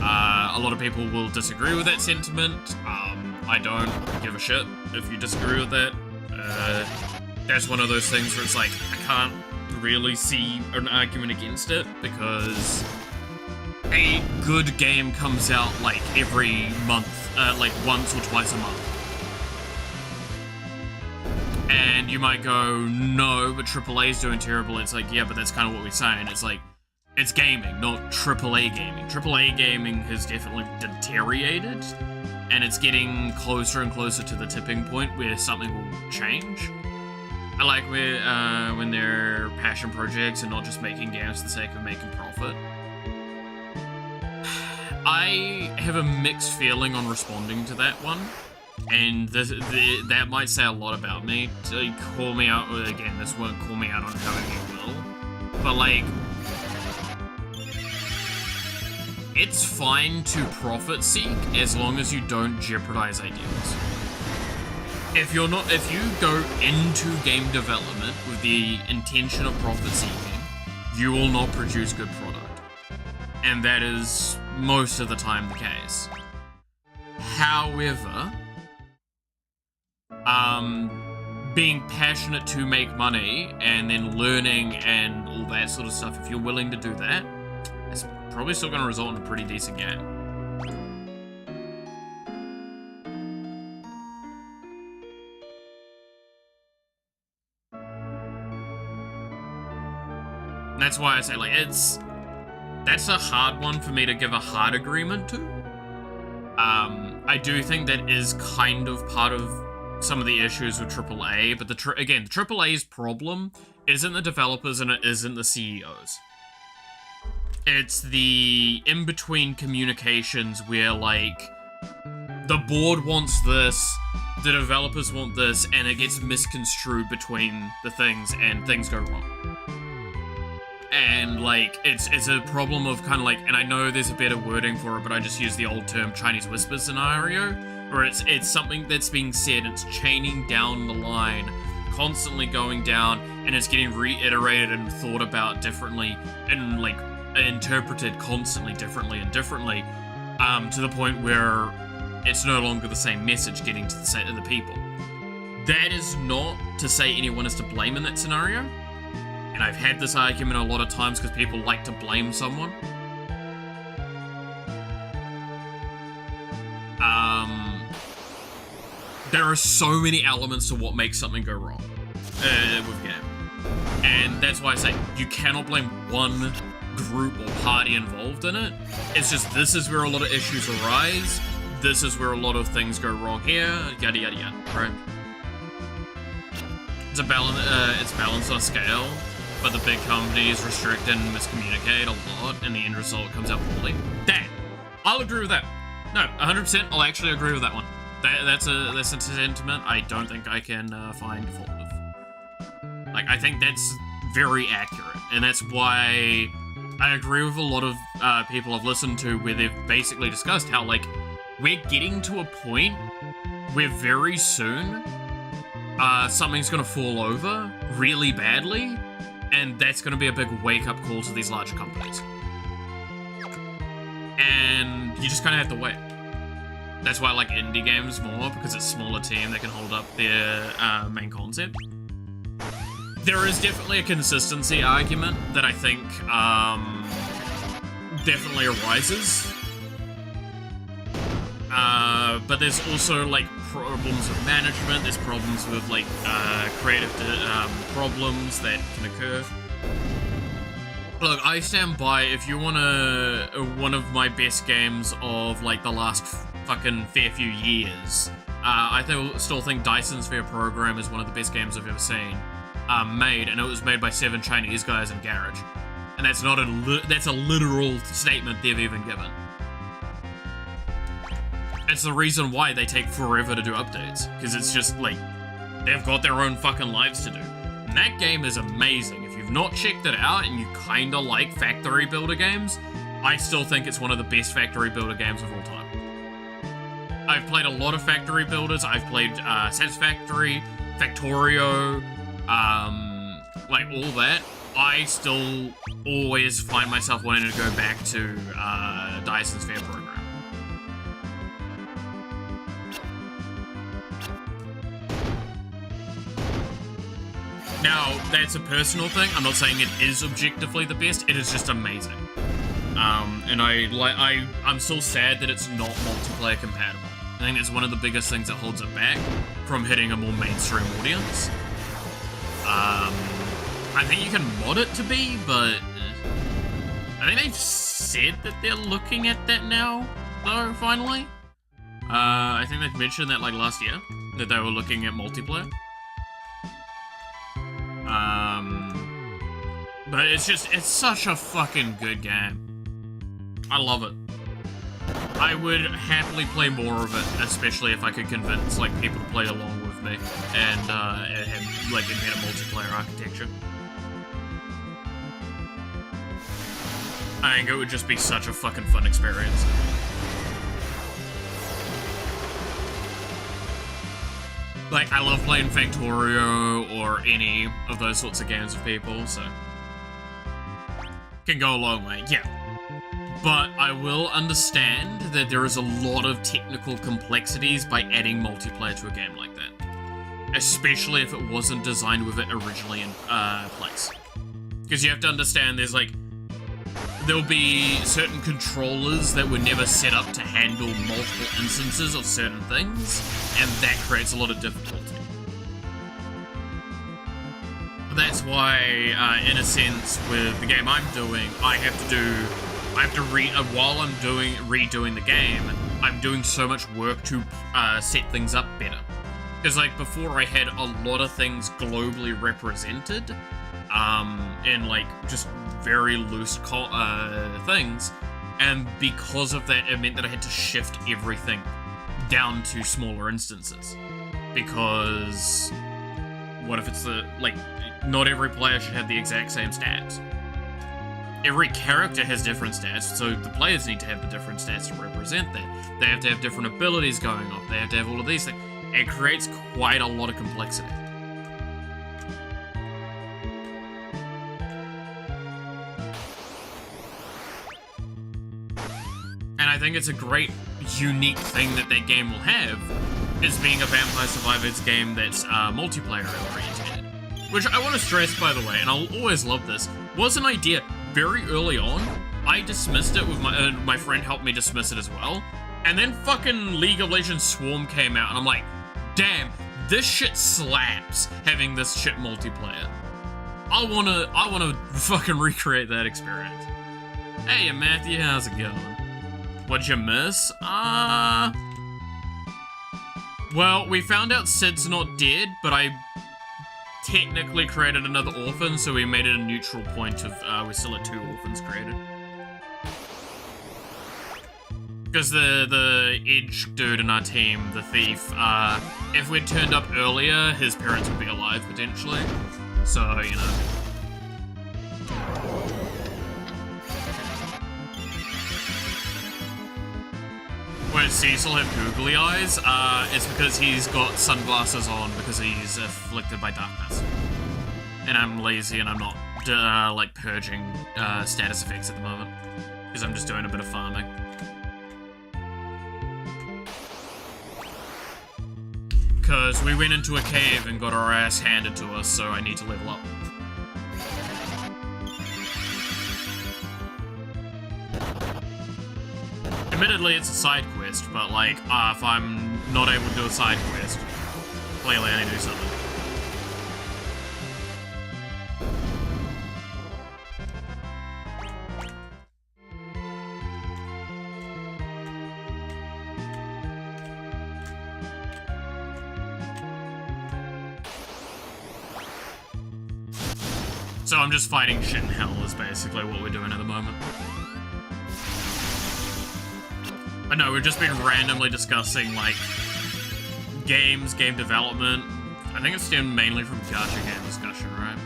A lot of people will disagree with that sentiment. I don't give a shit if you disagree with that. That's one of those things where it's like, I can't really see an argument against it, because a good game comes out like every month, like once or twice a month. And you might go, no, but AAA's doing terrible. It's like, yeah, but that's kind of what we're saying. It's like, it's gaming, not AAA gaming. AAA gaming has definitely deteriorated, and it's getting closer and closer to the tipping point where something will change. I like when they're passion projects and not just making games for the sake of making profit. I have a mixed feeling on responding to that one, and that might say a lot about me. To call me out, again, this won't call me out on however you will, but like, it's fine to profit seek as long as you don't jeopardize ideals. If you go into game development with the intention of profit seeking, you will not produce good product. And that is most of the time the case. However, being passionate to make money and then learning and all that sort of stuff, if you're willing to do that, it's probably still going to result in a pretty decent game. That's why I say, like, that's a hard one for me to give a hard agreement to. I do think that is kind of part of some of the issues with AAA, but again, the AAA's problem isn't the developers and it isn't the CEOs. It's the in-between communications where, like, the board wants this, the developers want this, and it gets misconstrued between the things, and things go wrong. And like it's a problem of kind of like, and I know there's a better wording for it, but I just use the old term Chinese whisper scenario, where it's something that's being said, it's chaining down the line, constantly going down, and it's getting reiterated and thought about differently, and like interpreted constantly differently, to the point where it's no longer the same message getting to the people. That is not to say anyone is to blame in that scenario. And I've had this argument a lot of times because people like to blame someone. There are so many elements to what makes something go wrong with game. And that's why I say you cannot blame one group or party involved in it. It's just this is where a lot of issues arise. This is where a lot of things go wrong here. Yada yada yada. Right? It's balanced on a scale. But the big companies restrict and miscommunicate a lot, and the end result comes out poorly. That, I'll agree with that. No, 100%, I'll actually agree with that one. That's a sentiment I don't think I can find fault with. Like, I think that's very accurate, and that's why I agree with a lot of people I've listened to where they've basically discussed how, like, we're getting to a point where very soon something's gonna fall over really badly, and that's going to be a big wake-up call to these larger companies. And you just kind of have to wait. That's why I like indie games more, because it's a smaller team that can hold up their main concept. There is definitely a consistency argument that I think definitely arises. But there's also, like, problems with management, there's problems with, like, creative problems that can occur. Look, I stand by, if you want one of my best games of, like, the last fucking fair few years, I still think Dyson's Fair Program is one of the best games I've ever seen made, and it was made by 7 Chinese guys in Garage. And that's not that's a literal statement they've even given. It's the reason why they take forever to do updates, because it's just, like, they've got their own fucking lives to do. And that game is amazing. If you've not checked it out and you kinda like factory builder games, I still think it's one of the best factory builder games of all time. I've played a lot of factory builders. I've played Satisfactory, Factorio, like all that. I still always find myself wanting to go back to Dyson's Fair Program. Now, that's a personal thing. I'm not saying it is objectively the best. It is just amazing. And I'm so sad that it's not multiplayer compatible. I think that's one of the biggest things that holds it back from hitting a more mainstream audience. I think you can mod it to be, but I think they've said that they're looking at that now, though, finally. I think they've mentioned that, like, last year, that they were looking at multiplayer. But it's such a fucking good game. I love it. I would happily play more of it, especially if I could convince, like, people to play along with me, and, have, like, a better multiplayer architecture. I think it would just be such a fucking fun experience. Like, I love playing Factorio or any of those sorts of games with people, so can go a long way, yeah. But I will understand that there is a lot of technical complexities by adding multiplayer to a game like that. Especially if it wasn't designed with it originally in place. Because you have to understand there'll be certain controllers that were never set up to handle multiple instances of certain things, and that creates a lot of difficulty. That's why, in a sense, with the game I'm doing, while I'm redoing the game, I'm doing so much work to set things up better. Because, like, before I had a lot of things globally represented, in, like, just very loose things, and because of that, it meant that I had to shift everything down to smaller instances. Because what if it's not every player should have the exact same stats. every character has different stats, so the players need to have the different stats to represent that. They have to have different abilities going off. They have to have all of these things. It creates quite a lot of complexity. And I think it's a great, unique thing that that game will have, is being a Vampire Survivors game that's multiplayer oriented. Which I want to stress, by the way, and I'll always love this, was an idea very early on. I dismissed it with my friend helped me dismiss it as well. And then fucking League of Legends Swarm came out, and I'm like, damn, this shit slaps having this shit multiplayer. I wanna fucking recreate that experience. Hey, Matthew, how's it going? What'd you miss? Well, we found out Sid's not dead, but I technically created another orphan, so we made it a neutral point of, we're still at 2 orphans created. Because the Edge dude in our team, the thief, if we'd turned up earlier, his parents would be alive, potentially. So, you know. Where Cecil have googly eyes, it's because he's got sunglasses on because he's afflicted by darkness. And I'm lazy and I'm not, like, purging status effects at the moment. Because I'm just doing a bit of farming. Because we went into a cave and got our ass handed to us, so I need to level up. Admittedly, it's a side quest, but like, if I'm not able to do a side quest, clearly I need to do something. So I'm just fighting shit in hell is basically what we're doing at the moment. But no, we've just been randomly discussing, like, games, game development. I think it stemmed mainly from gacha game discussion, right?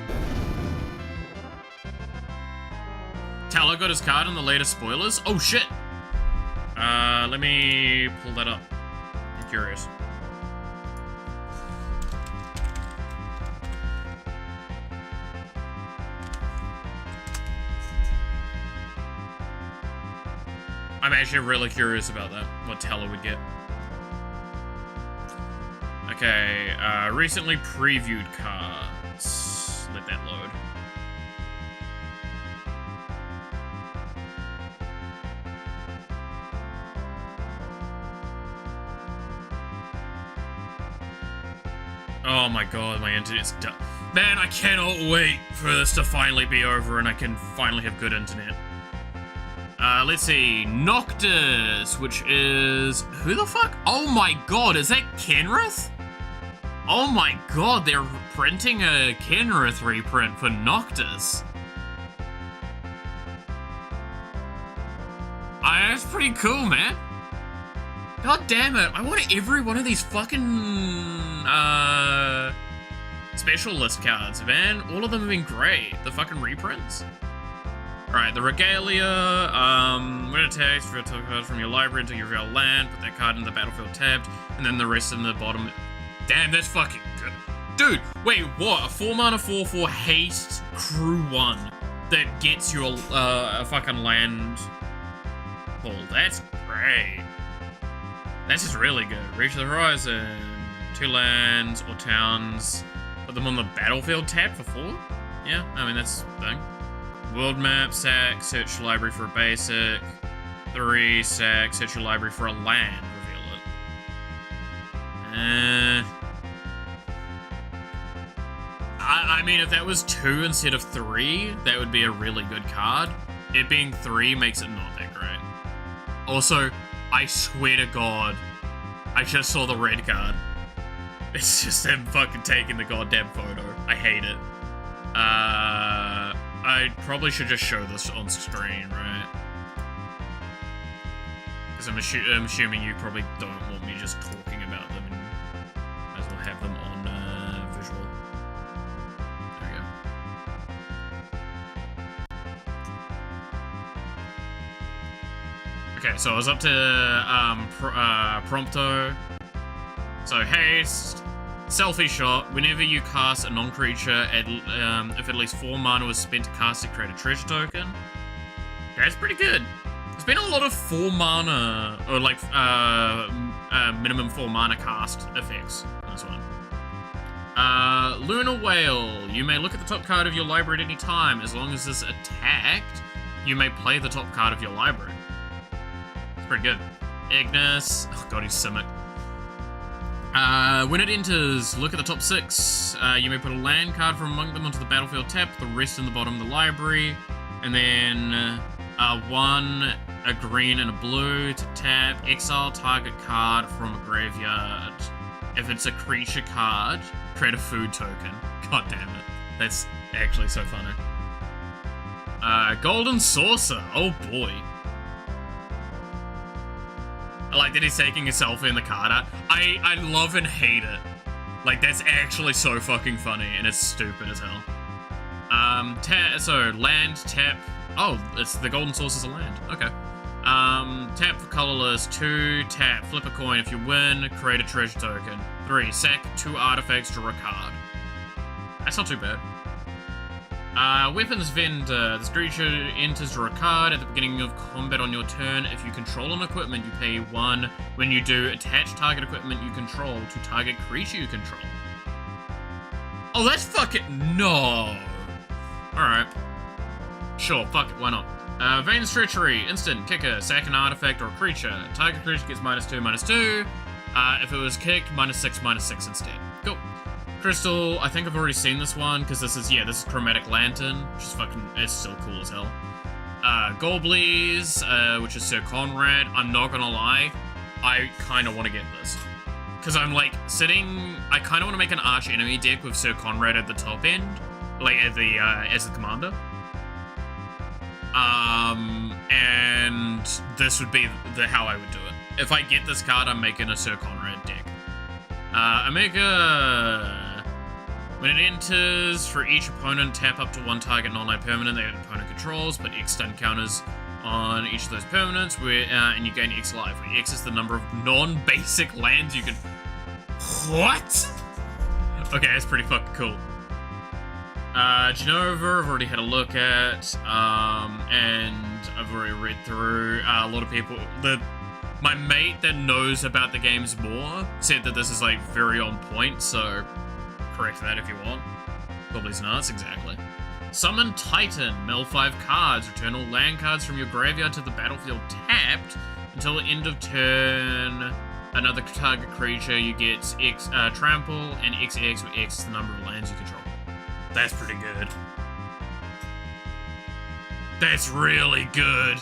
Tallow got his card in the latest spoilers? Oh, shit! Let me pull that up. I'm curious. I'm actually really curious about that, what Teller would get. Okay, recently previewed cards. Let that load. Oh my god, my internet's done. Man, I cannot wait for this to finally be over and I can finally have good internet. Let's see, Noctis, which is, who the fuck? Oh my god, is that Kenrith? Oh my god, they're printing a Kenrith reprint for Noctis. That's pretty cool, man. God damn it, I want every one of these fucking, special list cards, man. All of them have been great. The fucking reprints. Alright, the Regalia, when it takes for a card from your library until you reveal land, put that card in the battlefield tabbed, and then the rest in the bottom. Damn, that's fucking good. Dude, wait, what? A 4-mana 4/4 haste crew 1 that gets you a fucking land pull. That's great. That's just really good. Reach the horizon, 2 lands or towns, put them on the battlefield tab for 4? Yeah, I mean, that's the thing. World map, sack, search your library for a basic. 3, sack, search your library for a land, reveal it. I mean, if that was 2 instead of 3, that would be a really good card. It being 3 makes it not that great. Also, I swear to God, I just saw the red card. It's just them fucking taking the goddamn photo. I hate it. I probably should just show this on screen, right? Because I'm assuming you probably don't want me just talking about them, and might as well have them on visual. There we go. Okay, so I was up to Prompto. So haste, selfie shot. Whenever you cast a non-creature, if at least 4 mana was spent to cast it, create a treasure token. Okay, that's pretty good. There's been a lot of 4 mana, or like minimum 4 mana cast effects on this one. Lunar Whale. You may look at the top card of your library at any time. As long as it's attacked, you may play the top card of your library. It's pretty good. Ignis. Oh god, he's Simic. When it enters, look at the top 6. You may put a land card from among them onto the battlefield tap, the rest in the bottom of the library. And then 1, a green and a blue to tap. Exile target card from a graveyard. If it's a creature card, create a food token. God damn it. That's actually so funny. Golden Saucer. Oh boy. I like that he's taking a selfie in the card art. I love and hate it. Like, that's actually so fucking funny, and it's stupid as hell. So, land, tap. Oh, it's the Golden Saucer's a land. Okay. Tap for colorless. 2, tap, flip a coin. If you win, create a treasure token. 3, sack 2 artifacts, draw a card. That's not too bad. Weapons Vendor. This creature enters, draw a card. At the beginning of combat on your turn, if you control an equipment, you pay 1. When you do, attach target equipment you control to target creature you control. Oh, that's fucking... No! Alright. Sure, fuck it, why not? Vane's Treachery. Instant, kicker, sack an artifact or a creature. Target creature gets -2/-2. If it was kicked, -6/-6 instead. Cool. Crystal, I think I've already seen this one, because this is Chromatic Lantern, which is fucking, it's still cool as hell. Golblies, which is Sir Conrad. I'm not gonna lie, I kind of want to get this. Because I'm like, I kind of want to make an arch enemy deck with Sir Conrad at the top end, like as the commander. And this would be how I would do it. If I get this card, I'm making a Sir Conrad deck. Omega. When it enters, for each opponent, tap up to 1 target non-land permanent that an opponent controls, put X stun counters on each of those permanents, and you gain X life. Where X is the number of non-basic lands you can... What? Okay, that's pretty fucking cool. Genova, I've already had a look at, and I've already read through. A lot of people... My mate that knows about the games more said that this is, like, very on point, so correct that if you want. Goblins nuts, exactly. Summon Titan. Mill 5 cards. Return all land cards from your graveyard to the battlefield tapped until the end of turn. Another target creature, you get X trample, and XX, where X is the number of lands you control. That's pretty good. That's really good.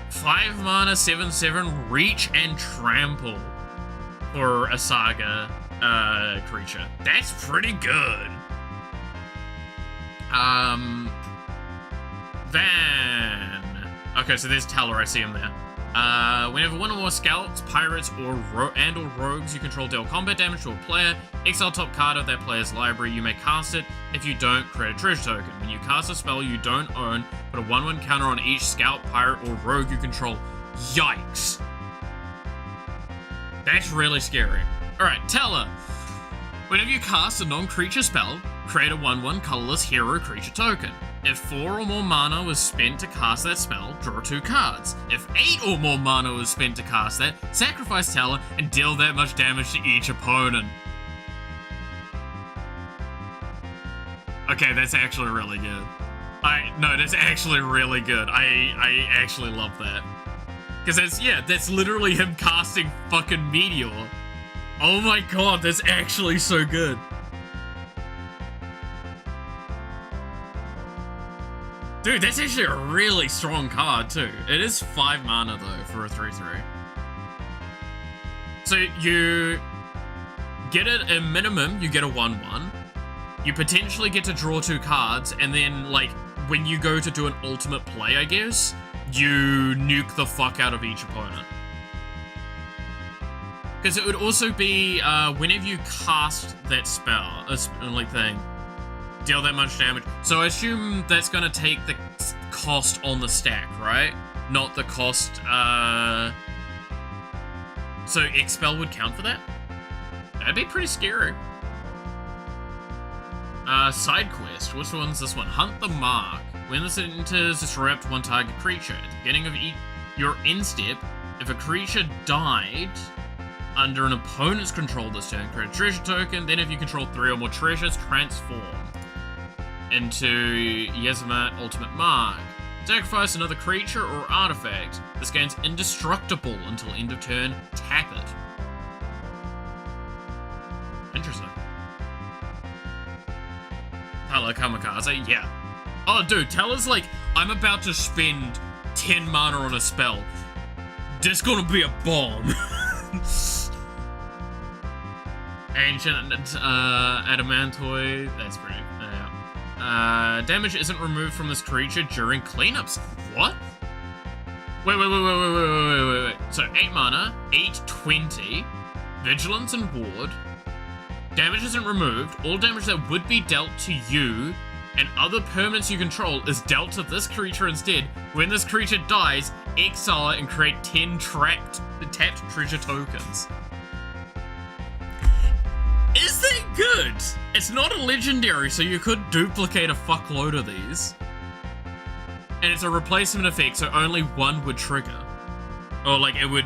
5 mana, 7/7, reach and trample for a saga creature. That's pretty good. Then... Okay, so there's Teller, I see him there. Whenever 1 or more scouts, pirates, or rogues you control deal combat damage to a player, exile top card of that player's library. You may cast it. If you don't, create a treasure token. When you cast a spell you don't own, put a 1/1 counter on each scout, pirate, or rogue you control. Yikes. That's really scary. Alright, Teller. Whenever you cast a non-creature spell, create a 1/1 colorless hero creature token. If 4 or more mana was spent to cast that spell, draw 2 cards. If 8 or more mana was spent to cast that, sacrifice Teller and deal that much damage to each opponent. Okay, that's actually really good. No, that's actually really good. I actually love that. Because that's literally him casting fucking Meteor. Oh my god, that's actually so good. Dude, that's actually a really strong card, too. It is 5 mana, though, for a 3/3. So, you get it, a minimum, you get a 1/1. You potentially get to draw 2 cards, and then, like, when you go to do an ultimate play, I guess, you nuke the fuck out of each opponent. Because it would also be, whenever you cast that spell, like thing, deal that much damage. So I assume that's going to take the cost on the stack, right? not the cost, so Expel would count for that? That'd be pretty scary. Side quest. Which one's this one? Hunt the Mark. When this enters, disrupt one target creature. At the beginning of your end step, if a creature died under an opponent's control this turn, create a treasure token. Then if you control 3 or more treasures, transform into Yezamat Ultimate Mark. Sacrifice another creature or artifact. This gains indestructible until end of turn. Tap it. Interesting. Tala Kamikaze, yeah. Oh, dude, Tala's like, I'm about to spend 10 mana on a spell. There's gonna be a bomb. Ancient Adamantoid, that's pretty. Damage isn't removed from this creature during cleanups. What? Wait. So 8 mana, 820, Vigilance and Ward. Damage isn't removed. All damage that would be dealt to you and other permanents you control is dealt to this creature instead. When this creature dies, exile it and create 10 tapped treasure tokens. Is that good? It's not a legendary, so you could duplicate a fuckload of these. And it's a replacement effect, so only one would trigger. Or like it would,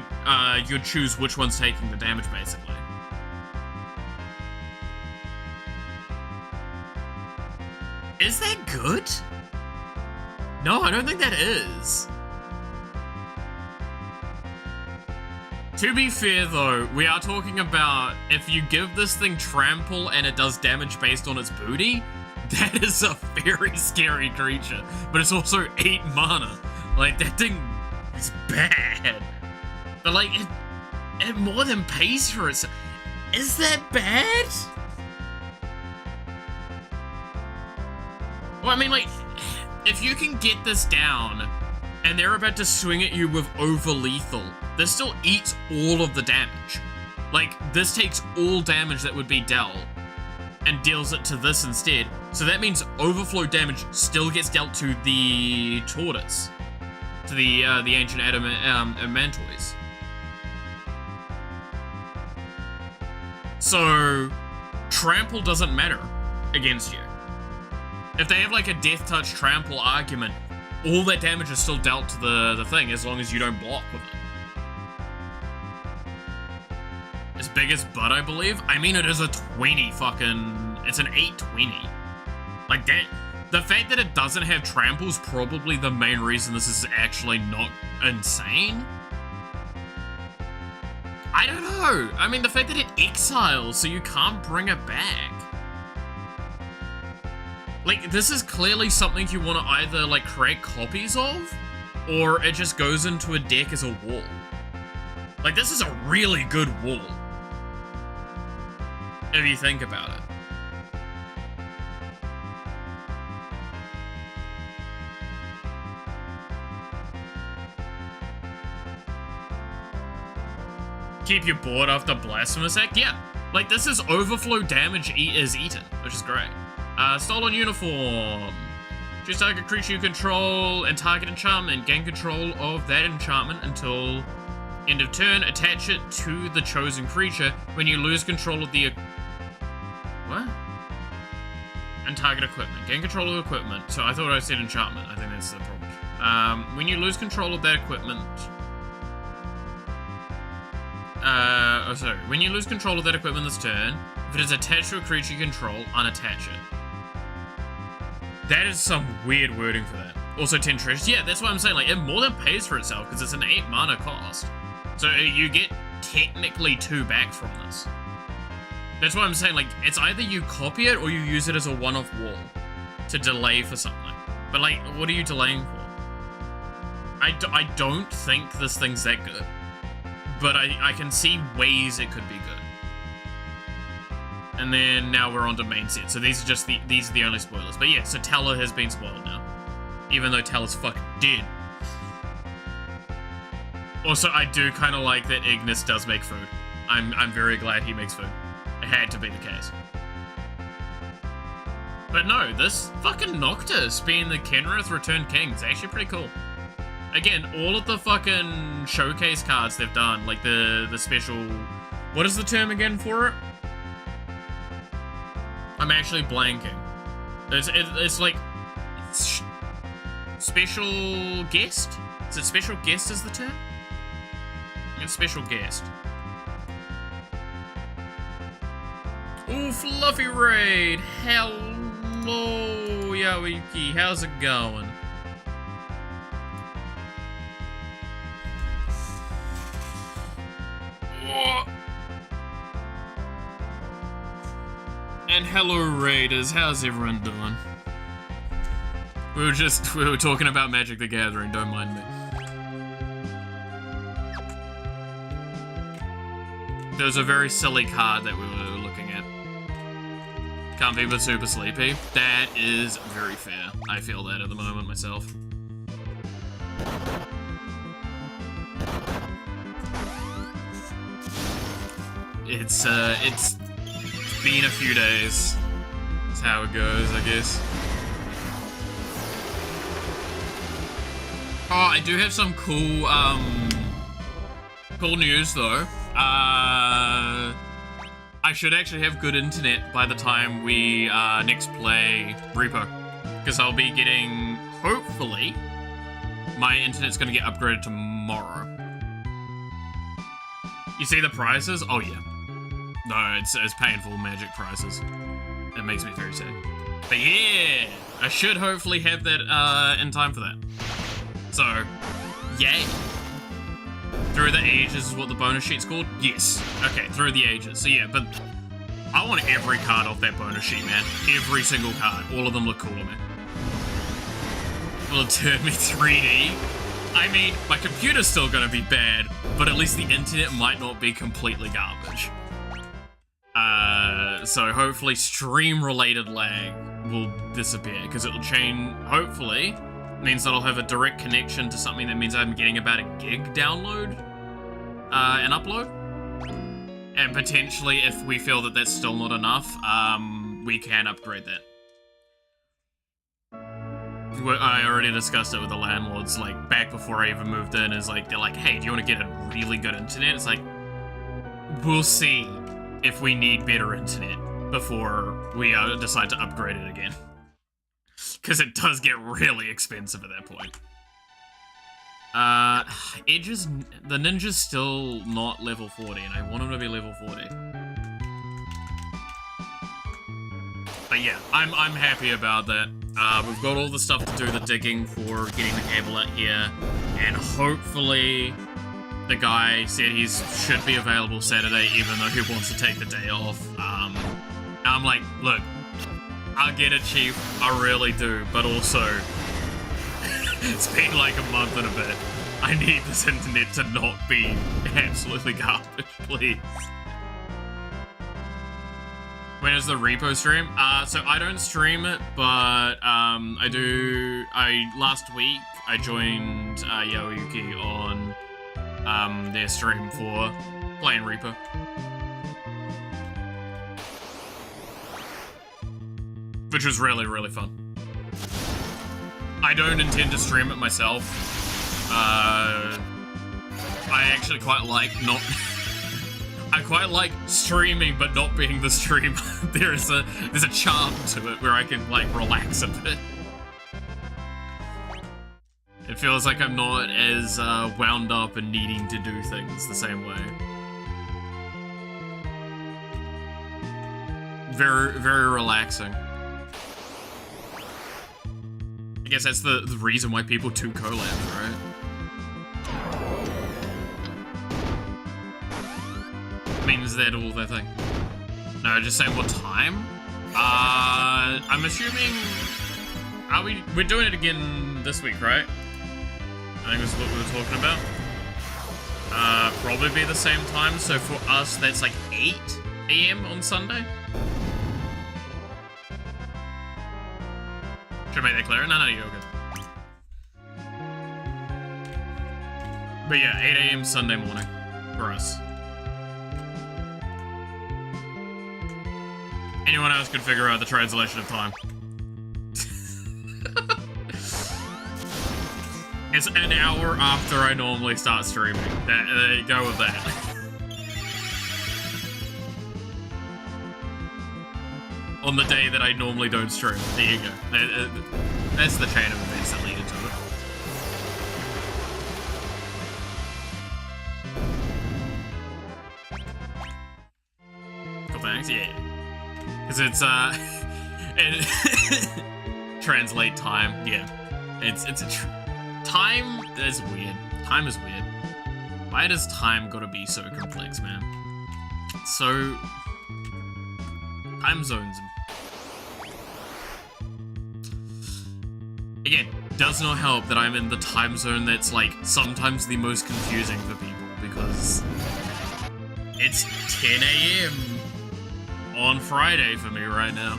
you'd choose which one's taking the damage basically. Is that good? No, I don't think that is. To be fair though, we are talking about if you give this thing trample and it does damage based on its booty, that is a very scary creature. But it's also 8 mana. Like, that thing is bad. But like, it more than pays for itself. Is that bad? Well, I mean, like, if you can get this down and they're about to swing at you with over lethal, this still eats all of the damage. Like, this takes all damage that would be dealt and deals it to this instead. So that means overflow damage still gets dealt to the tortoise, to the ancient Adamantoids. So trample doesn't matter against you. If they have like a death touch trample argument, all that damage is still dealt to the thing as long as you don't block with it. As big as butt, I believe. I mean, it is a 20 fucking... It's an 820. Like, that... The fact that it doesn't have trample is probably the main reason this is actually not insane. I don't know. I mean, the fact that it exiles, so you can't bring it back. Like, this is clearly something you want to either, like, create copies of, or it just goes into a deck as a wall. Like, this is a really good wall. If you think about it. Keep you bored after Blasphemous Act? Yeah. Like, this is overflow damage is eaten, which is great. Stolen Uniform. Choose target creature you control and target enchantment. Gain control of that enchantment until end of turn. Attach it to the chosen creature. When you lose control of the... What? And target equipment. Gain control of equipment. So I thought I said enchantment. I think that's the problem. When you lose control of that equipment... When you lose control of that equipment this turn, if it is attached to a creature you control, unattach it. That is some weird wording for that. Also 10 treasures. Yeah, that's what I'm saying. Like, it more than pays for itself because it's an 8 mana cost. So you get technically 2 back from this. That's what I'm saying. Like, it's either you copy it or you use it as a one-off wall to delay for something. But like, what are you delaying for? I don't think this thing's that good. But I can see ways it could be good. And then now we're on to main set. So these are just these are the only spoilers. But yeah, so Tala has been spoiled now. Even though Tala's fucking dead. Also, I do kind of like that Ignis does make food. I'm very glad he makes food. It had to be the case. But no, this fucking Noctis being the Kenrith Returned King is actually pretty cool. Again, all of the fucking showcase cards they've done, like the special... What is the term again for it? I'm actually blanking. It's like... special guest? Is it special guest is the term? It's special guest. Ooh, Fluffy Raid! Hello, Yawiki. How's it going? And hello, Raiders. How's everyone doing? We were talking about Magic the Gathering, don't mind me. There was a very silly card that we were looking at. Can't be but super sleepy. That is very fair. I feel that at the moment myself. It's been a few days. That's how it goes, I guess. Oh, I do have some cool news though. I should actually have good internet by the time we next play Repo, because I'll be getting, hopefully, my internet's gonna get upgraded tomorrow. You see the prices? Oh yeah. No, it's painful Magic prices. It makes me very sad. But yeah, I should hopefully have that in time for that. So, yay. Through the Ages is what the bonus sheet's called? Yes. Okay, Through the Ages. So yeah, but I want every card off that bonus sheet, man. Every single card. All of them look cool to me. Will it turn me 3D? I mean, my computer's still gonna be bad, but at least the internet might not be completely garbage. So hopefully stream-related lag will disappear, because it'll change, hopefully, means that I'll have a direct connection to something that means I'm getting about a gig download and upload. And potentially, if we feel that that's still not enough, we can upgrade that. I already discussed it with the landlords, like, back before I even moved in, is like, they're like, hey, do you want to get a really good internet? It's like, we'll see if we need better internet before we decide to upgrade it again. Because it does get really expensive at that point. Edge's, the ninja's still not level 40, and I want him to be level 40. But yeah, I'm happy about that. We've got all the stuff to do the digging for getting the cable out here, and hopefully the guy said he should be available Saturday, even though he wants to take the day off. I'm like, look, I'll get it, Chief, I really do, but also, it's been like a month and a bit. I need this internet to not be absolutely garbage, please. When is the repo stream? So I don't stream it, but last week I joined Yaoyuki on their stream for playing repo. Which was really, really fun. I don't intend to stream it myself. I actually quite like not... I quite like streaming, but not being the streamer. There's a charm to it where I can, like, relax a bit. It feels like I'm not as wound up and needing to do things the same way. Very, very relaxing. I guess that's the reason why people do collabs, right? I mean, is that all their thing? No, just saying what time? I'm assuming... We're doing it again this week, right? I think this is what we were talking about. Probably be the same time, so for us, that's like 8 AM on Sunday? Should I make that clear? No, you're good. But yeah, 8 AM Sunday morning for us. Anyone else could figure out the translation of time. It's an hour after I normally start streaming. There you go with that. On the day that I normally don't stream. There you go. That's the chain of events that lead into it. Cool, thanks. Yeah. Because it's, translate time. Yeah. It's a time is weird. Time is weird. Why does time gotta be so complex, man? So... Time zones. Again, does not help that I'm in the time zone that's, like, sometimes the most confusing for people, because it's 10 AM on Friday for me right now.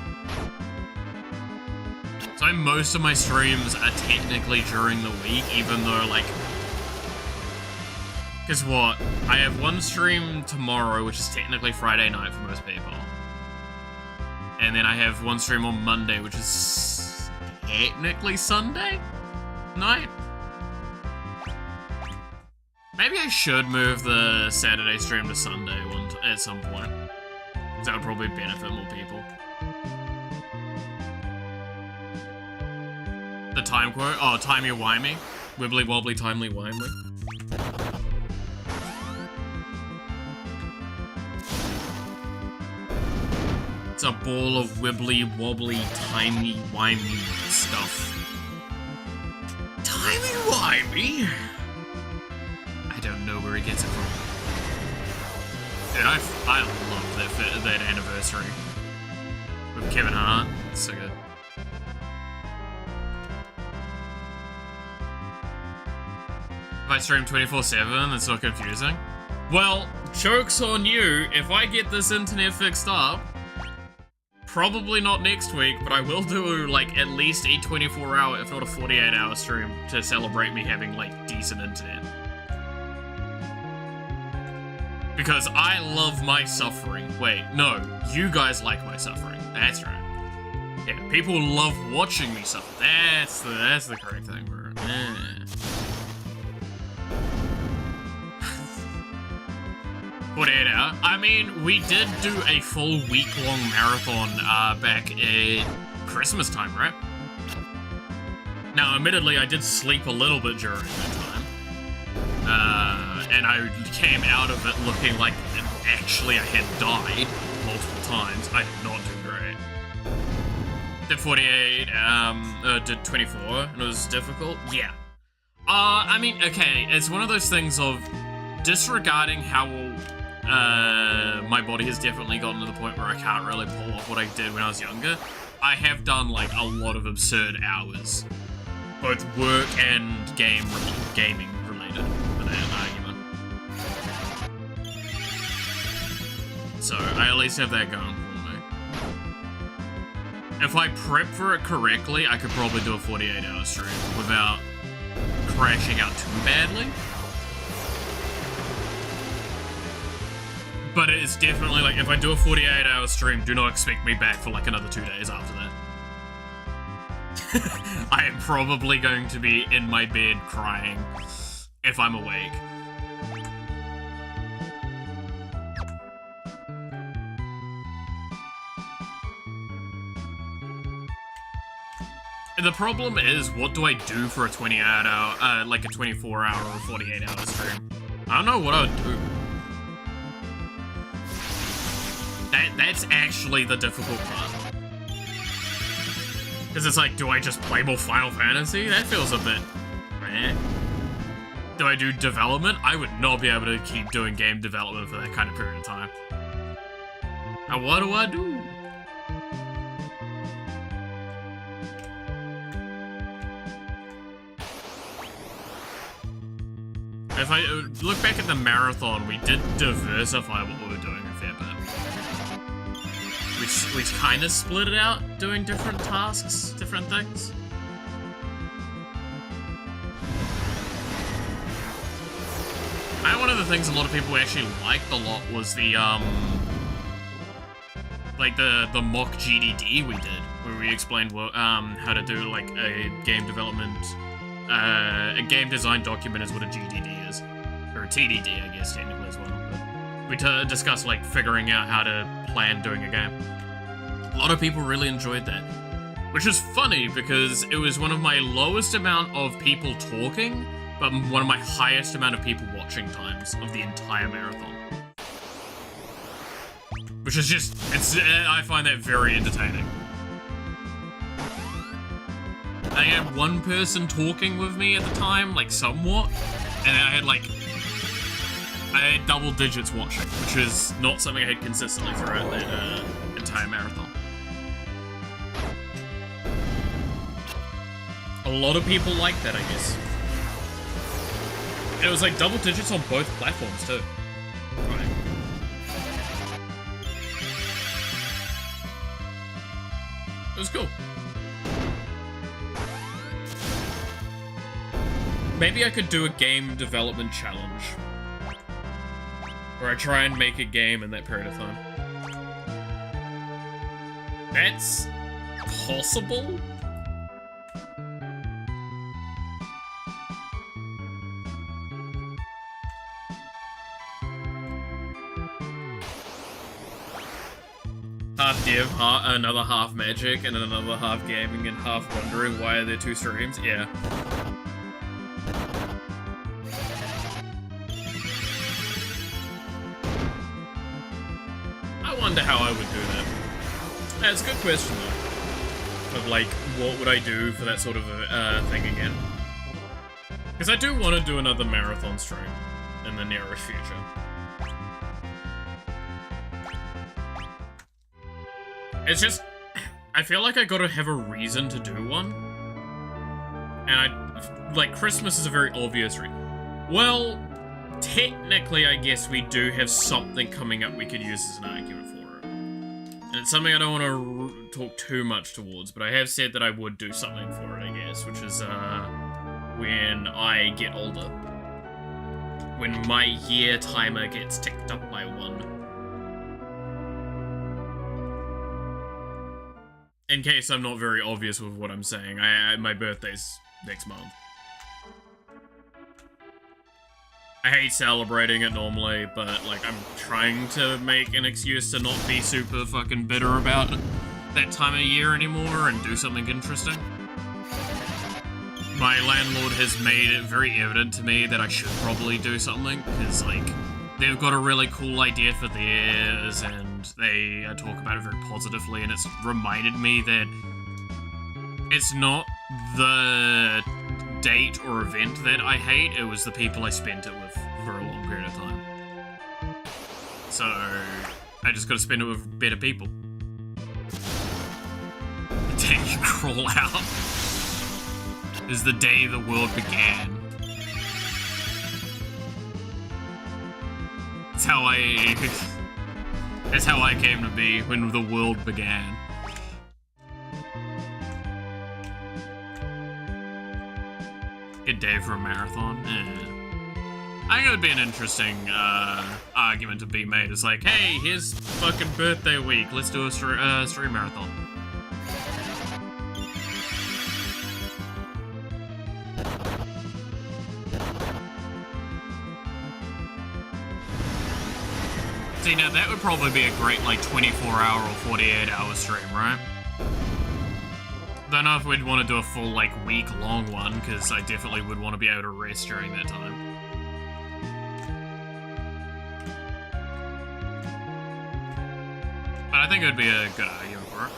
So most of my streams are technically during the week, even though, like... Guess what? I have one stream tomorrow, which is technically Friday night for most people. And then I have one stream on Monday, which is technically Sunday night? Maybe I should move the Saturday stream to Sunday at some point. Because that would probably benefit more people. The time quote? Oh, timey-wimey. Wibbly-wobbly, timely-wimey. It's a ball of wibbly-wobbly, timey-wimey stuff. Timey-wimey? I don't know where he gets it from. Dude, I love that anniversary. With Kevin Hart. It's so good. If I stream 24/7, it's not confusing. Well, joke's on you. If I get this internet fixed up, probably not next week, but I will do, like, at least a 24-hour, if not a 48-hour stream to celebrate me having, like, decent internet. Because I love my suffering. Wait, no, you guys like my suffering. That's right. Yeah, people love watching me suffer. That's the correct thing, bro. Yeah. 48 hour. I mean, we did do a full week-long marathon back at Christmas time, right? Now, admittedly, I did sleep a little bit during that time. And I came out of it looking like actually I had died multiple times. I did not do great. Did 48, did 24, and it was difficult? Yeah. I mean, okay, it's one of those things of disregarding how my body has definitely gotten to the point where I can't really pull off what I did when I was younger. I have done, like, a lot of absurd hours. Both work and gaming related for that argument. So, I at least have that going for me. If I prep for it correctly, I could probably do a 48-hour stream without crashing out too badly. But it is definitely, like, if I do a 48-hour stream, do not expect me back for, like, another 2 days after that. I am probably going to be in my bed crying if I'm awake. The problem is, what do I do for a 28-hour, like a 24-hour or 48-hour stream? I don't know what I would do. That's actually the difficult part. Because it's like, do I just play more Final Fantasy? That feels a bit... meh. Do I do development? I would not be able to keep doing game development for that kind of period of time. Now what do I do? If I look back at the marathon, we did diversify what we were doing a fair bit. We kind of split it out, doing different tasks, different things. One of the things a lot of people actually liked a lot was the, like the mock GDD we did, where we explained what, how to do, like, a game development a game design document is what a GDD is. Or a TDD, I guess, technically as well. But we discussed, like, figuring out how to plan doing a game. A lot of people really enjoyed that. Which is funny, because it was one of my lowest amount of people talking, but one of my highest amount of people watching times of the entire marathon. Which is just, I find that very entertaining. I had one person talking with me at the time, like somewhat, and I had double digits watching, which is not something I had consistently throughout that entire marathon. A lot of people like that, I guess. And it was like double digits on both platforms too. Right. It was cool. Maybe I could do a game development challenge. Where I try and make a game in that period of time. That's possible? Half dev, another half magic, and another half gaming, and half wondering why are there two streams? Yeah. I wonder how I would do that. That's a good question though. Of like, what would I do for that sort of thing again? Because I do want to do another marathon stream in the nearest future. It's just, I feel like I gotta have a reason to do one. And like, Christmas is a very obvious reason. Well, technically, I guess we do have something coming up we could use as an argument for it. And it's something I don't want to talk too much towards, but I have said that I would do something for it, I guess, which is, when I get older. When my year timer gets ticked up by 1. In case I'm not very obvious with what I'm saying, my birthday's next month. I hate celebrating it normally, but like I'm trying to make an excuse to not be super fucking bitter about that time of year anymore and do something interesting. My landlord has made it very evident to me that I should probably do something, because like they've got a really cool idea for theirs, and they talk about it very positively, and it's reminded me that it's not the date or event that I hate, it was the people I spent it with for a long period of time. So, I just gotta spend it with better people. The day you crawl out is the day the world began. That's how I came to be when the world began. Good day for a marathon. I think it would be an interesting argument to be made. It's like, hey, here's fucking birthday week. Let's do a stream marathon. See, now that would probably be a great, like, 24-hour or 48-hour stream, right? Don't know if we'd want to do a full, like, week-long one, because I definitely would want to be able to rest during that time. But I think it would be a good argument for it.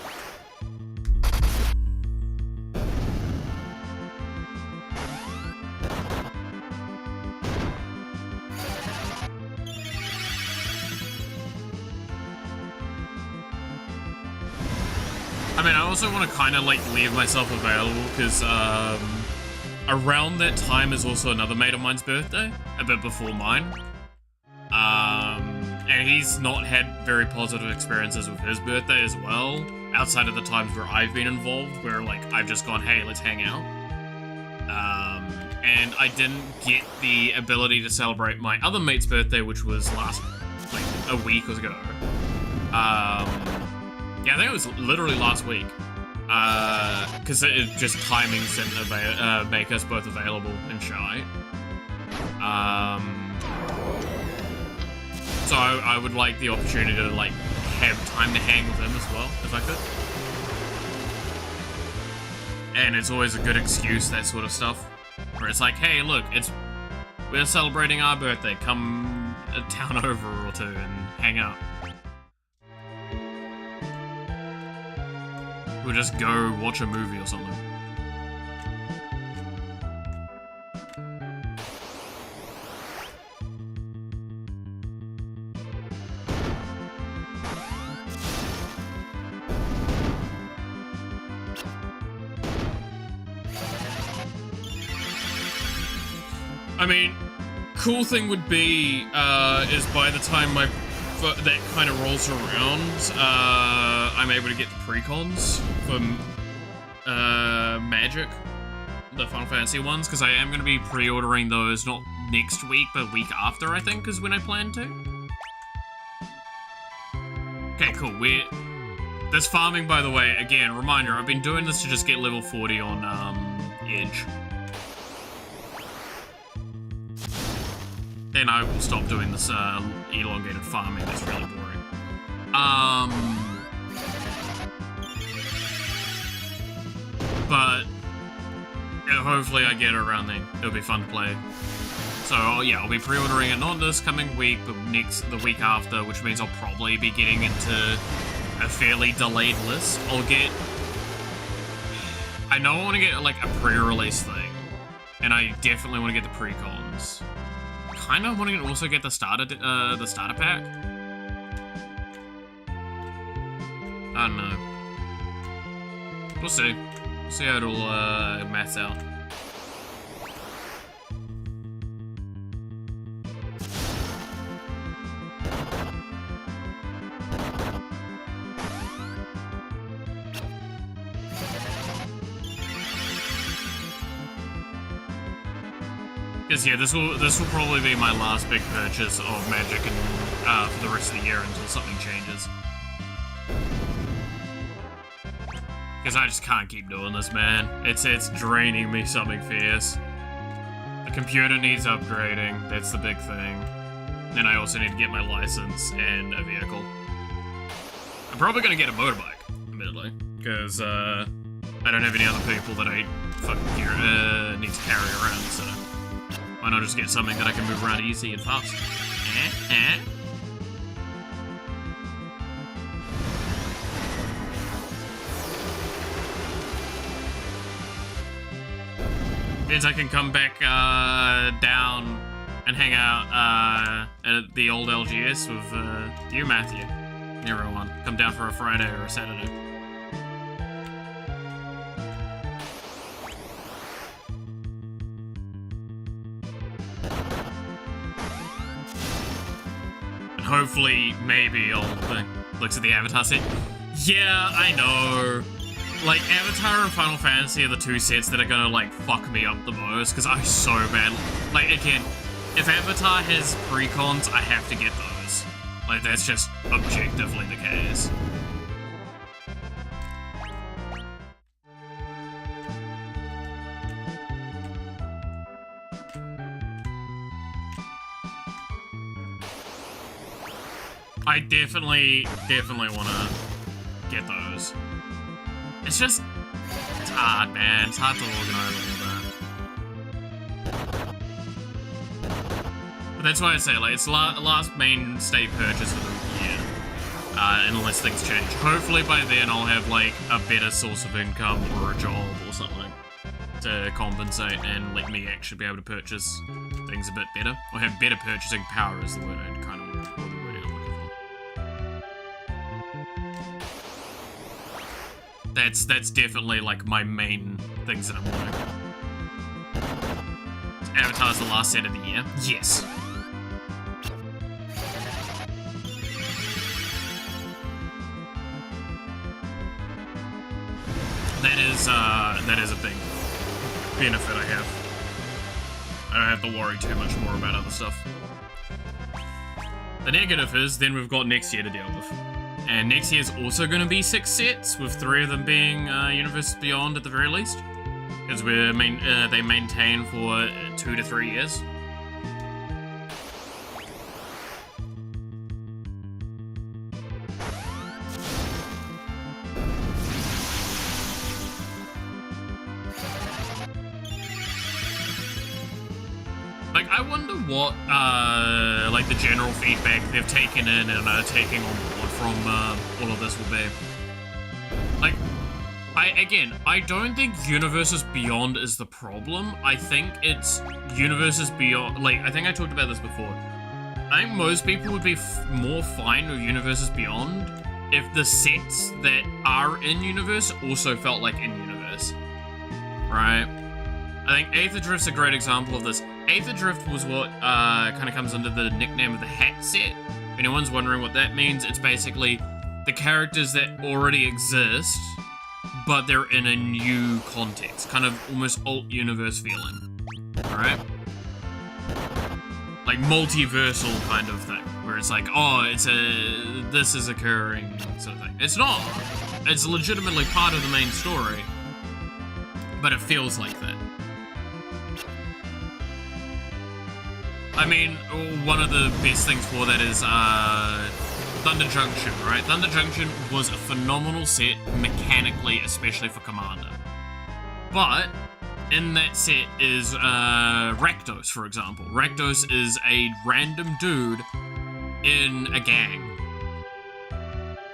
I mean, I also want to kind of, like, leave myself available, because, around that time is also another mate of mine's birthday, a bit before mine. And he's not had very positive experiences with his birthday as well, outside of the times where I've been involved, where, like, I've just gone, hey, let's hang out. And I didn't get the ability to celebrate my other mate's birthday, which was last, like, a week ago. Yeah, I think it was literally last week. Because it just timings and make us both available and shy. So I would like the opportunity to like have time to hang with him as well, if I could. And it's always a good excuse, that sort of stuff. Where it's like, hey, look, we're celebrating our birthday. Come a town over or two and hang out. We'll just go watch a movie or something. I mean, cool thing would be, is by the time that kind of rolls around, I'm able to get the precons for Magic, the Final Fantasy ones, because I am going to be pre-ordering those not next week, but week after, I think, is when I plan to. Okay, cool. This farming, by the way, again, reminder, I've been doing this to just get level 40 on Edge. Then I will stop doing this elongated farming. It's really boring. But hopefully I get it around then. It'll be fun to play. So yeah, I'll be pre-ordering it not this coming week, but the week after, which means I'll probably be getting into a fairly delayed list. I know I want to get like a pre-release thing, and I definitely want to get the precons. Kind of want to also get the starter pack. I don't know. We'll see. See how it'll math out. Because yeah, this will probably be my last big purchase of Magic and for the rest of the year until something changes. Because I just can't keep doing this, man. It's draining me something fierce. The computer needs upgrading. That's the big thing. And I also need to get my license and a vehicle. I'm probably gonna get a motorbike, admittedly, because I don't have any other people that I fucking need to carry around. So why not just get something that I can move around easy and fast? Means I can come back down and hang out at the old LGS with you, Matthew, and everyone. Come down for a Friday or a Saturday. And hopefully, maybe I'll look at the Avatar set. Yeah, I know. Like, Avatar and Final Fantasy are the two sets that are gonna, like, fuck me up the most, because I so bad. Like, again, if Avatar has precons, I have to get those. Like, that's just objectively the case. I definitely want to get those. It's just, it's hard, man. It's hard to organize all that. But that's why I say, like, it's last mainstay purchase of the year. Unless things change. Hopefully by then I'll have, like, a better source of income or a job or something to compensate and let me actually be able to purchase things a bit better. Or have better purchasing power is the word I'd kind of look for. That's definitely, like, my main things that I'm wanting. Avatar's the last set of the year? Yes. That is a big benefit I have. I don't have to worry too much more about other stuff. The negative is, then we've got next year to deal with. And next year's also going to be 6 sets, with 3 of them being Universes Beyond at the very least. Because they maintain for 2 to 3 years. Like, I wonder what, like, the general feedback they've taken in and are taking on board from, all of this will be. Like, I don't think Universes Beyond is the problem. I think it's Universes Beyond, like, I think I talked about this before. I think most people would be more fine with Universes Beyond if the sets that are in Universe also felt like in Universe. Right? I think Aether Drift's a great example of this. Aether Drift was what kind of comes under the nickname of the Hat set. If anyone's wondering what that means, it's basically the characters that already exist, but they're in a new context. Kind of almost alt-universe feeling. Alright? Like multiversal kind of thing. Where it's like, oh, this is occurring sort of thing. It's not. It's legitimately part of the main story. But it feels like that. I mean, one of the best things for that is Thunder Junction, right? Thunder Junction was a phenomenal set mechanically, especially for Commander. But in that set is Rakdos, for example. Rakdos is a random dude in a gang.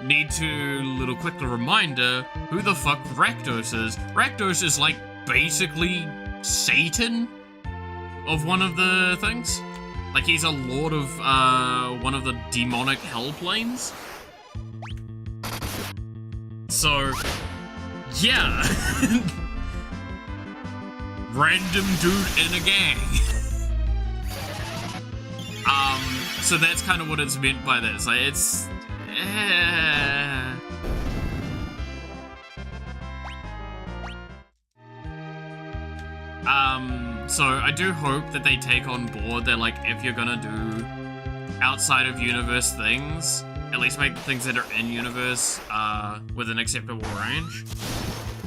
Need to little quick reminder who the fuck Rakdos is. Rakdos is like basically Satan of one of the things. Like, he's a lord of one of the demonic hell planes. So, yeah. Random dude in a gang. So that's kind of what it's meant by this. Like, it's... So I do hope that they take on board that, like, if you're gonna do outside of universe things, at least make the things that are in universe with an acceptable range.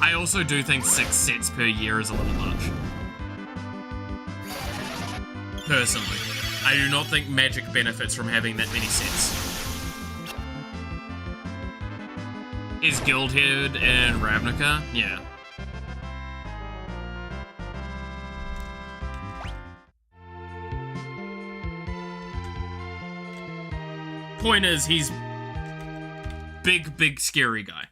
I also do think 6 sets per year is a little much. Personally. I do not think Magic benefits from having that many sets. Is Guildhead and Ravnica? Yeah. Point is, he's big, scary guy.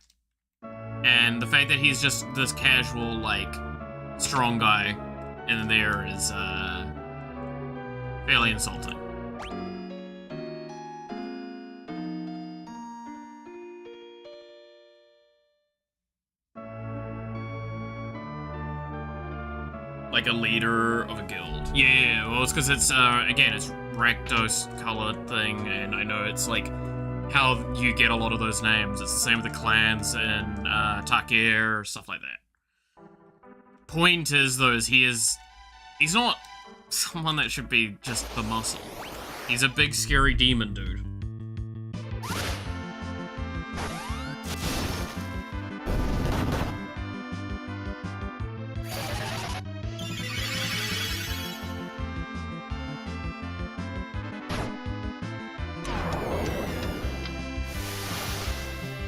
And the fact that he's just this casual, like, strong guy in there is, fairly insulting. Like a leader of a guild. Yeah, well, it's because it's, again, it's Rakdos colored thing, and I know it's like how you get a lot of those names. It's the same with the clans and Takir, stuff like that. Point is, though, is he's not someone that should be just the muscle. He's a big, scary demon dude.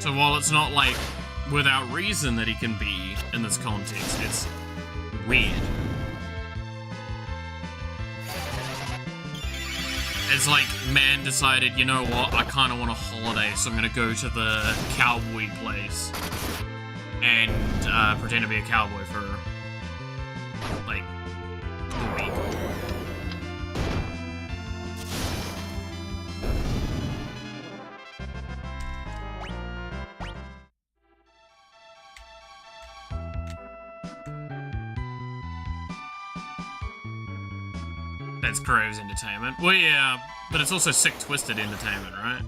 So while it's not, like, without reason that he can be in this context, it's weird. It's like, man decided, you know what, I kind of want a holiday, so I'm gonna go to the cowboy place and pretend to be a cowboy for, like, a week. That's Crows Entertainment. Well, yeah, but it's also Sick Twisted Entertainment, right?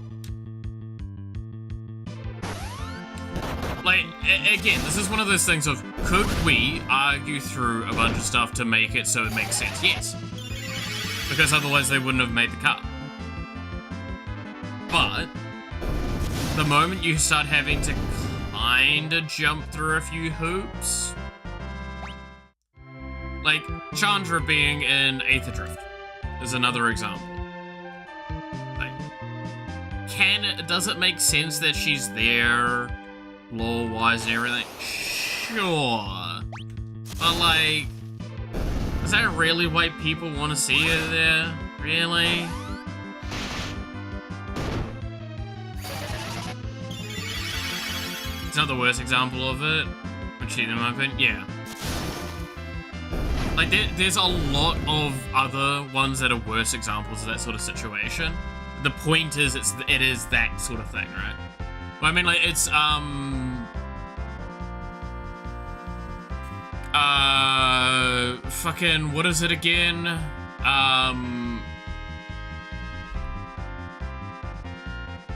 Like, again, this is one of those things of, could we argue through a bunch of stuff to make it so it makes sense? Yes. Because otherwise they wouldn't have made the cut. But the moment you start having to kinda jump through a few hoops, like Chandra being in Aether Drift is another example. Like, does it make sense that she's there, lore-wise and everything? Sure. But like, is that really why people want to see her there? Really? It's not the worst example of it, which in my opinion, yeah. Like, there's a lot of other ones that are worse examples of that sort of situation. The point is, it is that sort of thing, right? Well, I mean, like, it's, fucking, what is it again?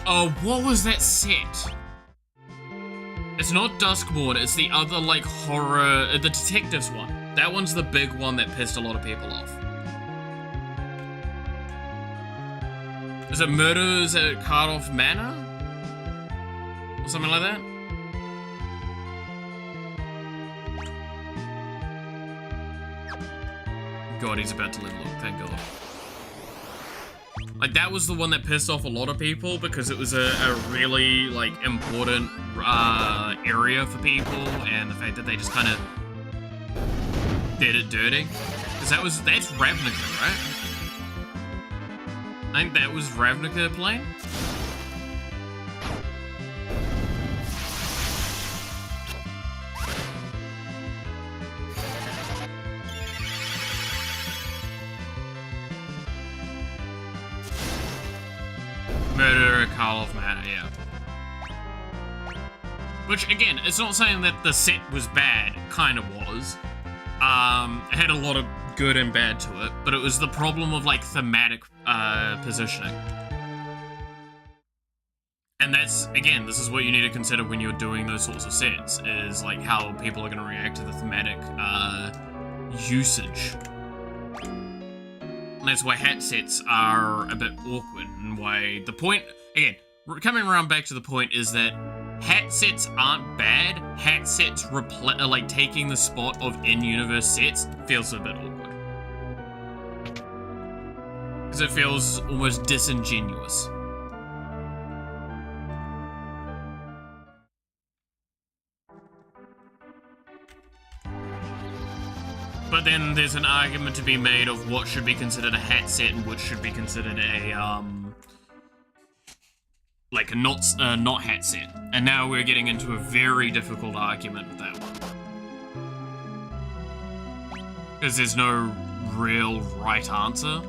Oh, what was that set? It's not Duskmourn, it's the other, like, horror, the detectives one. That one's the big one that pissed a lot of people off. Is it Murders at Cardiff Manor? Or something like that? God, he's about to level up, thank God. Like, that was the one that pissed off a lot of people because it was a really, like, important area for people, and the fact that they just kind of did it dirty. Because that's Ravnica, right? I think that was Ravnica playing. Murder at Karloff Manor, yeah. Which, again, it's not saying that the set was bad. It kind of was. It had a lot of good and bad to it, but it was the problem of, like, thematic positioning. And that's, again, this is what you need to consider when you're doing those sorts of sets, is, like, how people are going to react to the thematic usage. And that's why hat sets are a bit awkward, and why the point, again, coming around back to the point is that hat sets aren't bad. Hat sets like taking the spot of in-universe sets feels a bit awkward. Because it feels almost disingenuous. But then there's an argument to be made of what should be considered a hat set and what should be considered a, like a not hat set. And now we're getting into a very difficult argument with that one. Because there's no real right answer.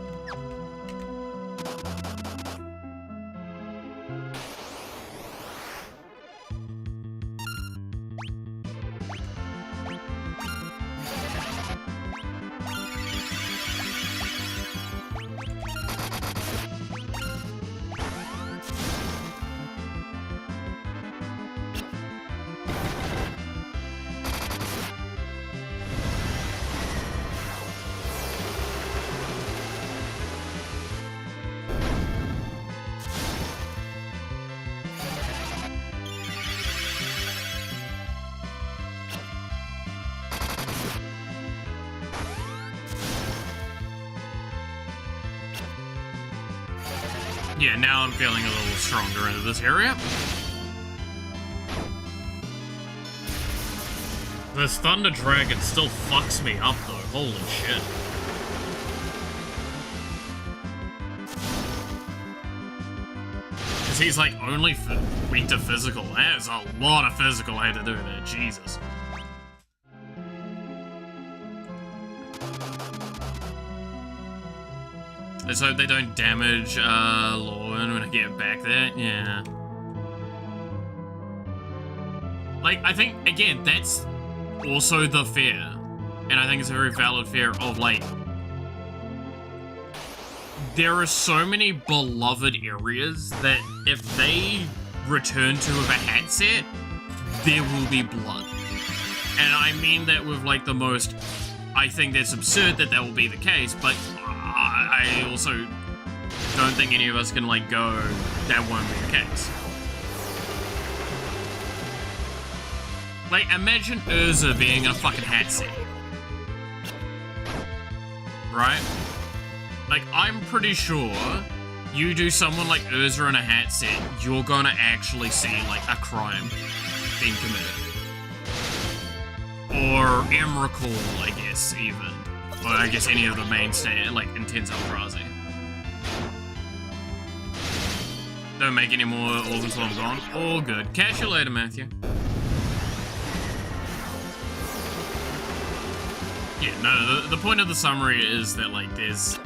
Yeah, now I'm feeling a little stronger into this area. This Thunder Dragon still fucks me up though, holy shit. Cause he's like only weak to physical. There's a lot of physical I had to do there, Jesus. Let's hope they don't damage Lauren when I get back there. Yeah. Like, I think, again, that's also the fear. And I think it's a very valid fear of, like, there are so many beloved areas that if they return to with a hat set, there will be blood. And I mean that with, like, the most... I think that's absurd that that will be the case, but... I also don't think any of us can, like, go, that won't be the case. Like, imagine Urza being in a fucking hat set. Right? Like, I'm pretty sure you do someone like Urza in a hat set, you're gonna actually see, like, a crime being committed. Or Emrakul, I guess, even. Or I guess any of the mainstay, like, Intense Eldrazi. Don't make any more orbs until I'm gone. All good. Catch you later, Matthew. Yeah, no, the point of the summary is that, like, there's...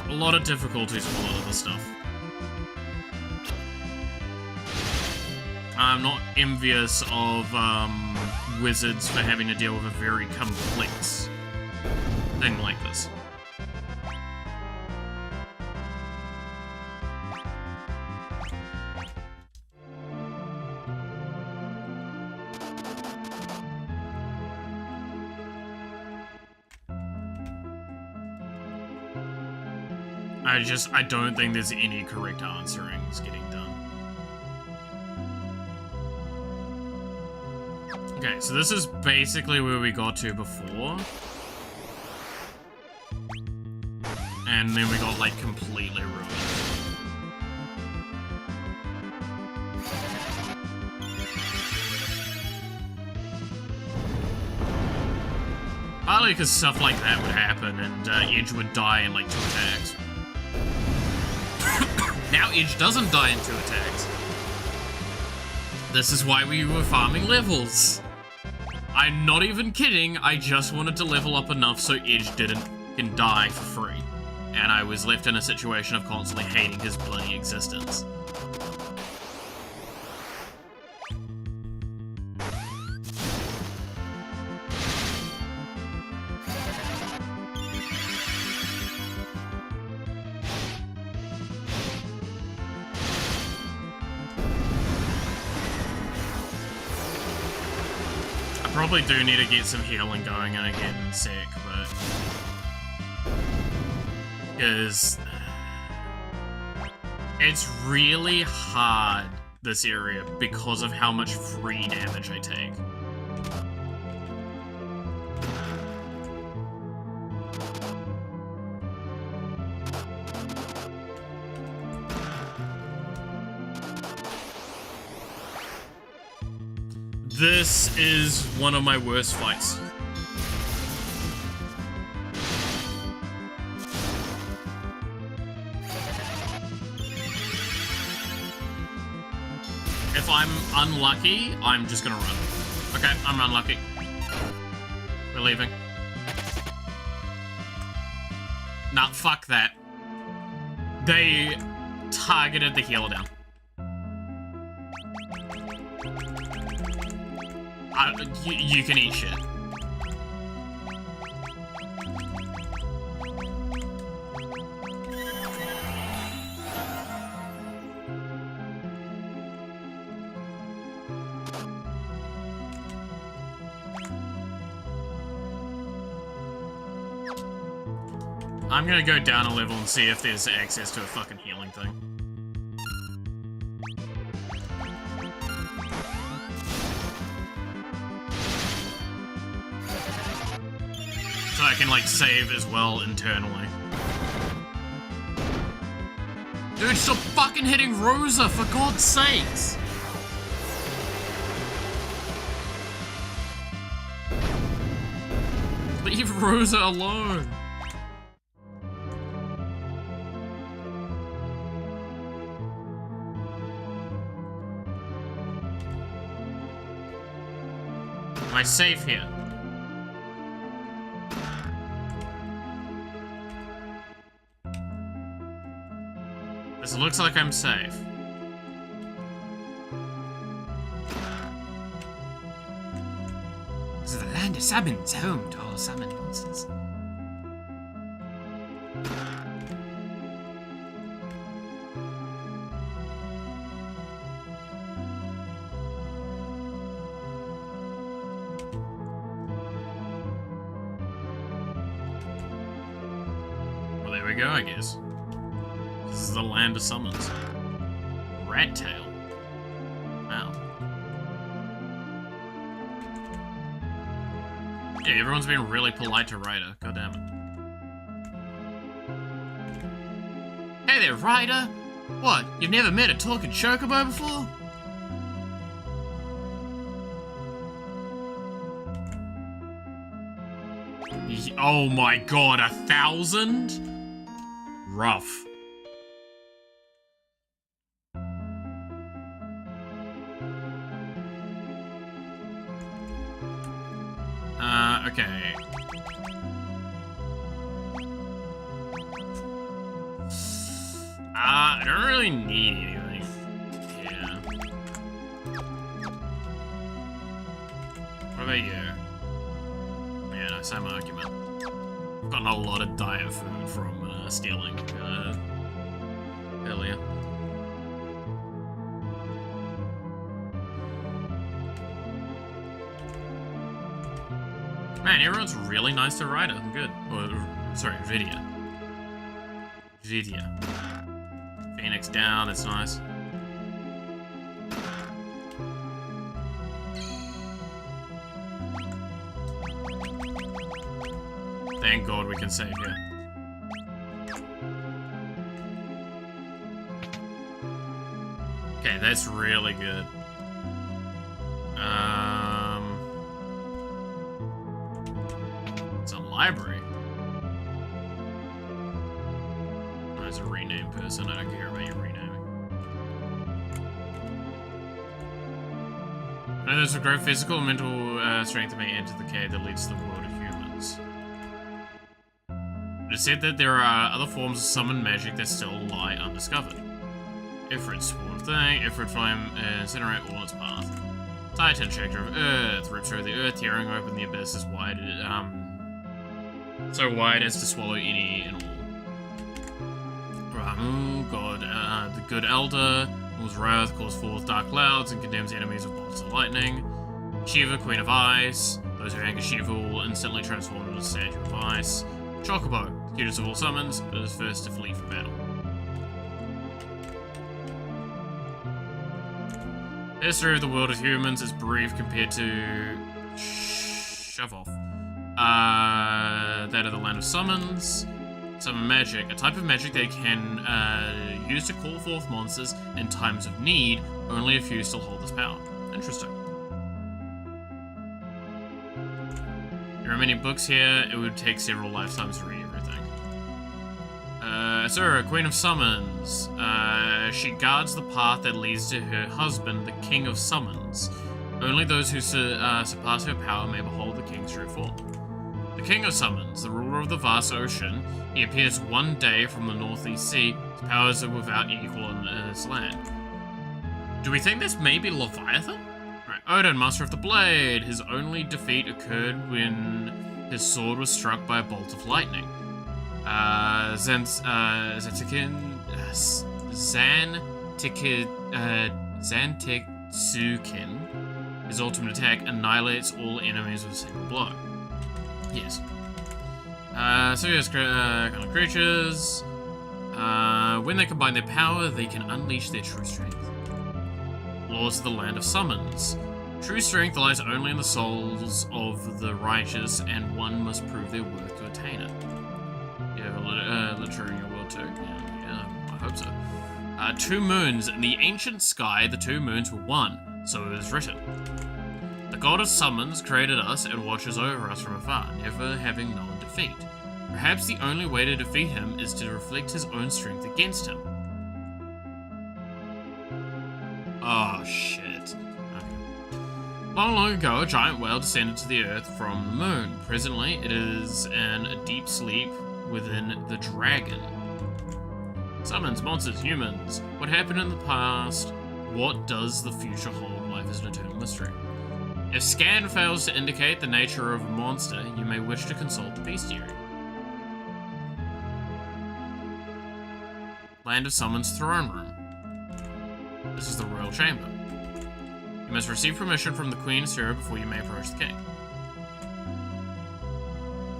a lot of difficulties with a lot of the stuff. I'm not envious of, wizards for having to deal with a very complex thing like this. I don't think there's any correct answerings getting done. Okay, so this is basically where we got to before. And then we got, like, completely ruined. Partly because stuff like that would happen and Edge would die in, like, 2 attacks. Now Edge doesn't die in 2 attacks. This is why we were farming levels. I'm not even kidding, I just wanted to level up enough so Edge didn't fucking die for free. And I was left in a situation of constantly hating his bloody existence. Probably do need to get some healing going in again in a sec, but... because... it's really hard, this area, because of how much free damage I take. This is one of my worst fights. If I'm unlucky, I'm just gonna run. Okay, I'm unlucky. We're leaving. Nah, fuck that. They targeted the healer down. You can eat shit. I'm gonna go down a level and see if there's access to a fucking healing thing. So I can, like, save as well internally. Dude, stop fucking hitting Rosa, for God's sakes! Leave Rosa alone! Am I safe here? This looks like I'm safe. This is the land of salmons, home to all salmon monsters. Well, there we go, I guess. This is the land of summons. rat tail. Wow. Yeah, everyone's been really polite to Ryder. God damn it. Hey there, Ryder! What, you've never met a talking chocobo before? Oh my god, 1,000? Rough. Okay. I don't really need anything. Yeah. What about you? Yeah, no, same argument. I've gotten a lot of diet food from stealing earlier. Man, everyone's really nice to Ryder. I'm good. Sorry, Vidya. Phoenix down, that's nice. Thank God we can save here. Okay, that's really good. It's a library. Oh, it's a rename person. I don't care about your renaming. I know there's a great physical and mental strength that may enter the cave that leads to the world of humans. It is said that there are other forms of summoned magic that still lie undiscovered. Ifrit spawn thing, Ifrit flame incinerate all its path. Titan Shaker of Earth rips through the earth, tearing open the abyss as wide, so wide as to swallow any and all. Ramu, God, the Good Elder, rules wrath, calls forth dark clouds, and condemns enemies with bolts of lightning. Shiva, Queen of Ice, those who anger Shiva will instantly transform into a statue of ice. Chocobo, cutest of all summons, but is first to flee from battle. The history of the world of humans is brief compared to shove off. That of the land of summons. Summon magic, a type of magic they can use to call forth monsters in times of need. Only a few still hold this power. Interesting. There are many books here. It would take several lifetimes to read everything. Asura, Queen of Summons. She guards the path that leads to her husband, the King of Summons. Only those who surpass her power may behold the King's true form. The King of Summons, the ruler of the vast ocean, he appears one day from the Northeast Sea. His powers are without equal in this land. Do we think this may be Leviathan? Right. Odin, Master of the Blade. His only defeat occurred when his sword was struck by a bolt of lightning. Zantiksukin, his ultimate attack annihilates all enemies with a single blow. Yes. So yes, kind of creatures. When they combine their power, they can unleash their true strength. Laws of the Land of Summons. True strength lies only in the souls of the righteous, and one must prove their worth to attain it. You have a literature in your world too? Yeah, I hope so. 2 moons. In the ancient sky, the 2 moons were one, so it is written. The god of summons created us and watches over us from afar, never having known defeat. Perhaps the only way to defeat him is to reflect his own strength against him. Oh, shit. Okay. Long ago, a giant whale descended to the earth from the moon. Presently, it is in a deep sleep within the dragon. Summons, monsters, humans. What happened in the past? What does the future hold? Life is an eternal mystery. If scan fails to indicate the nature of a monster, you may wish to consult the bestiary. Land of Summons Throne Room. This is the royal chamber. You must receive permission from the Queen Asura before you may approach the king.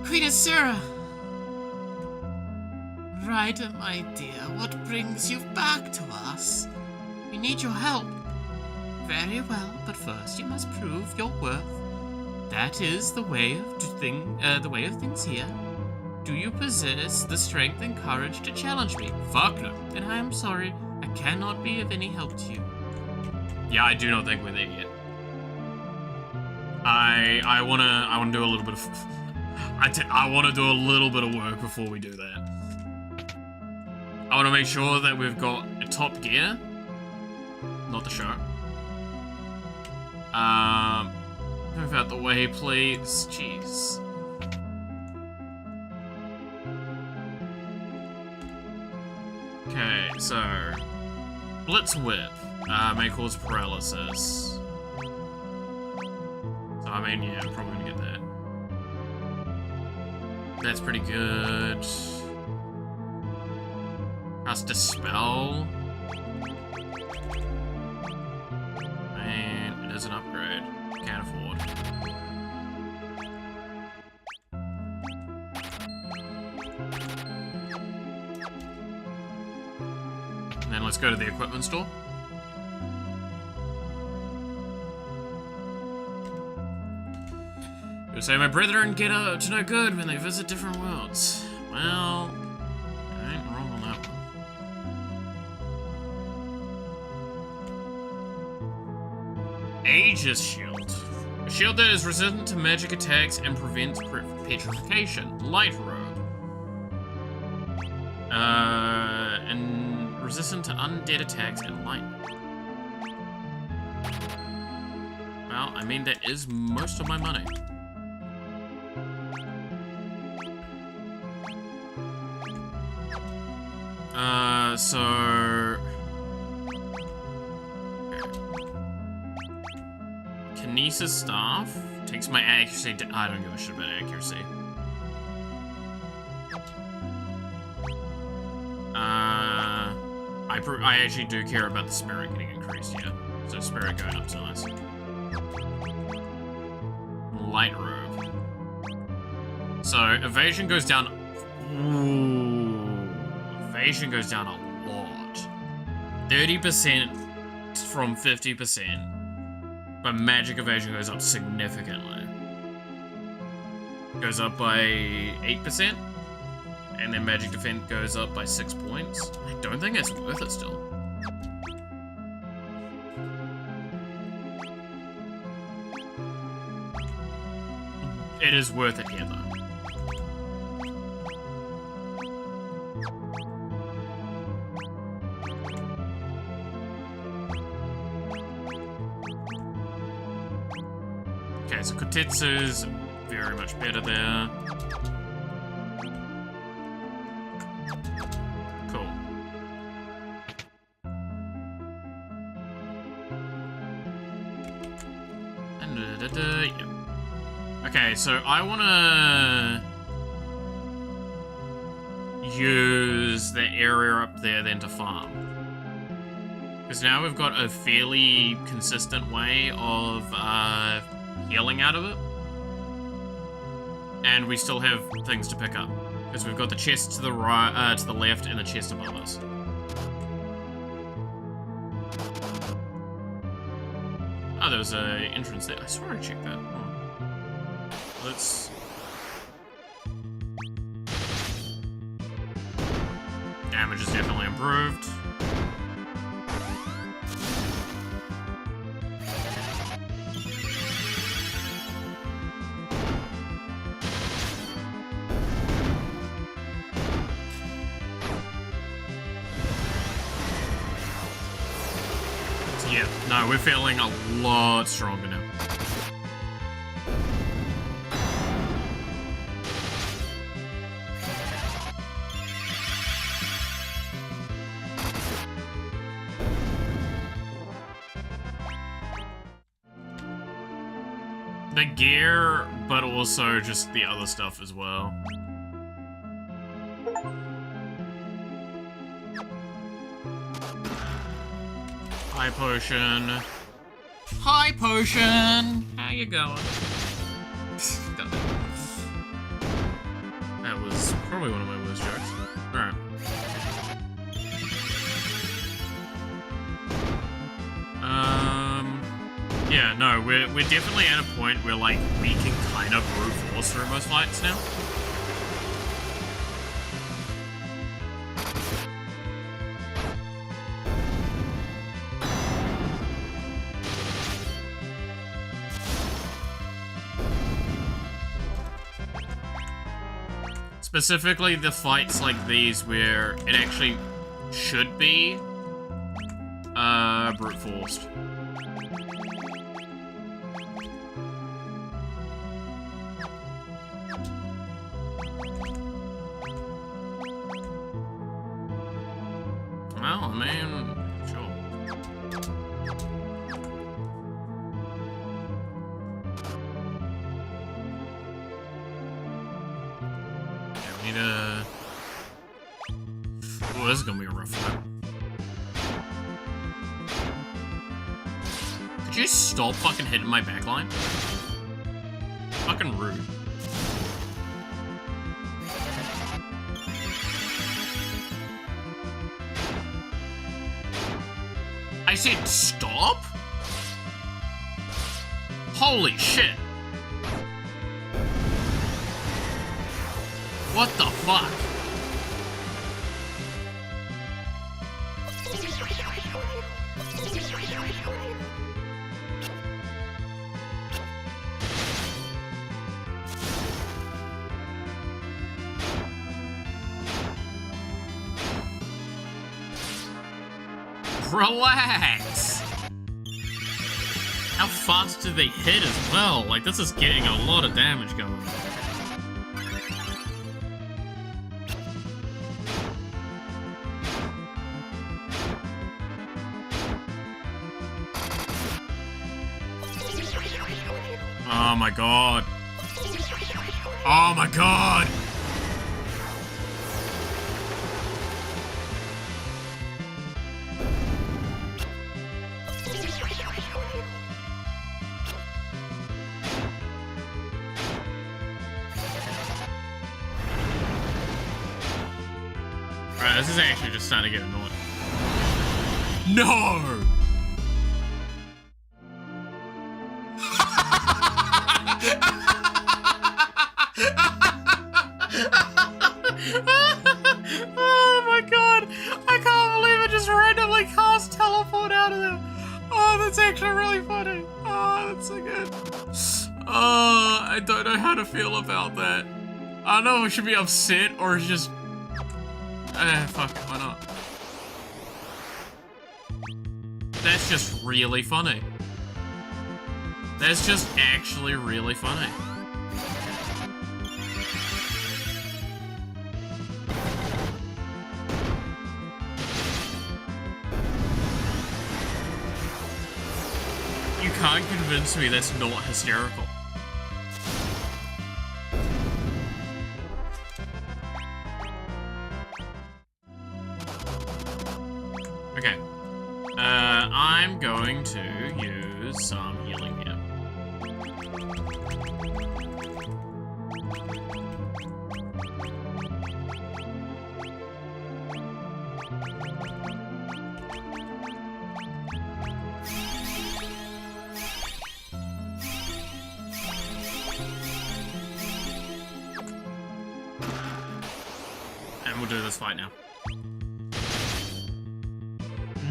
Queen Asura! Ryder, my dear, what brings you back to us? We need your help. Very well, but first you must prove your worth. That is the way of things here. Do you possess the strength and courage to challenge me? Fuck no. Then I am sorry. I cannot be of any help to you. Yeah, I do not think we're there yet. I wanna do a little bit of I wanna do a little bit of work before we do that. I wanna make sure that we've got a top gear. Not the show. Move out the way, please. Jeez. Okay, so Blitz Whip may cause paralysis. So I mean, yeah, I'm probably gonna get that. That's pretty good. Cast Dispel. And it is an upgrade. Can't afford. And then let's go to the equipment store. You say my brethren get up to no good when they visit different worlds. Well, I ain't wrong on that one. Aegis Shield. A shield that is resistant to magic attacks and prevents petrification. Light Robe. And resistant to undead attacks and lightning. Well, I mean, that is most of my money. So... Okay. Kinesis Staff takes my accuracy to... I don't give a shit about accuracy. I actually do care about the spirit getting increased, yeah. So spirit going up is nice. Light Robe. So evasion goes down... Ooh. Evasion goes down a lot. 30% from 50%. But magic evasion goes up significantly. Goes up by 8%. And then magic defense goes up by 6 points. I don't think it's worth it still. It is worth it here though. Okay, so Kotetsu's very much better there. Cool. And yeah. Okay, so I wanna use the area up there then to farm. Because now we've got a fairly consistent way of healing out of it. And we still have things to pick up. Because we've got the chest to the right, to the left, and the chest above us. Oh, there was an entrance there. I swear I checked that. Oh. Let's... Damage is definitely improved. Yeah, no, we're feeling a lot stronger now. The gear, but also just the other stuff as well. Hi, Potion. Hi, Potion! How you going? That was probably one of my worst jokes. Alright. no, we're definitely at a point where, like, we can kind of brute force through most fights now. Specifically the fights like these where it actually should be brute forced. Well, I mean, sure. Need a... Oh, this is gonna be a rough fight. Could you stop fucking hitting my backline? Fucking rude. I said stop? Holy shit. What the fuck? Relax! How fast do they hit as well? Like, this is getting a lot of damage going on. Oh my god. Oh my god! Alright, this is actually just starting to get annoying. No! Oh my god! I can't believe it just randomly cast teleport out of there! Oh, that's actually really funny! Oh, that's so good. Oh, I don't know how to feel about that. I don't know if I should be upset or just... fuck it, why not? That's just really funny. That's just actually really funny. You can't convince me that's not hysterical. Okay. I'm going to use some healing here. And we'll do this fight now.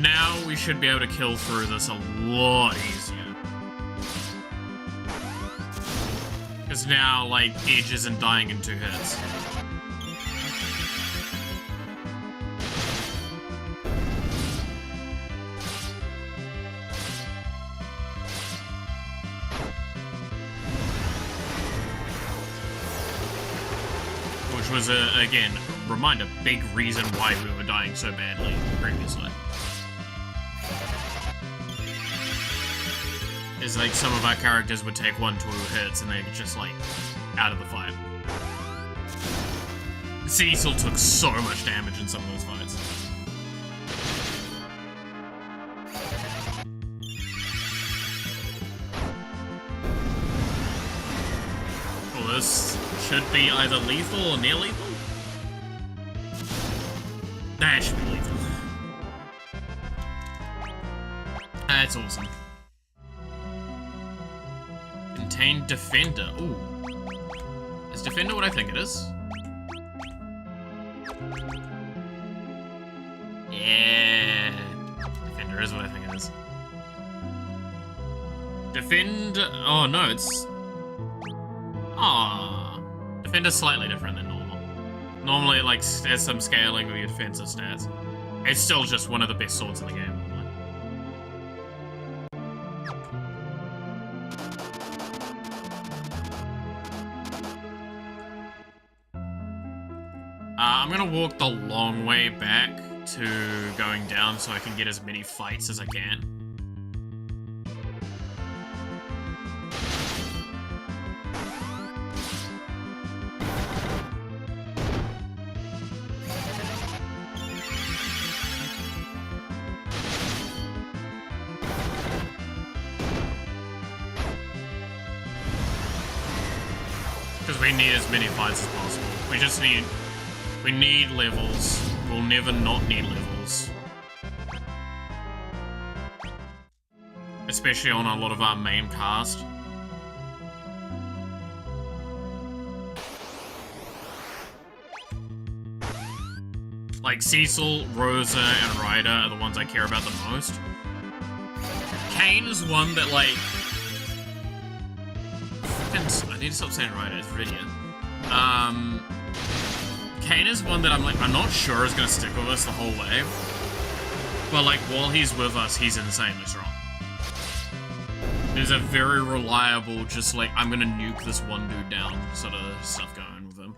Now we should be able to kill through this a lot easier. Because now, like, Edge isn't dying in 2 hits. Which was, again, remind a big reason why we were dying so badly previously. Is like some of our characters would take 1-2 hits and they're just like out of the fight. Cecil took so much damage in some of those fights. Well, this should be either lethal or near lethal. That should be lethal. That's awesome. Obtain Defender. Ooh. Is Defender what I think it is? Yeah. Defender is what I think it is. Oh no, it's... Ah. Defender's slightly different than normal. Normally, like, there's some scaling of your defensive stats. It's still just one of the best swords in the game. I'm gonna walk the long way back to going down so I can get as many fights as I can. Because we need as many fights as possible. We need levels. We'll never not need levels. Especially on a lot of our main cast. Like Cecil, Rosa, and Ryder are the ones I care about the most. Kane is one that, like... I need to stop saying Ryder, it's Viridian. Kane is one that I'm not sure is gonna stick with us the whole way. But, like, while he's with us, he's insanely strong. There's a very reliable, just like, I'm gonna nuke this one dude down sort of stuff going with him.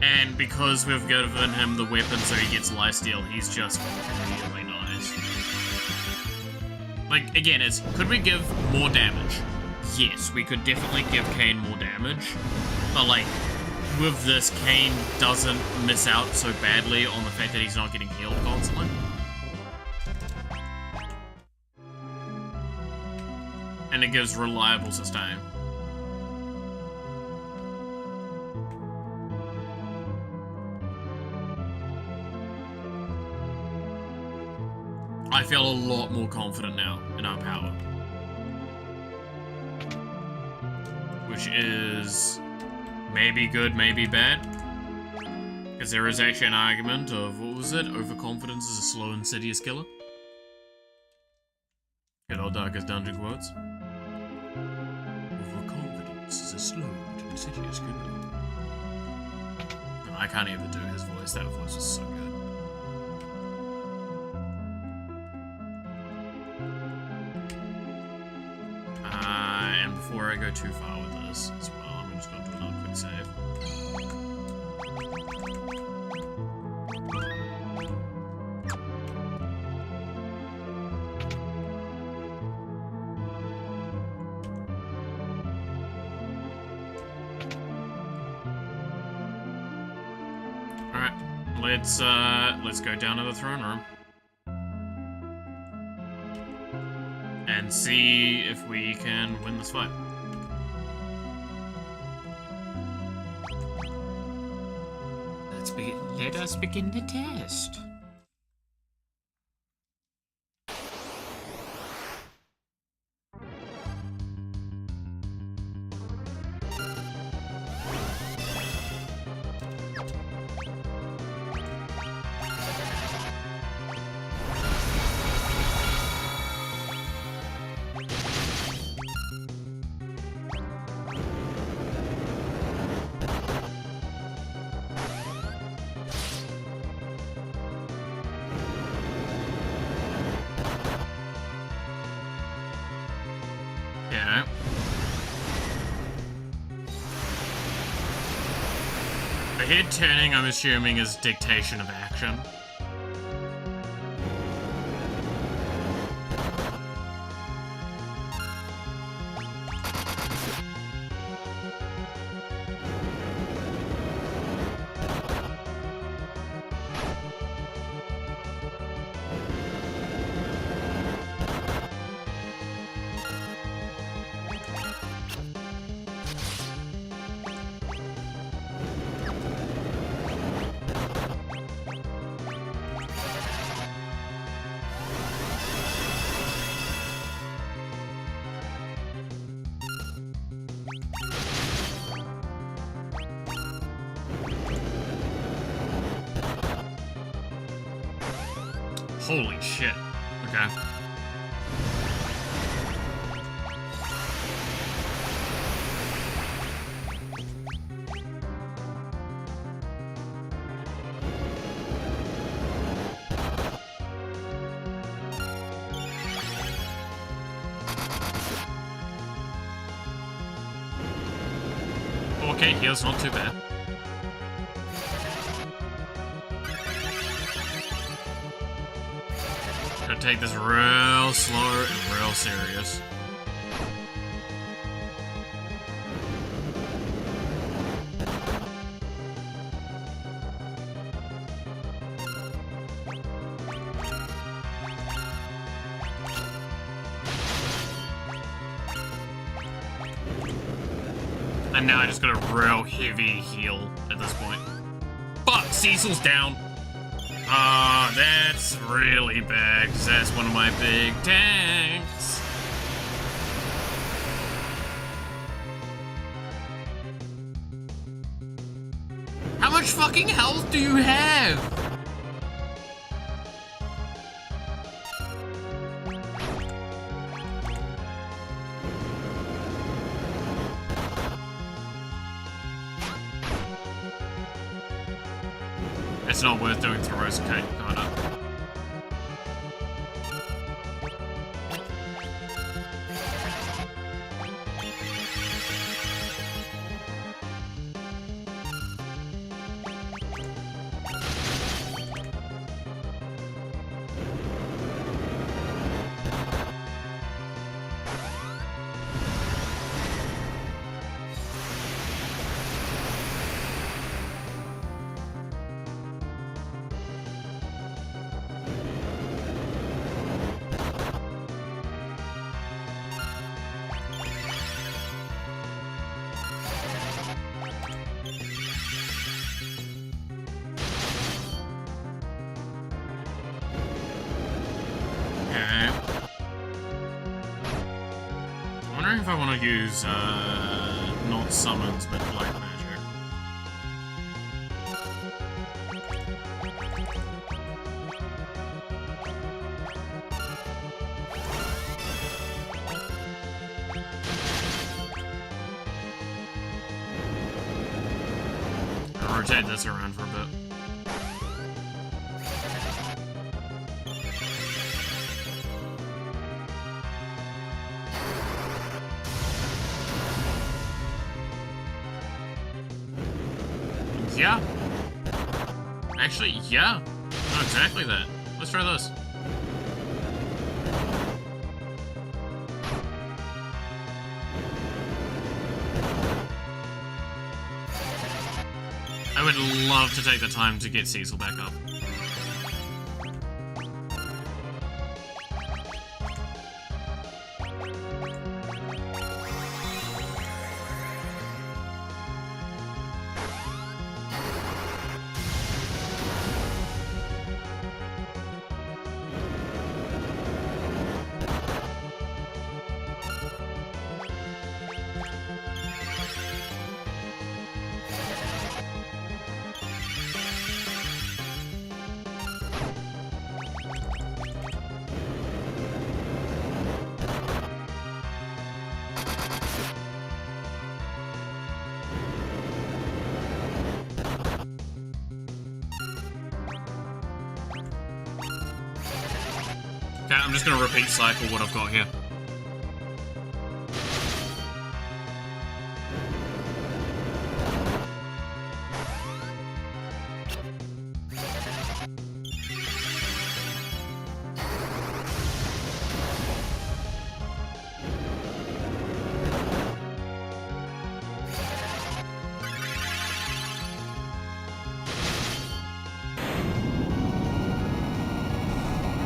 And because we've given him the weapon so he gets lifesteal, he's just really nice. Like, again, could we give more damage? Yes, we could definitely give Kane more damage. But, like, with this, Kane doesn't miss out so badly on the fact that he's not getting healed constantly. And it gives reliable sustain. I feel a lot more confident now in our power. Which is maybe good, maybe bad. Because there is actually an argument of, what was it? Overconfidence is a slow, insidious killer. Good old Darkest Dungeon quotes. Overconfidence is a slow, insidious killer. No, I can't even do his voice. That voice was so good. And before I go too far with this as well, I'm just going to do another quick save. Alright, let's go down to the throne room. And see if we can win this fight. Let us begin the test. Yeah. The head turning, I'm assuming, is dictation of action. Holy shit. Okay. Okay, heal's not too bad. Gotta take this real slow and real serious. And now I just got a real heavy heal at this point. Fuck, Cecil's down. That's really bad, because that's one of my big tanks. How much fucking health do you have? It's not worth doing throws, okay, got it. I'm wondering if I want to use, not summons, but black magic. I'll rotate this around for a bit. Yeah. Actually, yeah. No, exactly that. Let's try this. I would love to take the time to get Cecil back up. Okay, I'm just gonna repeat cycle what I've got here.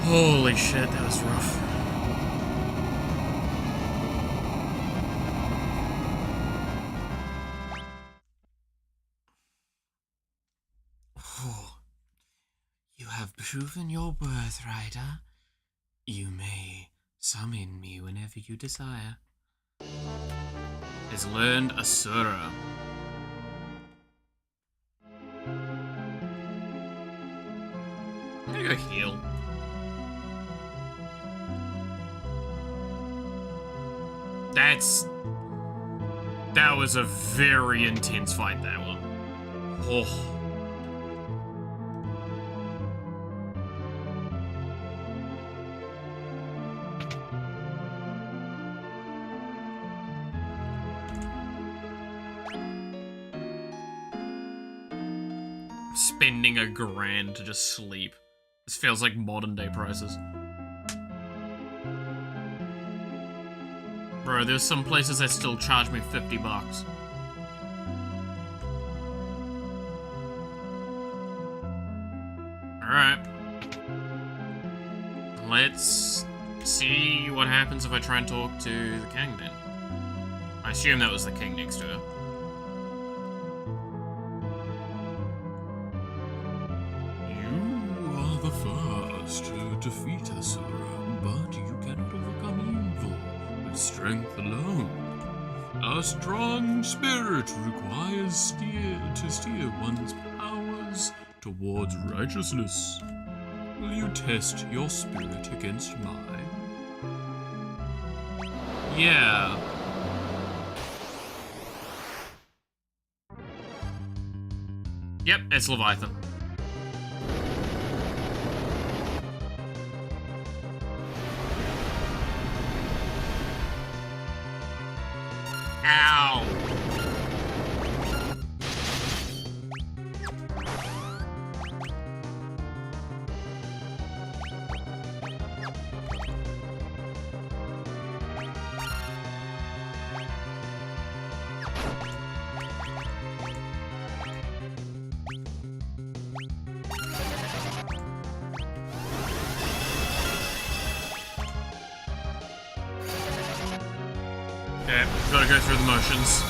Holy shit, that was rough. Oh, you have proven your worth, Ryder. You may summon me whenever you desire. Has learned Asura. I'm gonna go heal. That was a very intense fight, that one. Oh. Spending $1,000 to just sleep. This feels like modern day prices. Bro, there's some places that still charge me $50. Alright. Let's see what happens if I try and talk to the king then. I assume that was the king next to her. You are the first to defeat Asura, but you cannot overcome evil with strength alone. A strong spirit requires to steer one's powers towards righteousness. Will you test your spirit against mine? Yeah. Yep, it's Leviathan. Ow! Okay, gotta go through the motions.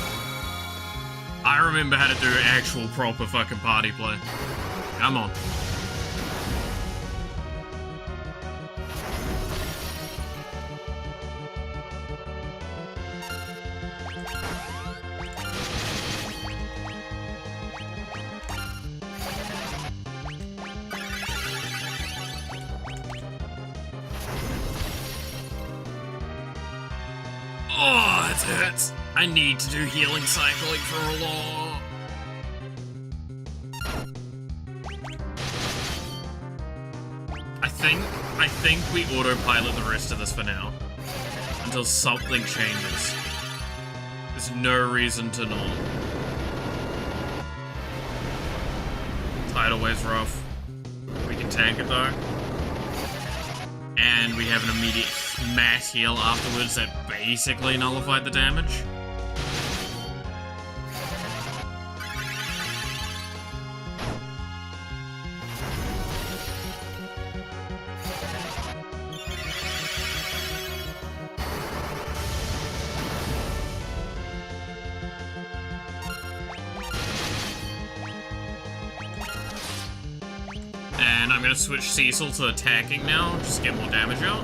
I remember how to do actual proper fucking party play. Come on. Oh, it hurts. I need to do healing cycling for a lot. I think we autopilot the rest of this for now. Until something changes. There's no reason to not. Tidal wave's rough. We can tank it though. And we have an immediate mass heal afterwards that basically nullified the damage. And I'm gonna switch Cecil to attacking now, just to get more damage out.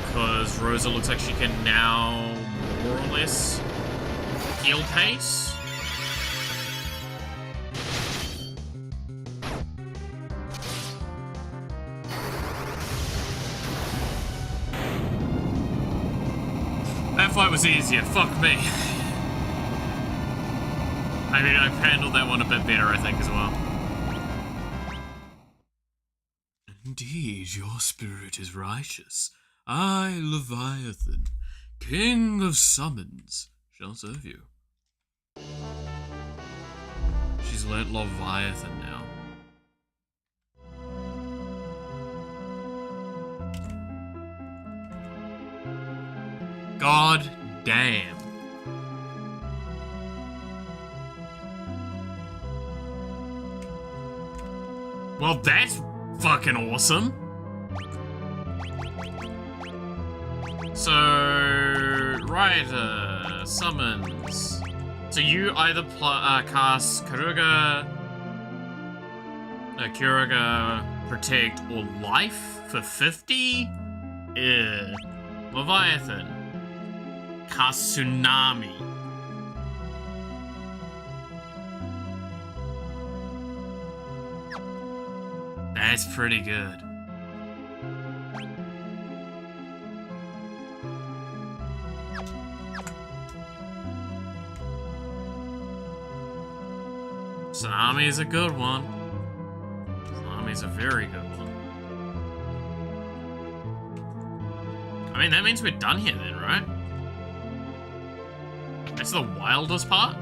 Because Rosa looks like she can now more or less heal pace. That fight was easier, fuck me. I mean, I've handled that one a bit better, I think, as well. Indeed, your spirit is righteous. I, Leviathan, King of Summons, shall serve you. She's learnt Leviathan now. God damn. Well, that's fucking awesome. So, right, summons. So you either cast Kuruga, Protect, or Life for 50? Leviathan. Cast Tsunami. That's pretty good. Tsunami is a good one. Tsunami is a very good one. I mean, that means we're done here then, right? That's the wildest part?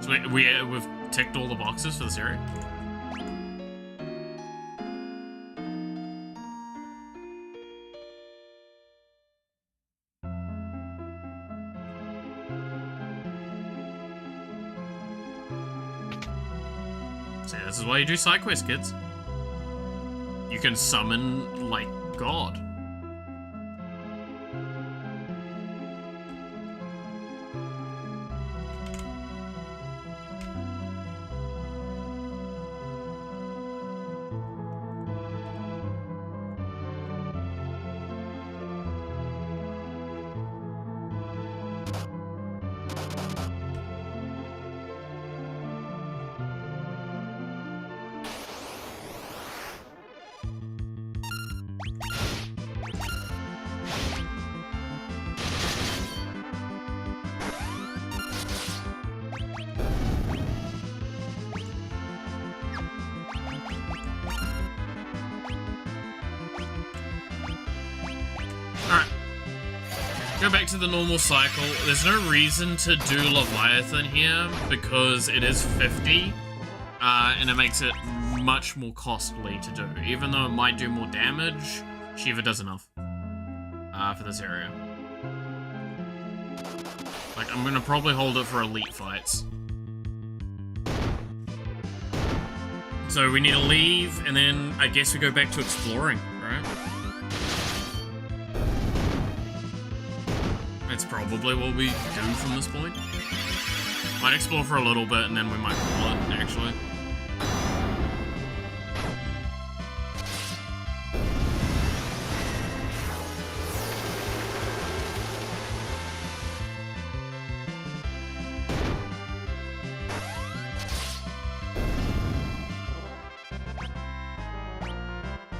So we've ticked all the boxes for this area? See, this is why you do side quests, kids. You can summon, like, God. Go back to the normal cycle. There's no reason to do Leviathan here because it is 50, and it makes it much more costly to do. Even though it might do more damage, Shiva does enough for this area. Like, I'm gonna probably hold it for elite fights. So we need to leave, and then I guess we go back to exploring, right? That's probably what we do from this point. Might explore for a little bit, and then we might call it, actually.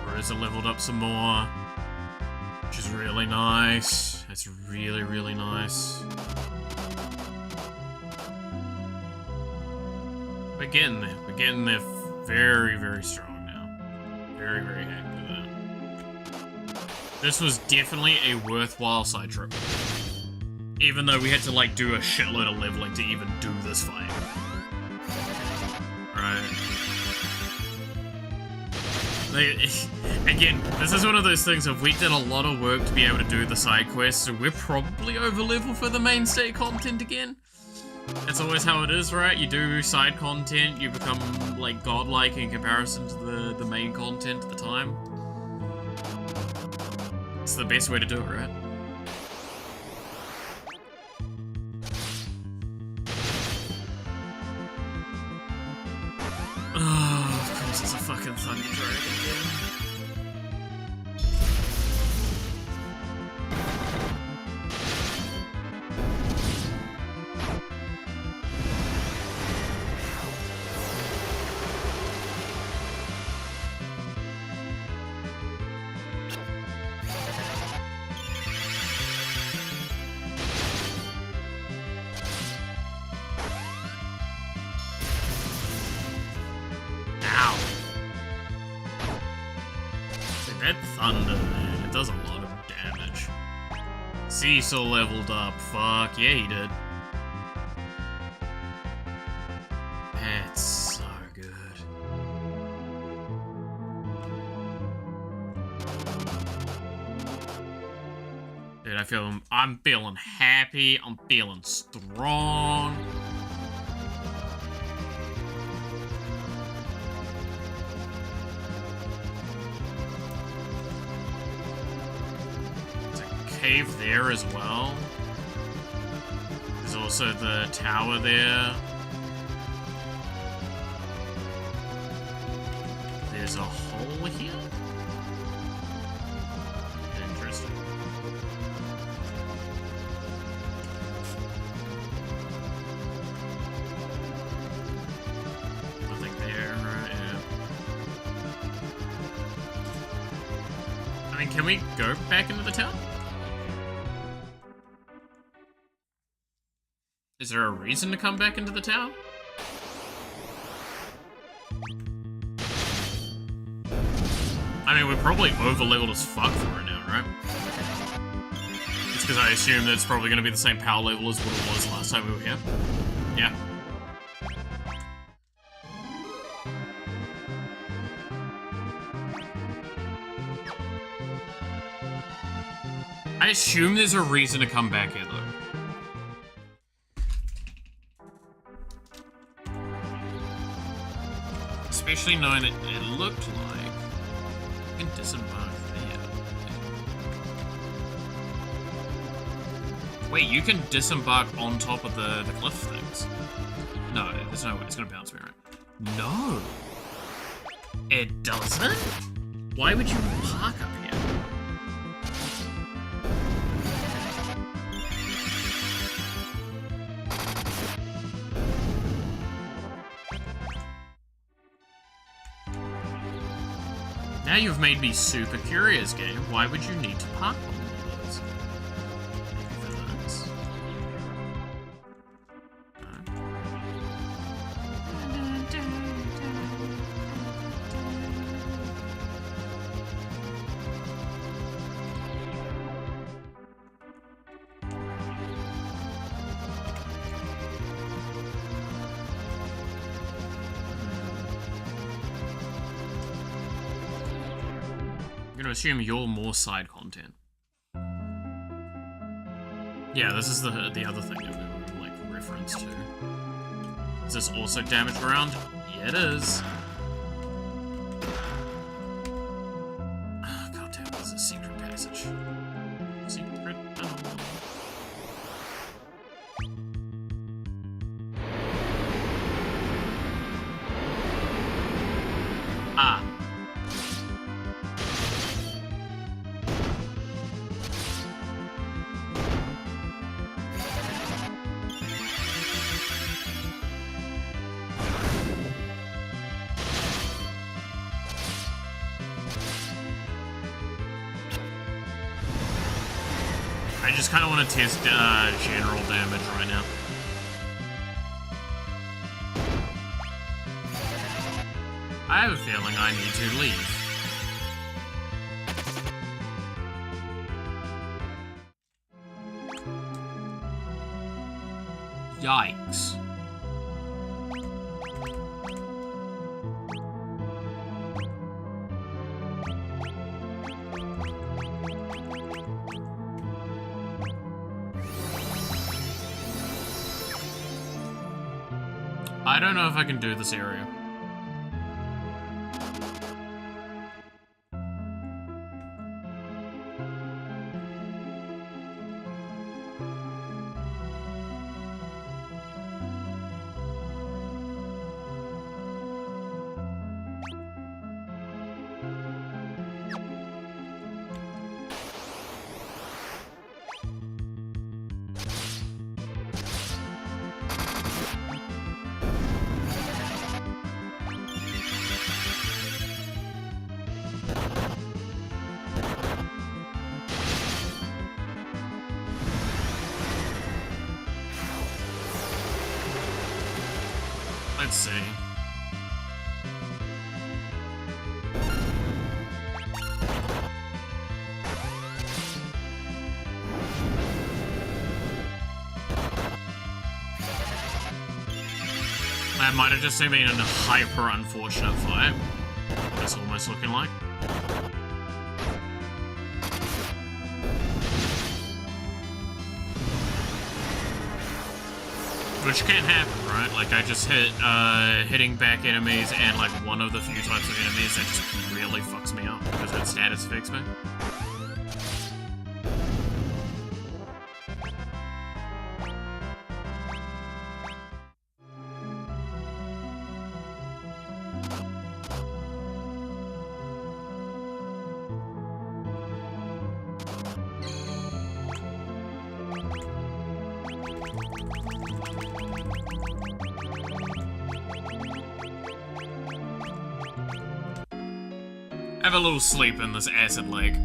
Rosa leveled up some more, which is really nice. It's really, really nice. We're getting there. We're getting there very, very strong now. Very, very happy with that. This was definitely a worthwhile side trip. Even though we had to, like, do a shitload of leveling to even do this fight. Right. Again, this is one of those things of we did a lot of work to be able to do the side quests, so we're probably over level for the mainstay content again. That's always how it is, right? You do side content, you become like godlike in comparison to the main content at the time. It's the best way to do it, right? Oh, of course it's a fucking Thunder Dragon again. That thunder, man, it does a lot of damage. Cecil leveled up. Fuck, yeah, he did. That's so good. Dude, I'm feeling happy. I'm feeling strong. Cave there as well. There's also the tower there. There's a hole here. Interesting. Nothing there, right? Yeah. I mean, can we go back into the town? Is there a reason to come back into the town? I mean, we're probably over-leveled as fuck for it now, right? It's because I assume that it's probably going to be the same power level as what it was last time we were here. Yeah. I assume there's a reason to come back here, though. Especially knowing that it looked like you can disembark there. Wait, you can disembark on top of the cliff things? No, there's no way. It's gonna bounce me, right? No! It doesn't? Why would you park up here? Now you've made me super curious, game. Why would you need to park on one of those? I'm gonna assume you're more side content. Yeah, this is the other thing that we were, like, reference to. Is this also damage ground? Yeah, it is. Oh, god damn, there's a secret passage. Secret tunnel. Ah. I just kind of want to test general damage right now. I have a feeling I need to leave. Yikes. I don't know if I can do this area. Let's see. That might have just been a hyper unfortunate fight. That's almost looking like. Which can happen, right? Like, I just hit, hitting back enemies and, like, one of the few types of enemies that just really fucks me up because that status affects me. Have a little sleep in this acid lake.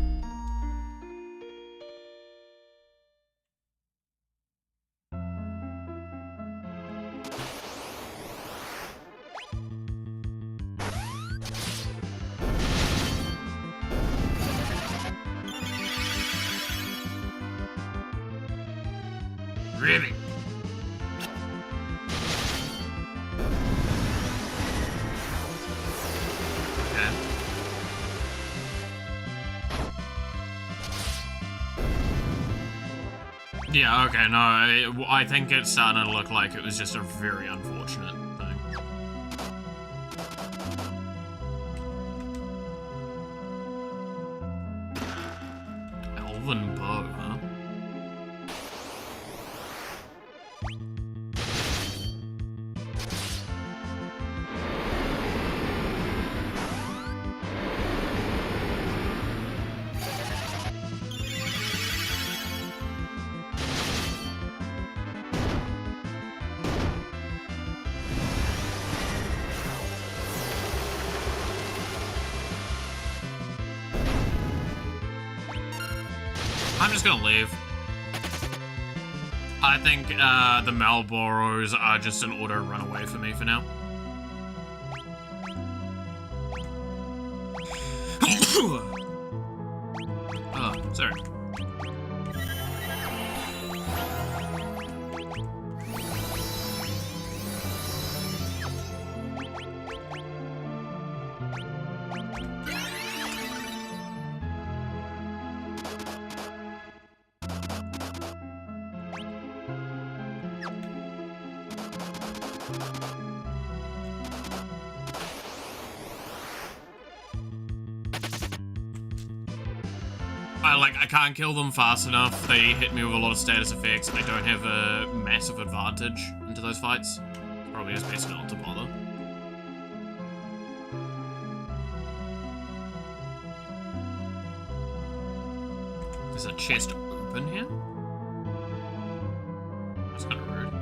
Ribbit. Okay. Yeah, okay, no, I think it's starting to look like it was just a very unfortunate thing. Elven bow, huh? I'm just gonna leave. I think the Malboros are just an auto runaway for me for now. Oh, sorry. I can't kill them fast enough. They hit me with a lot of status effects. I don't have a massive advantage into those fights. Probably just best not to bother. Is a chest open here? That's kind of rude.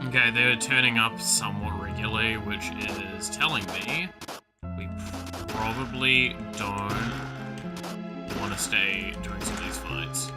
Okay, they're turning up somewhat regularly, which is telling me we probably don't want to stay doing some of these fights.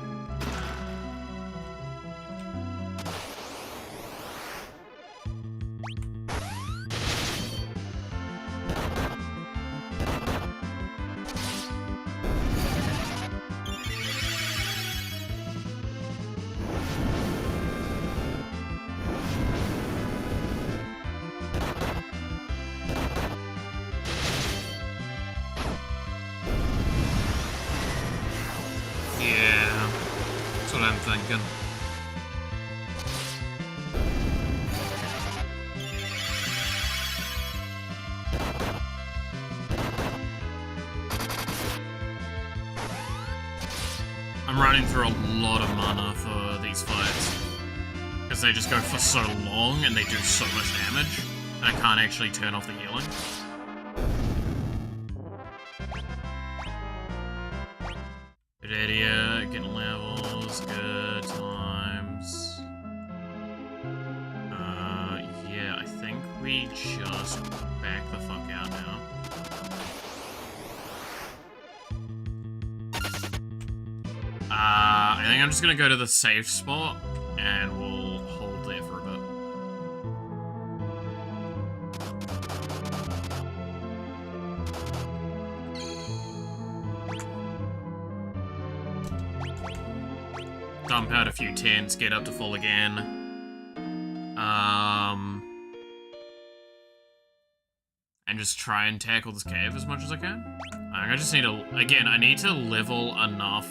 Yeah, that's what I'm thinking. I'm running through a lot of mana for these fights. Because they just go for so long and they do so much damage, and I can't actually turn off the healing. Good idea, getting levels, good times. Yeah, I think we just back the fuck out now. I think I'm just gonna go to the safe spot, and we'll hold there for a bit. Dump out a few tents, get up to full again. And just try and tackle this cave as much as I can. I just need to, again, I need to level enough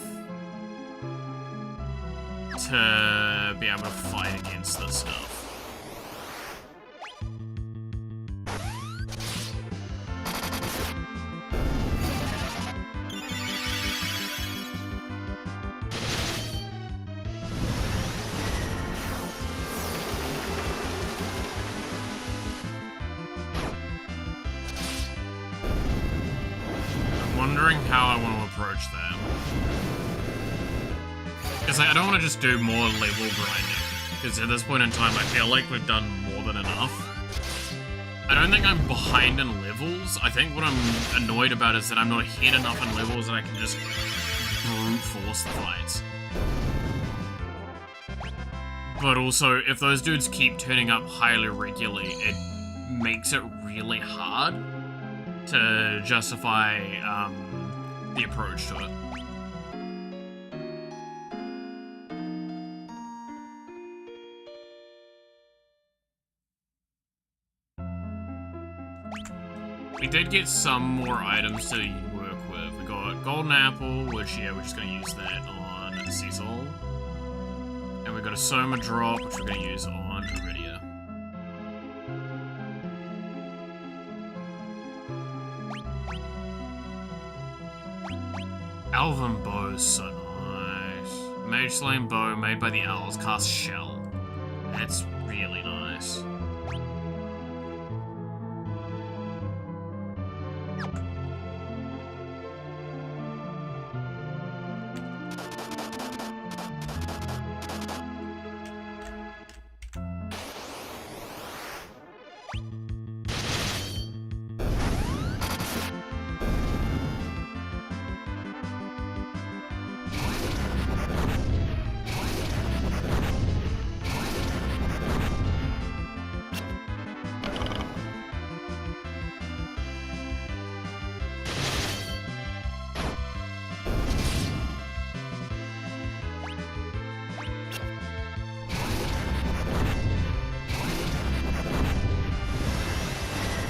to be able to fight against this stuff. Wondering how I want to approach them. Because I don't want to just do more level grinding. Because at this point in time, I feel like we've done more than enough. I don't think I'm behind in levels. I think what I'm annoyed about is that I'm not ahead enough in levels that I can just brute force the fights. But also, if those dudes keep turning up highly regularly, it makes it really hard to justify the approach to it. We did get some more items to work with. We got Golden Apple, which, yeah, we're just going to use that on Cecil. And we got a Soma Drop, which we're going to use on Iridia. Elven Bow is so nice. Mage Slaying Bow made by the Owls, cast Shell. That's really nice.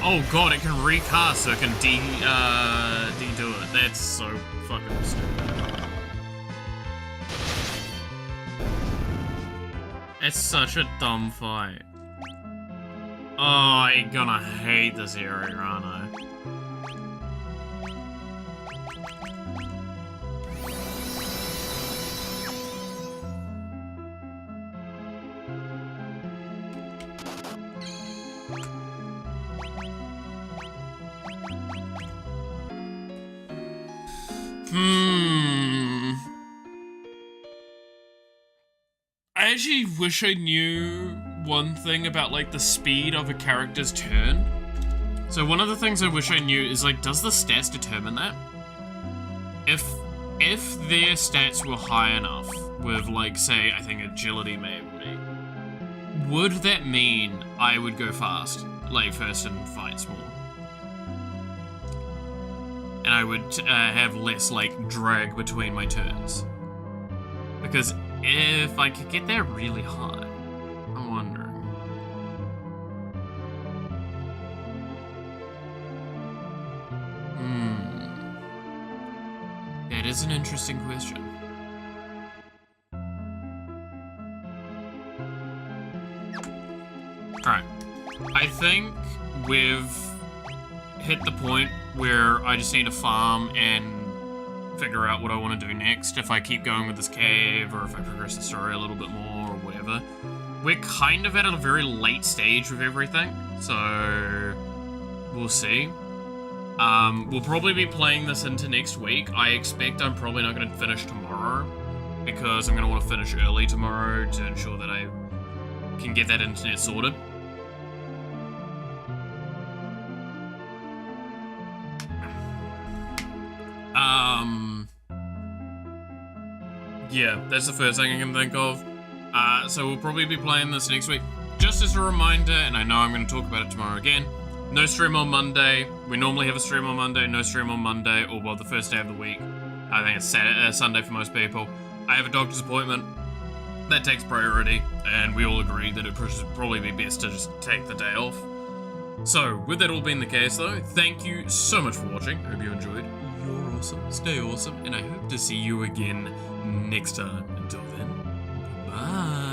Oh god, it can recast, so it can de-do it. That's so fucking stupid. It's such a dumb fight. Oh, I'm gonna hate this area, aren't I? I actually wish I knew one thing about, like, the speed of a character's turn. So one of the things I wish I knew is, like, does the stats determine that? If their stats were high enough with, like, say, I think agility maybe, would that mean I would go fast, like, first in fights more? And I would have less, like, drag between my turns. Because if I could get that really high, I'm wondering. That is an interesting question. Alright. I think we've hit the point where I just need to farm and figure out what I want to do next, if I keep going with this cave, or if I progress the story a little bit more, or whatever. We're kind of at a very late stage with everything, so we'll see. We'll probably be playing this into next week. I expect I'm probably not going to finish tomorrow, because I'm going to want to finish early tomorrow to ensure that I can get that internet sorted. Yeah, that's the first thing I can think of. So we'll probably be playing this next week. Just as a reminder, and I know I'm going to talk about it tomorrow again, no stream on Monday. We normally have a stream on Monday, no stream on Monday, or well, the first day of the week. I think it's Sunday for most people. I have a doctor's appointment. That takes priority, and we all agree that it should probably be best to just take the day off. So, with that all being the case though, thank you so much for watching. Hope you enjoyed. You're awesome, stay awesome, and I hope to see you again next time. Until then, bye.